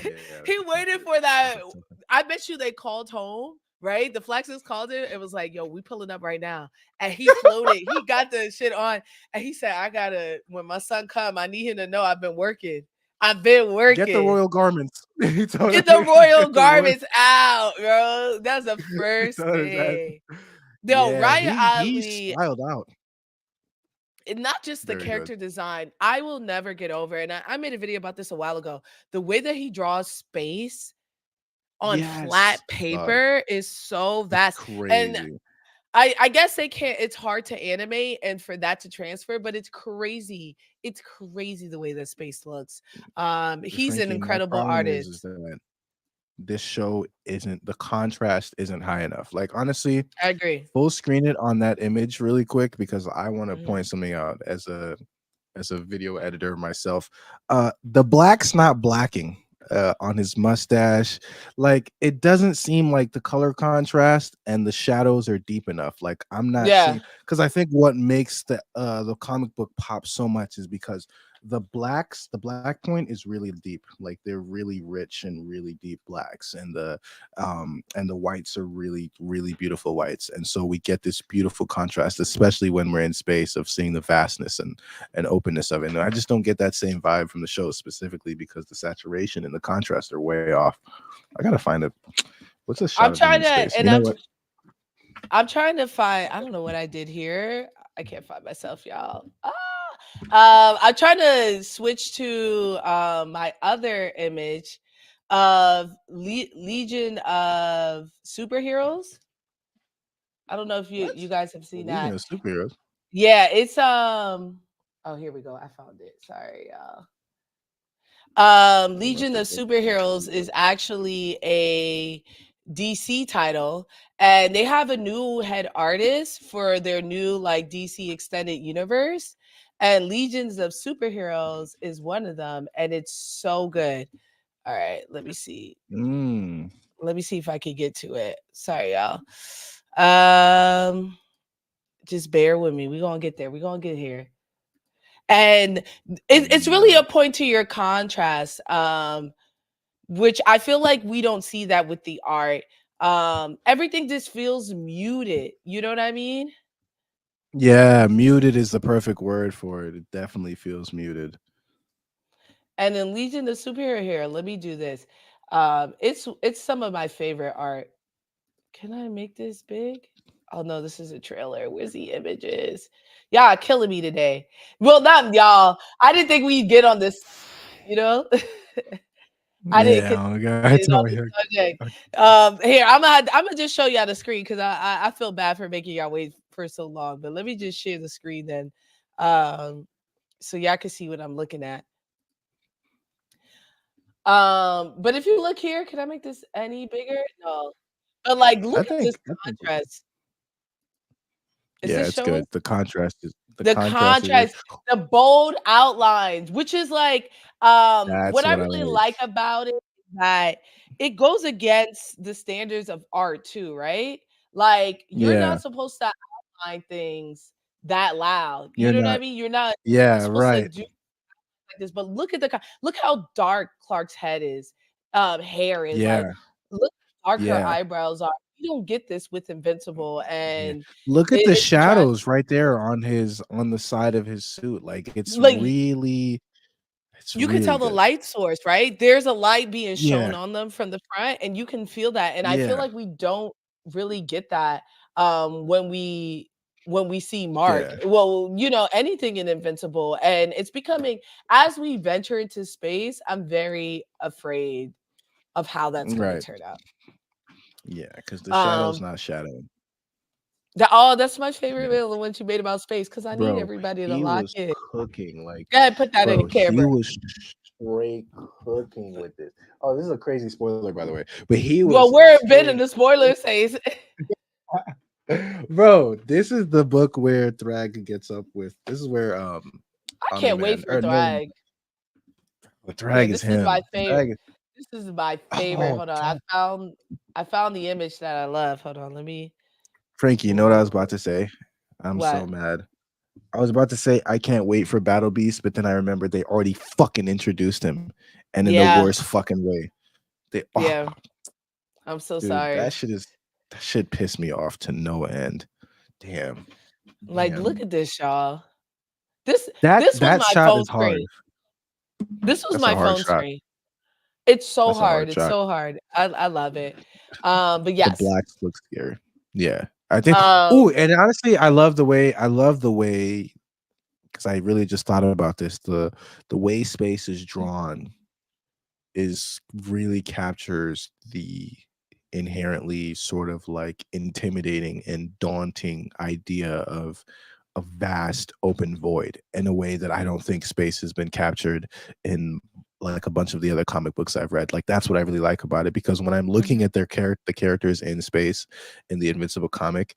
S2: Yeah,
S1: he
S2: that's
S1: waited
S2: tougher.
S1: for that.
S2: That's tougher.
S1: I bet you they called home, right? The Flexes called it. It was like, yo, we pulling up right now. And he floated. He got the shit on. And he said, I gotta, when my son come, I need him to know I've been working. I've been
S2: Get the
S1: working.
S2: royal garments. He told
S1: Get
S2: that
S1: the
S2: nigga
S1: royal
S2: get the royal.
S1: garments out, bro. That's the
S2: He
S1: first
S2: told his ass.
S1: thing. No,
S2: Yeah,
S1: Ryan
S2: he
S1: Otley,
S2: styled out
S1: not just the
S2: very good.
S1: character design, I will never get over. And I made a video about this a while ago. The way that he draws space on flat
S2: Yes, dog.
S1: paper is so
S2: It's
S1: vast. And
S2: crazy.
S1: I guess they can't, it's hard to animate and for that to transfer, but it's crazy. It's crazy the way that space looks.
S2: But
S1: He's an
S2: Frankie, my
S1: incredible
S2: problem is
S1: artist.
S2: that this show isn't the contrast isn't high enough. Like honestly,
S1: I agree.
S2: full screen it on that image really quick because I want to
S1: Mhm.
S2: point something out as a video editor myself. The black's not blacking on his mustache. Like it doesn't seem like the color contrast and the shadows are deep enough. Like I'm not
S1: Yeah.
S2: seeing because I think what makes the comic book pop so much is because the black point is really deep. Like they're really rich and really deep blacks, and the whites are really really beautiful whites, and so we get this beautiful contrast, especially when we're in space, of seeing the vastness and openness of it. And I just don't get that same vibe from the show, specifically because the saturation and the contrast are way off. I gotta find it. What's a shot
S1: I'm
S2: of him
S1: trying
S2: in
S1: to,
S2: space?
S1: and
S2: You know what?
S1: I'm trying to find, I don't know what I did here. I can't find myself, y'all. I'm trying to switch to my other image of Legion of Superheroes. I don't know if
S2: What?
S1: you guys have seen
S2: Legion
S1: that.
S2: of Superheroes.
S1: Yeah, it's oh, here we go. I found it. Sorry, y'all.
S2: I'm about
S1: Legion
S2: to
S1: of
S2: look, actually
S1: Superheroes
S2: look.
S1: is actually a DC title, and they have a new head artist for their new like DC extended universe. And Legions of Superheroes is one of them, and it's so good. All right, let me see.
S2: Mm.
S1: Let me see if I can get to it. Sorry, y'all. Um, just bear with me. We're gonna get there. We're gonna get here. And it's really a
S2: Mm.
S1: point to your contrast. Which I feel like we don't see that with the art. Everything just feels muted. You know what I mean?
S2: Yeah, muted is the perfect word for it. It definitely feels muted.
S1: And then Legion the Superhero here. Let me do this. It's some of my favorite art. Can I make this big? Oh no, this is a trailer. Where's the images? Y'all killing me today. Well, not y'all. I didn't think we'd get on this, you know? I didn't
S2: Yeah, oh God, I
S1: get on
S2: tell
S1: this
S2: you.
S1: subject. Here, I'm gonna just show y'all the screen because I feel bad for making y'all wait for so long. But let me just share the screen then, um, so y'all can see what I'm looking at. But if you look here, can I make this any bigger? No. But like,
S2: I
S1: look at
S2: think
S1: this
S2: I think
S1: contrast. Is
S2: yeah,
S1: this
S2: it's
S1: showing?
S2: good. The
S1: The
S2: contrast is really
S1: contrast, the bold outlines, which is like what
S2: that's
S1: I
S2: what I
S1: really
S2: like.
S1: like about it is that it goes against the standards of art too, right? Like you're
S2: Yeah,
S1: not supposed to outline things that loud. You
S2: you're
S1: know what I
S2: not.
S1: mean? You're not
S2: Yeah,
S1: supposed to
S2: right.
S1: do like this, but look at look how dark Clark's head is, hair is like
S2: Yeah,
S1: look how dark her
S2: yeah,
S1: eyebrows are. You don't get this with Invincible,
S2: yeah.
S1: and
S2: Look at the
S1: it's a tragedy.
S2: shadows right there on the side of his suit. Like
S1: Like
S2: it's
S1: you can
S2: really
S1: tell the
S2: good.
S1: light source, right? There's a light being shown
S2: Yeah,
S1: on them from the front, and you can feel that. And I feel
S2: yeah,
S1: like we don't really get that when we see Mark.
S2: yeah.
S1: Well, you know, anything in Invincible, and it's becoming as we venture into space. I'm very afraid of how that's going to
S2: Right.
S1: turn out.
S2: Yeah, because the shadow's
S1: Um,
S2: not shadowing.
S1: that's my favorite
S2: Yeah.
S1: video, the one you made about space, because I need
S2: Bro,
S1: everybody to
S2: he
S1: lock
S2: was
S1: in.
S2: cooking. Like,
S1: Go ahead, put that in the
S2: bro, he
S1: camera.
S2: was straight cooking with this. Oh, this is a crazy spoiler, by the way. But he
S1: Well,
S2: was
S1: we're a bit in
S2: straight.
S1: the spoiler phase.
S2: Bro, this is the book where Thrag gets up with. This is where
S1: I
S2: Omni
S1: can't wait
S2: Man
S1: for
S2: or Nolan.
S1: Thrag.
S2: But
S1: Yeah,
S2: Thrag is
S1: this is my
S2: him.
S1: favorite. This is my favorite.
S2: Oh,
S1: Hold on. I found the image that I love. Hold on. Let me
S2: Frankie, you know what I was about
S1: pull
S2: to say? I'm so
S1: what?
S2: mad. I was about to say I can't wait for Battle Beast, but then I remembered they already fucking introduced him, and in the
S1: Yeah.
S2: worst fucking way. They
S1: Yeah. I'm so
S2: dude,
S1: sorry.
S2: that shit pissed me off to no end. Damn,
S1: Like, look
S2: damn.
S1: at this, y'all. This
S2: That
S1: this was
S2: that
S1: my
S2: shot
S1: phone
S2: is hard.
S1: screen. This was
S2: That's a
S1: my
S2: hard
S1: phone
S2: shot.
S1: screen. It's so
S2: That's a
S1: hard.
S2: hard
S1: It's
S2: shot.
S1: so hard. I love it. But
S2: The
S1: yes.
S2: blacks look scary. Yeah, I think. Oh,
S1: Um,
S2: and honestly, I love the way because I really just thought about this. The way space is drawn is really captures the inherently sort of like intimidating and daunting idea of a vast open void in a way that I don't think space has been captured in like a bunch of the other comic books I've read. Like that's what I really like about it because when I'm looking
S1: mhm,
S2: at the characters in space in the Invincible comic,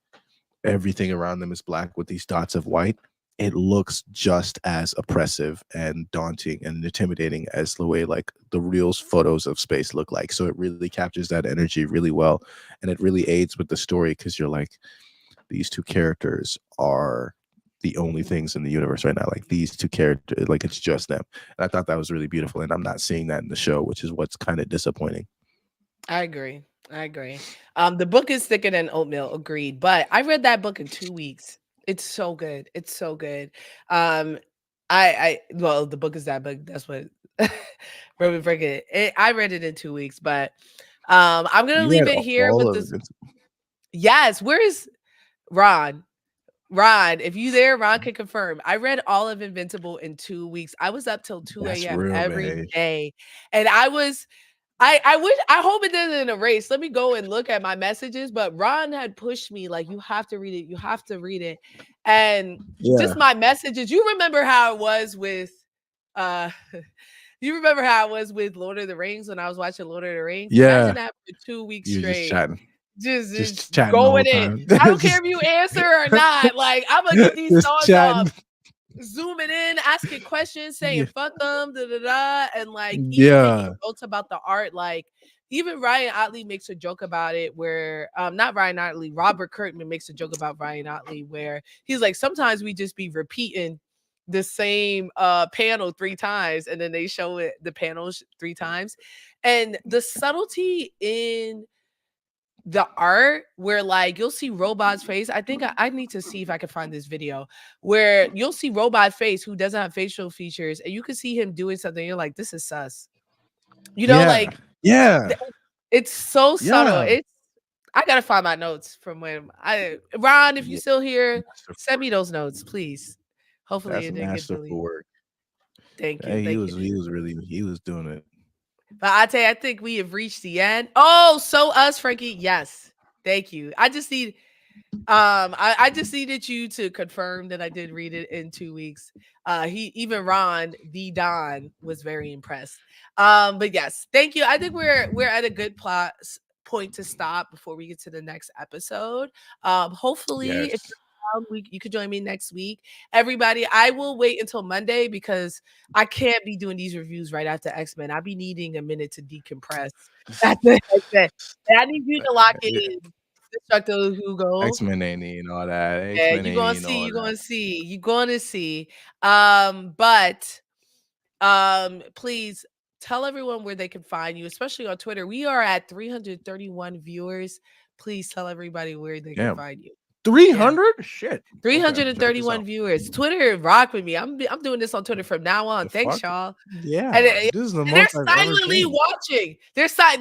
S2: everything around them is black with these dots of white. It looks just as oppressive and daunting and intimidating as the way like the real photos of space look like. So it really captures that energy really well, and it really aids with the story because you're like, these two characters are the only things in the universe right now. Like these two characters, like it's just them. And I thought that was really beautiful, and I'm not seeing that in the show, which is what's kind of disappointing.
S1: I agree. I agree. The book is thicker than oatmeal, agreed. But I read that book in 2 weeks. It's so good. It's so good. Um, well, the book is that book. That's what Roman Fricket. I read it in 2 weeks, but I'm gonna
S2: You
S1: leave
S2: read
S1: it here
S2: all
S1: with
S2: of
S1: this.
S2: it.
S1: Yes, where is Ron? Ron, if you there, Ron can confirm. I read all of Invincible in 2 weeks. I was up till 2
S2: That's
S1: a.m.
S2: real,
S1: every
S2: man.
S1: day. And I wish I hope it didn't erase. Let me go and look at my messages. But Ron had pushed me, like, you have to read it. You have to read it. And
S2: Yeah.
S1: just my messages. You remember how it was with uh you remember how it was with Lord of the Rings when I was watching Lord of the Rings? Imagine
S2: Yeah.
S1: that for 2 weeks
S2: You're just
S1: straight.
S2: chatting.
S1: Just
S2: Just chatting the
S1: going
S2: whole
S1: in.
S2: time.
S1: I don't care
S2: just,
S1: if you answer or not. Like, I'm gonna get these
S2: just
S1: thoughts off,
S2: chatting.
S1: zooming in, asking questions, saying
S2: Yeah.
S1: fuck them, da da da, and like even making
S2: Yeah.
S1: notes about the art. Like even Ryan Otley makes a joke about it, where not Ryan Otley, Robert Kirkman makes a joke about Ryan Otley, where he's like, sometimes we just be repeating the same panel 3 times, and then they show it the panels 3 times, and the subtlety in the art where like you'll see Robot's face. I think I need to see if I can find this video where you'll see Robot face who doesn't have facial features, and you can see him doing something. You're like, this is sus. You know,
S2: Yeah.
S1: like
S2: Yeah.
S1: it's so subtle.
S2: Yeah.
S1: It's I gotta find my notes from when Ron, if you
S2: Yeah.
S1: still here,
S2: Masterful
S1: send
S2: work.
S1: me those notes, please. Hopefully
S2: That's
S1: it didn't get
S2: masterful
S1: deleted.
S2: work.
S1: Thank you,
S2: Hey,
S1: thank you.
S2: he was doing it.
S1: But I tell you, I think we have reached the end. Oh, so us, Frankie. Yes. Thank you. I just needed you to confirm that I did read it in 2 weeks. He even Ron the Don was very impressed. But yes, thank you. I think we're at a good point to stop before we get to the next episode. Hopefully, if
S2: Yes.
S1: you're around, you could join me next week. Everybody, I will wait until Monday because I can't be doing these reviews right after X-Men. I'll be needing a minute to decompress after X-Men. And I need you to lock it
S2: Yeah.
S1: in. Destructo Hugo.
S2: X-Men ain't eating all that.
S1: Yeah,
S2: X-Men
S1: you're
S2: ain't
S1: gonna
S2: eating
S1: see,
S2: all
S1: you're
S2: that.
S1: gonna see, you're gonna see. But please tell everyone where they can find you, especially on Twitter. We are at 331 viewers. Please tell everybody where they can
S2: Damn.
S1: find you. Yeah.
S2: 300? Shit. Okay, check this
S1: 331
S2: out.
S1: viewers. Twitter rock with me. I'm doing this on Twitter from now on.
S2: The
S1: Thanks,
S2: fuck?
S1: y'all. And,
S2: Yeah. This is the
S1: and they're
S2: most I've ever
S1: silently
S2: seen.
S1: watching.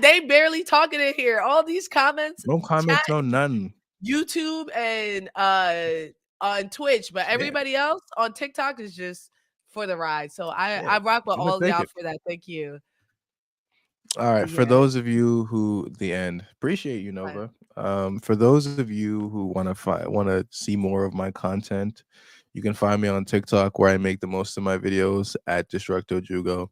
S1: They barely talking in here. All these comments,
S2: No
S1: chat,
S2: comments, no nothing.
S1: YouTube, and on Twitch, but
S2: Yeah.
S1: everybody else on TikTok is just for the ride. So
S2: Yeah.
S1: I rock with
S2: I'm gonna
S1: all of
S2: take
S1: y'all
S2: it.
S1: for that. Thank you.
S2: All right. For
S1: Yes.
S2: those of you who the end appreciate you,
S1: Fun.
S2: Nova. For those of you who want to see more of my content, you can find me on TikTok where I make the most of my videos at Destructo Jugo.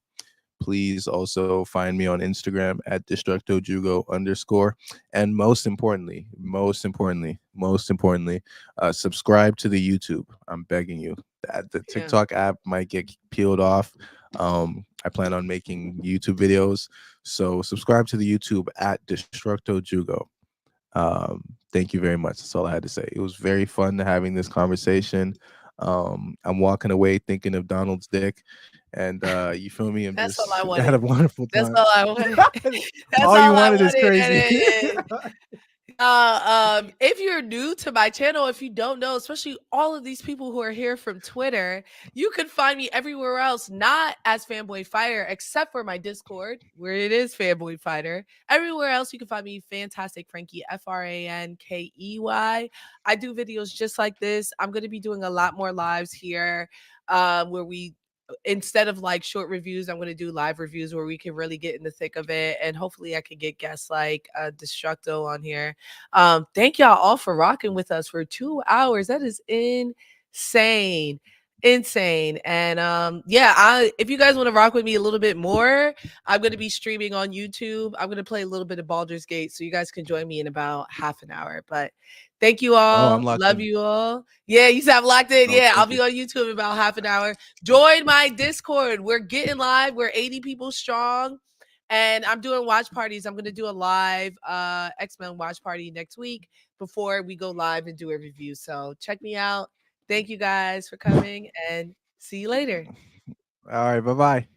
S2: Please also find me on Instagram at destructojugo underscore. And most importantly, subscribe to the YouTube. I'm begging you. That the
S1: Yeah.
S2: TikTok app might get peeled off. I plan on making YouTube videos. So subscribe to the YouTube at Destructo Jugo. Thank you very much. That's all I had to say. It was very fun having this conversation. I'm walking away thinking of Donald's dick, and you feel me? I'm
S1: That's all I
S2: just had
S1: wanted.
S2: a wonderful
S1: That's
S2: time.
S1: all I wanted. That's
S2: All you
S1: all I
S2: wanted is
S1: wanted.
S2: crazy.
S1: If you're new to my channel, if you don't know, especially all of these people who are here from Twitter, you can find me everywhere else, not as Fanboy Fighter, except for my Discord, where it is Fanboy Fighter. Everywhere else, you can find me Fantastic Frankie, Frankey. I do videos just like this. I'm going to be doing a lot more lives here, where we instead of like short reviews, I'm going to do live reviews where we can really get in the thick of it. And hopefully I can get guests like Destructo on here. Thank y'all all for rocking with us for 2 hours. That is insane. Insane. And yeah, if you guys want to rock with me a little bit more, I'm going to be streaming on YouTube. I'm going to play a little bit of Baldur's Gate so you guys can join me in about half an hour. But thank you
S2: Oh,
S1: all.
S2: I'm locked
S1: Love
S2: in.
S1: you all. Yeah, you said I'm locked in.
S2: Oh,
S1: Yeah, I'll
S2: thank
S1: be
S2: you.
S1: on YouTube in about half an hour. Join my Discord. We're getting live. We're 80 people strong. And I'm doing watch parties. I'm going to do a live X-Men watch party next week before we go live and do a review. So check me out. Thank you guys for coming and see you later.
S2: All right, bye bye.